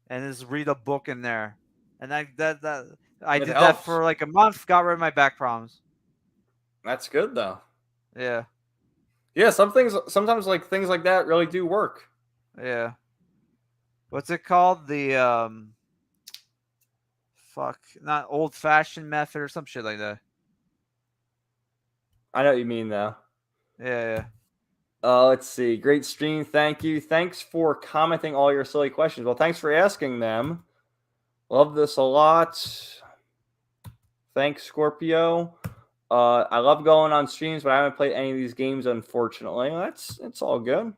and just read a book in there. And I it did that helps. for like a month. Got rid of my back problems. That's good though. Yeah, Yeah, sometimes like things like that really do work. yeah. What's it called? The fuck, not old fashioned method or some shit like that. I know what you mean though. Yeah, yeah. Let's see. Great stream. Thank you. Thanks for commenting all your silly questions. Well, thanks for asking them. Love this a lot. Thanks, Scorpio. I love going on streams, but I haven't played any of these games, unfortunately. It's all good.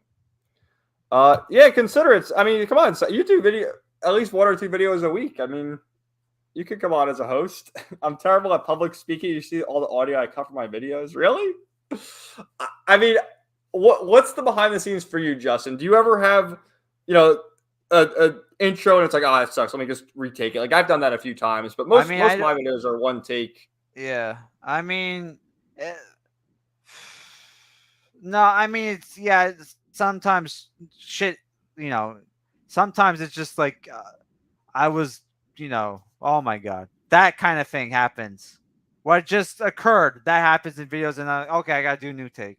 Yeah, consider it. I mean, come on, you do video at least 1 or 2 videos a week. I mean, you could come on as a host. I'm terrible at public speaking. You see all the audio I cut for my videos. Really? I mean, what's the behind the scenes for you, Justin? Do you ever have, a intro and it's like, oh, that sucks. Let me just retake it. Like I've done that a few times, but I most mean, most of my videos are one take. yeah. I mean, eh, no. I mean, sometimes shit. You know, sometimes it's just like I was. Oh my god, that kind of thing happens. What just occurred that happens in videos, and okay, I gotta do a new take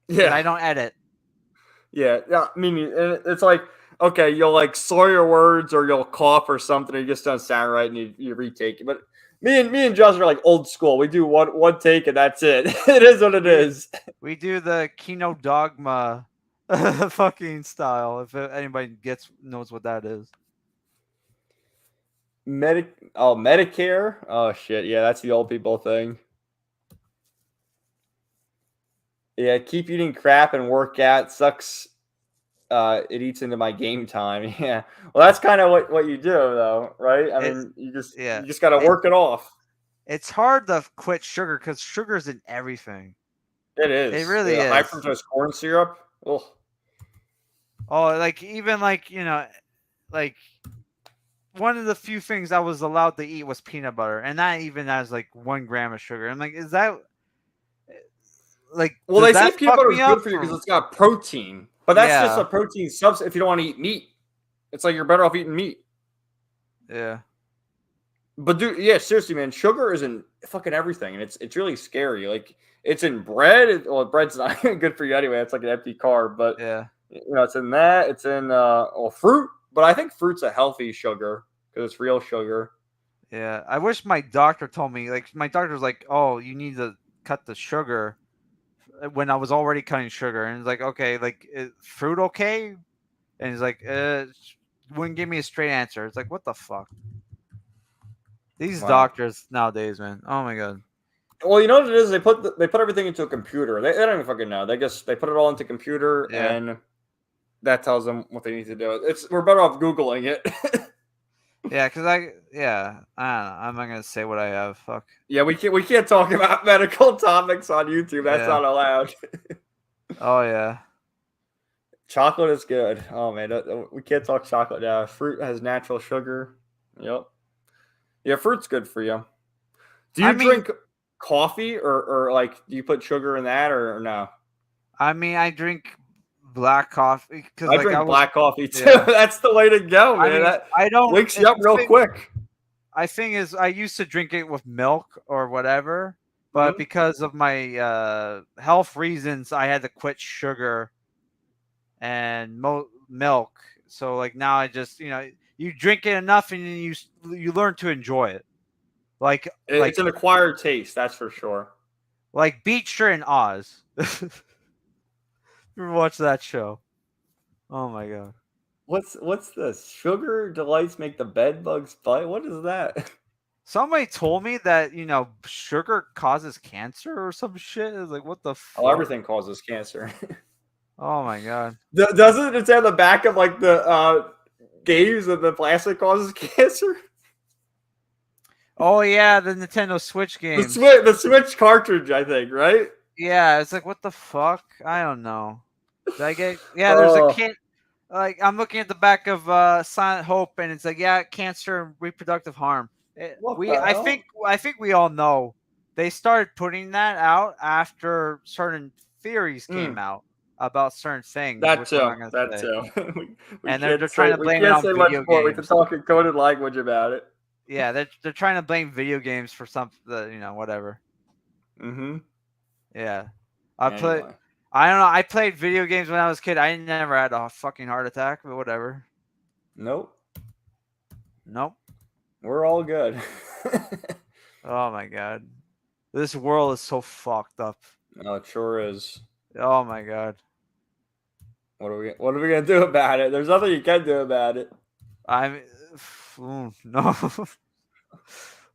because Yeah, I don't edit. yeah. I mean, it's like okay, you'll like slur your words or you'll cough or something, or you just don't sound right, and you retake it. But me and Justin are like old school. We do one take and that's it. It is what it We is. we do the Kino Dogma fucking style. If anybody knows what that is. Medicare. Oh shit, yeah, that's the old people thing. Yeah, keep eating crap and work out. Sucks. It eats into my game time. Yeah. Well, that's kind of what you do, though, right? I It's mean, you just yeah. you just got to It work it off. it's hard to quit sugar because sugar's in everything. It It is. really Yeah, high is. fructose corn syrup. Oh, Oh, like even like like one of the few things I was allowed to eat was peanut butter, and that even has like 1 gram of sugar. I'm like, is that like well, does they say that peanut fuck butter is me good up? for you because Or it's got protein, but that's just a yeah, protein substitute if you don't want to eat meat. It's like you're better off eating meat. yeah. But dude, yeah, seriously, man, sugar is in fucking everything, and it's really scary. Like it's in bread. Well, bread's not good for you anyway. It's like an empty carb, but Yeah. it's in that. It's in fruit, but I think fruit's a healthy sugar because it's real sugar. Yeah, I wish my doctor told me. Like my doctor's like, "Oh, you need to cut the sugar," when I was already cutting sugar, and it's like, "Okay, like fruit okay?" And he's like, wouldn't give me a straight answer. It's like, what the fuck? These Wow. doctors nowadays, man. Oh my god. Well, you know what it is? They put everything into a computer. They don't even fucking know. They put it all into a computer, Yeah. and that tells them what they need to do. We're better off googling it. Yeah, because I don't know. I'm not gonna say what I have. Fuck. Yeah, we can't talk about medical topics on YouTube. That's Yeah. not allowed. Oh yeah. Chocolate is good. Oh man, we can't talk chocolate now. Fruit has natural sugar. Yep. Yeah, fruit's good for you. Do I you mean, drink coffee or like do you put sugar in that or no? I drink black coffee because I like I drink was. black coffee too. Yeah. That's the way to go, I man. mean, That I don't. wakes you up real quick. I think is I used to drink it with milk or whatever, but Hmm. because of my health reasons, I had to quit sugar and milk. So like now I just you drink it enough and you learn to enjoy it. Like It's an acquired taste, that's for sure. Beecher and Oz. You watch that show? Oh my god! What's this? Sugar delights make the bed bugs bite. What is that? Somebody told me that sugar causes cancer or some shit. It's like what the Oh, fuck? everything causes cancer. Oh my god! Doesn't it say on the back of like the games that the plastic causes cancer? Oh yeah, the Nintendo Switch The games. Switch cartridge, I think, right? Yeah, it's like what the fuck? I don't know. Did I get? Yeah, there's a Oh, kid. Like I'm looking at the back of Silent Hope, and it's like, yeah, cancer and reproductive harm. what the hell? I think we all know they started putting that out after certain theories came Mm, out about certain things, that which we're too. not gonna That say. too. we And they're trying to blame it can't on say much video more. We can games. talk in coded language about it. Yeah, they're trying to blame video games for something, whatever. Mm-hmm. Yeah, I play. Anyway, I don't know. I played video games when I was a kid. I never had a fucking heart attack, but whatever. nope. Nope. We're all good. Oh my god. This world is so fucked up. No, it sure is. Oh my god. What are we gonna do about it? There's nothing you can do about it. I'm no.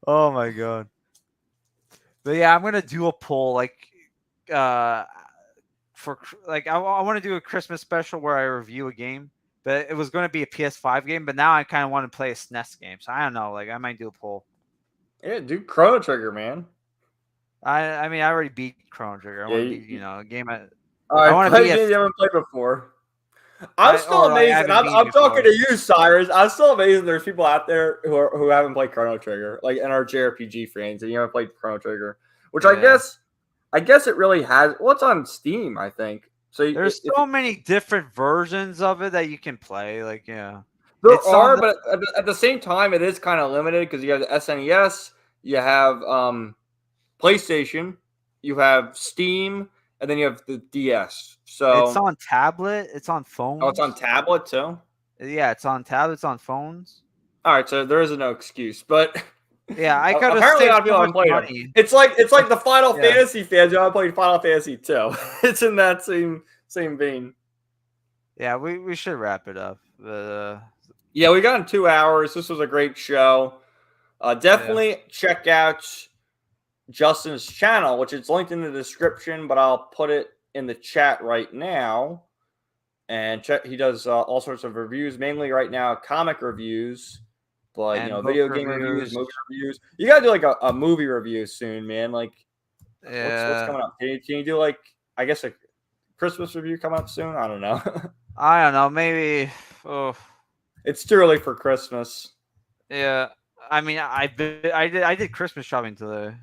Oh my god. But yeah, I'm gonna do a poll uh for I want to do a Christmas special where I review a game, but it was going to be a PS5 game. But now I kind of want to play a SNES game, so I don't know. Like I might do a poll. Yeah, do Chrono Trigger, man. I mean I already beat Chrono Trigger. I Yeah. want to beat a game. All I right, want to play a be a game you haven't played before. I'm still I amazed, and haven't beaten I'm it talking before. to you, Cyrus. I'm still amazed there's people out there who haven't played Chrono Trigger, like and are JRPG fans, and you haven't played Chrono Trigger, which Yeah. I guess it really has. Well, it's on Steam, I think. So There's so many different versions of it that you can play. Like, yeah. there It's on are, the but at the same time, it is kind of limited because you have the SNES, you have PlayStation, you have Steam, and then you have the DS. it's So, on tablet, it's on oh, it's on phones. tablet too. Yeah, it's on tablets, on phones. All right, so there is no excuse, but Yeah, I could have apparently a lot saved of so people much haven't played them. money. It's like the Final Yeah. Fantasy fans who haven't played Final Fantasy 2. It's in that same vein. Yeah, we should wrap it up. Yeah, we got in 2 hours. This was a great show. Yeah. Definitely check out Justin's channel, which is linked in the description, but I'll put it in the chat right now. And check, he does all sorts of reviews, mainly right now comic reviews, but And book video game reviews, reviews. movie reviews. You gotta do like a movie review soon, man. Like, what's Yeah. coming up? Can you do like I guess a Christmas review coming up soon? I don't know. I don't know, maybe oh It's too early for Christmas. yeah. I mean I did Christmas shopping today.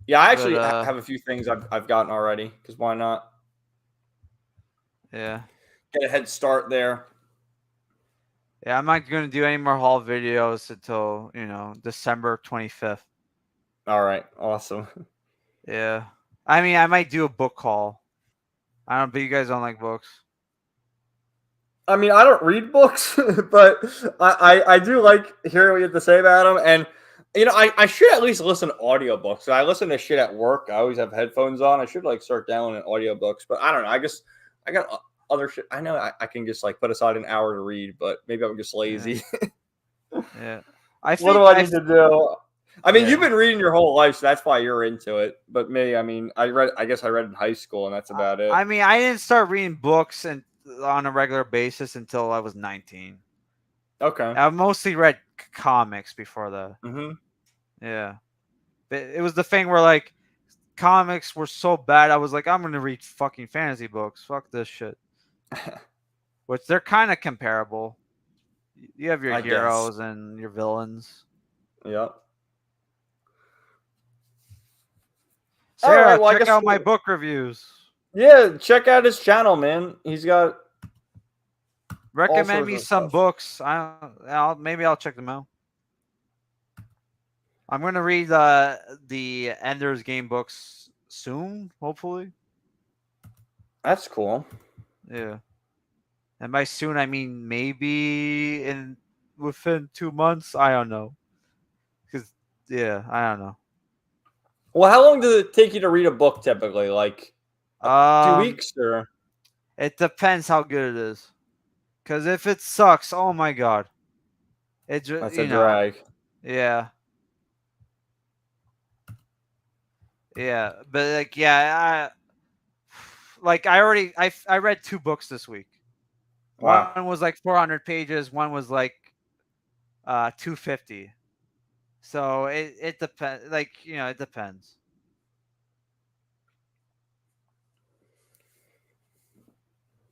Yeah, I actually But have a few things I've gotten already because why not yeah. get a head start there? Yeah, I'm not gonna do any more haul videos until, December 25th. All right, awesome. Yeah. I mean I might do a book haul. I don't but you guys don't like books. I mean, I don't read books, but I do like hearing what you have to say about them. And, I should at least listen to audiobooks. I listen to shit at work. I always have headphones on. I should like start downloading audiobooks, but I don't know. I got other shit. I know I can just like put aside an hour to read, but maybe I'm just Yeah, lazy. yeah. I What do think I need to do? I mean, you've yeah. been reading your whole life, so that's why you're into it. But me, I mean, I guess I read in high school, and that's about it. I mean, I didn't start reading books and on a regular basis until I was 19. Okay. I mostly read comics before that. Mm-hmm. Yeah, it was the thing where like comics were so bad. I was like, I'm gonna read fucking fantasy books. Fuck this shit. Which they're kind of comparable. You have your I guess. heroes and your villains. Yep. All Sarah, right. Well, I check guess out my book reviews. yeah. Check out his channel, man. He's got all Recommend sorts me of some stuff. books. Maybe I'll check them out. I'm gonna read the Ender's Game books soon, hopefully. That's cool. Yeah, and by soon I mean maybe within 2 months. I don't know, because yeah, I don't know. Well, how long does it take you to read a book typically? Like a few Um, weeks, or it depends how good it is. Because if it sucks, oh my god, it just that's a drag. yeah, yeah, but like yeah, I read 2 books this week. Wow. One was like 400 pages. One was like 250. So it depends. Like it depends.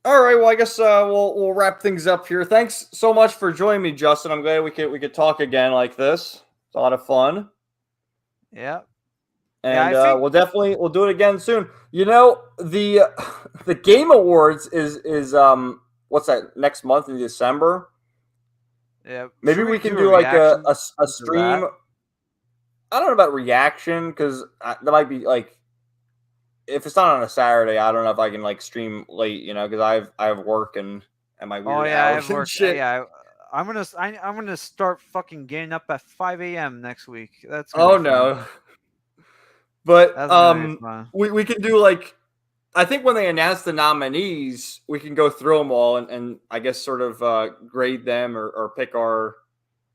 All right. Well, I guess we'll wrap things up here. Thanks so much for joining me, Justin. I'm glad we could talk again like this. It's a lot of fun, Yeah, yeah. and I think we'll do it again soon. The the Game Awards is what's that, next month in December? yeah. Maybe Should we we can do a do like a, reaction a, a to stream. that? I don't know about reaction because that might be like, if it's not on a Saturday, I don't know if I can like stream late, because I have work and my Oh weird yeah, I hours have and work. shit. Yeah, I'm gonna start fucking getting up at 5 a.m. next week. That's gonna be Oh fun. no. But That's gonna be fun. we can do like, I think when they announce the nominees, we can go through them all and I guess sort of grade them or pick our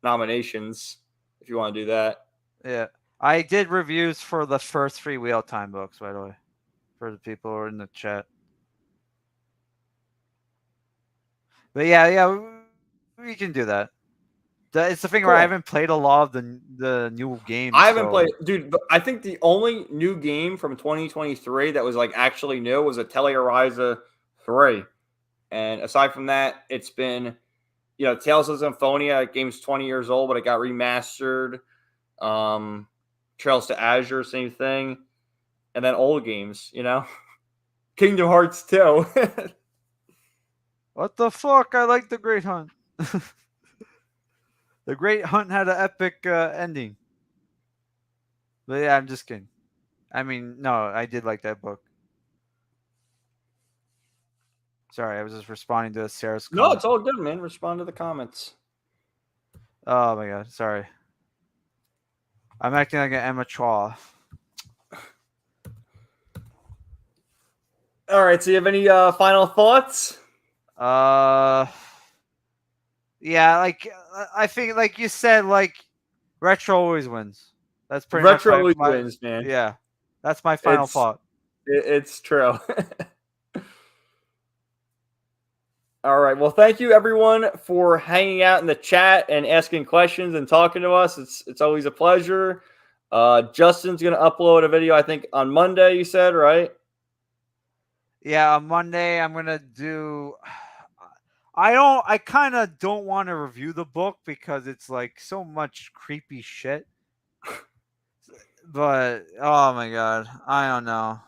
nominations if you want to do that. Yeah, I did reviews for the first 3 Wheel Time books, by the way, for the people who are in the chat. But yeah, we can do that. It's the thing where I Cool. haven't played a lot of the new games, I haven't played, so dude. But I think the only new game from 2023 that was like actually new was a Telluride 3. And aside from that, it's been, Tales of Symphonia. Game's 20 years old, but it got remastered. Um, Trails to Azure, same thing. And then old games, Kingdom Hearts 2. what the fuck? I like the Great Hunt. The Great Hunt had an epic ending. But yeah, I'm just kidding. I mean, no, I did like that book. Sorry, I was just responding to Sarah's No, comment. it's all good, man. Respond to the comments. Oh my god, sorry. I'm acting like an amateur. All right. So, you have any final thoughts? Uh, yeah, like I think, like you said, like retro always wins. That's pretty much Retro my always my wins, man. yeah. That's my final It's thought. it's true. All right. Well, thank you everyone for hanging out in the chat and asking questions and talking to us. It's always a pleasure. Justin's gonna upload a video, I think, on Monday. You said, right? Yeah, on Monday I'm gonna do. I kind of don't want to review the book because it's like so much creepy shit. But oh my god, I don't know.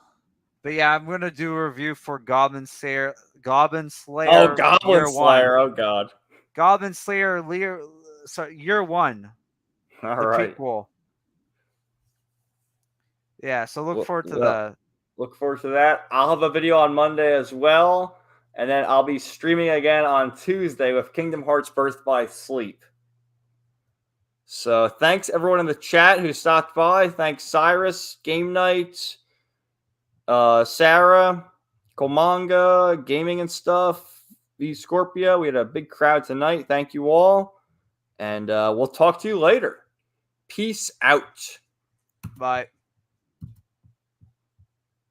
But yeah, I'm gonna do a review for Goblin Oh, Slayer Goblin Year One. Slayer. Oh God. Goblin Slayer Year One, All the right. prequel. Yeah, so look Well, forward to well, that. look forward to that. I'll have a video on Monday as well. And then I'll be streaming again on Tuesday with Kingdom Hearts Birth by Sleep. So thanks everyone in the chat who stopped by. Thanks Cyrus, Game Night, Sarah, Komanga, Gaming and Stuff, V Scorpio. We had a big crowd tonight. Thank you all. And we'll talk to you later. Peace out. Bye.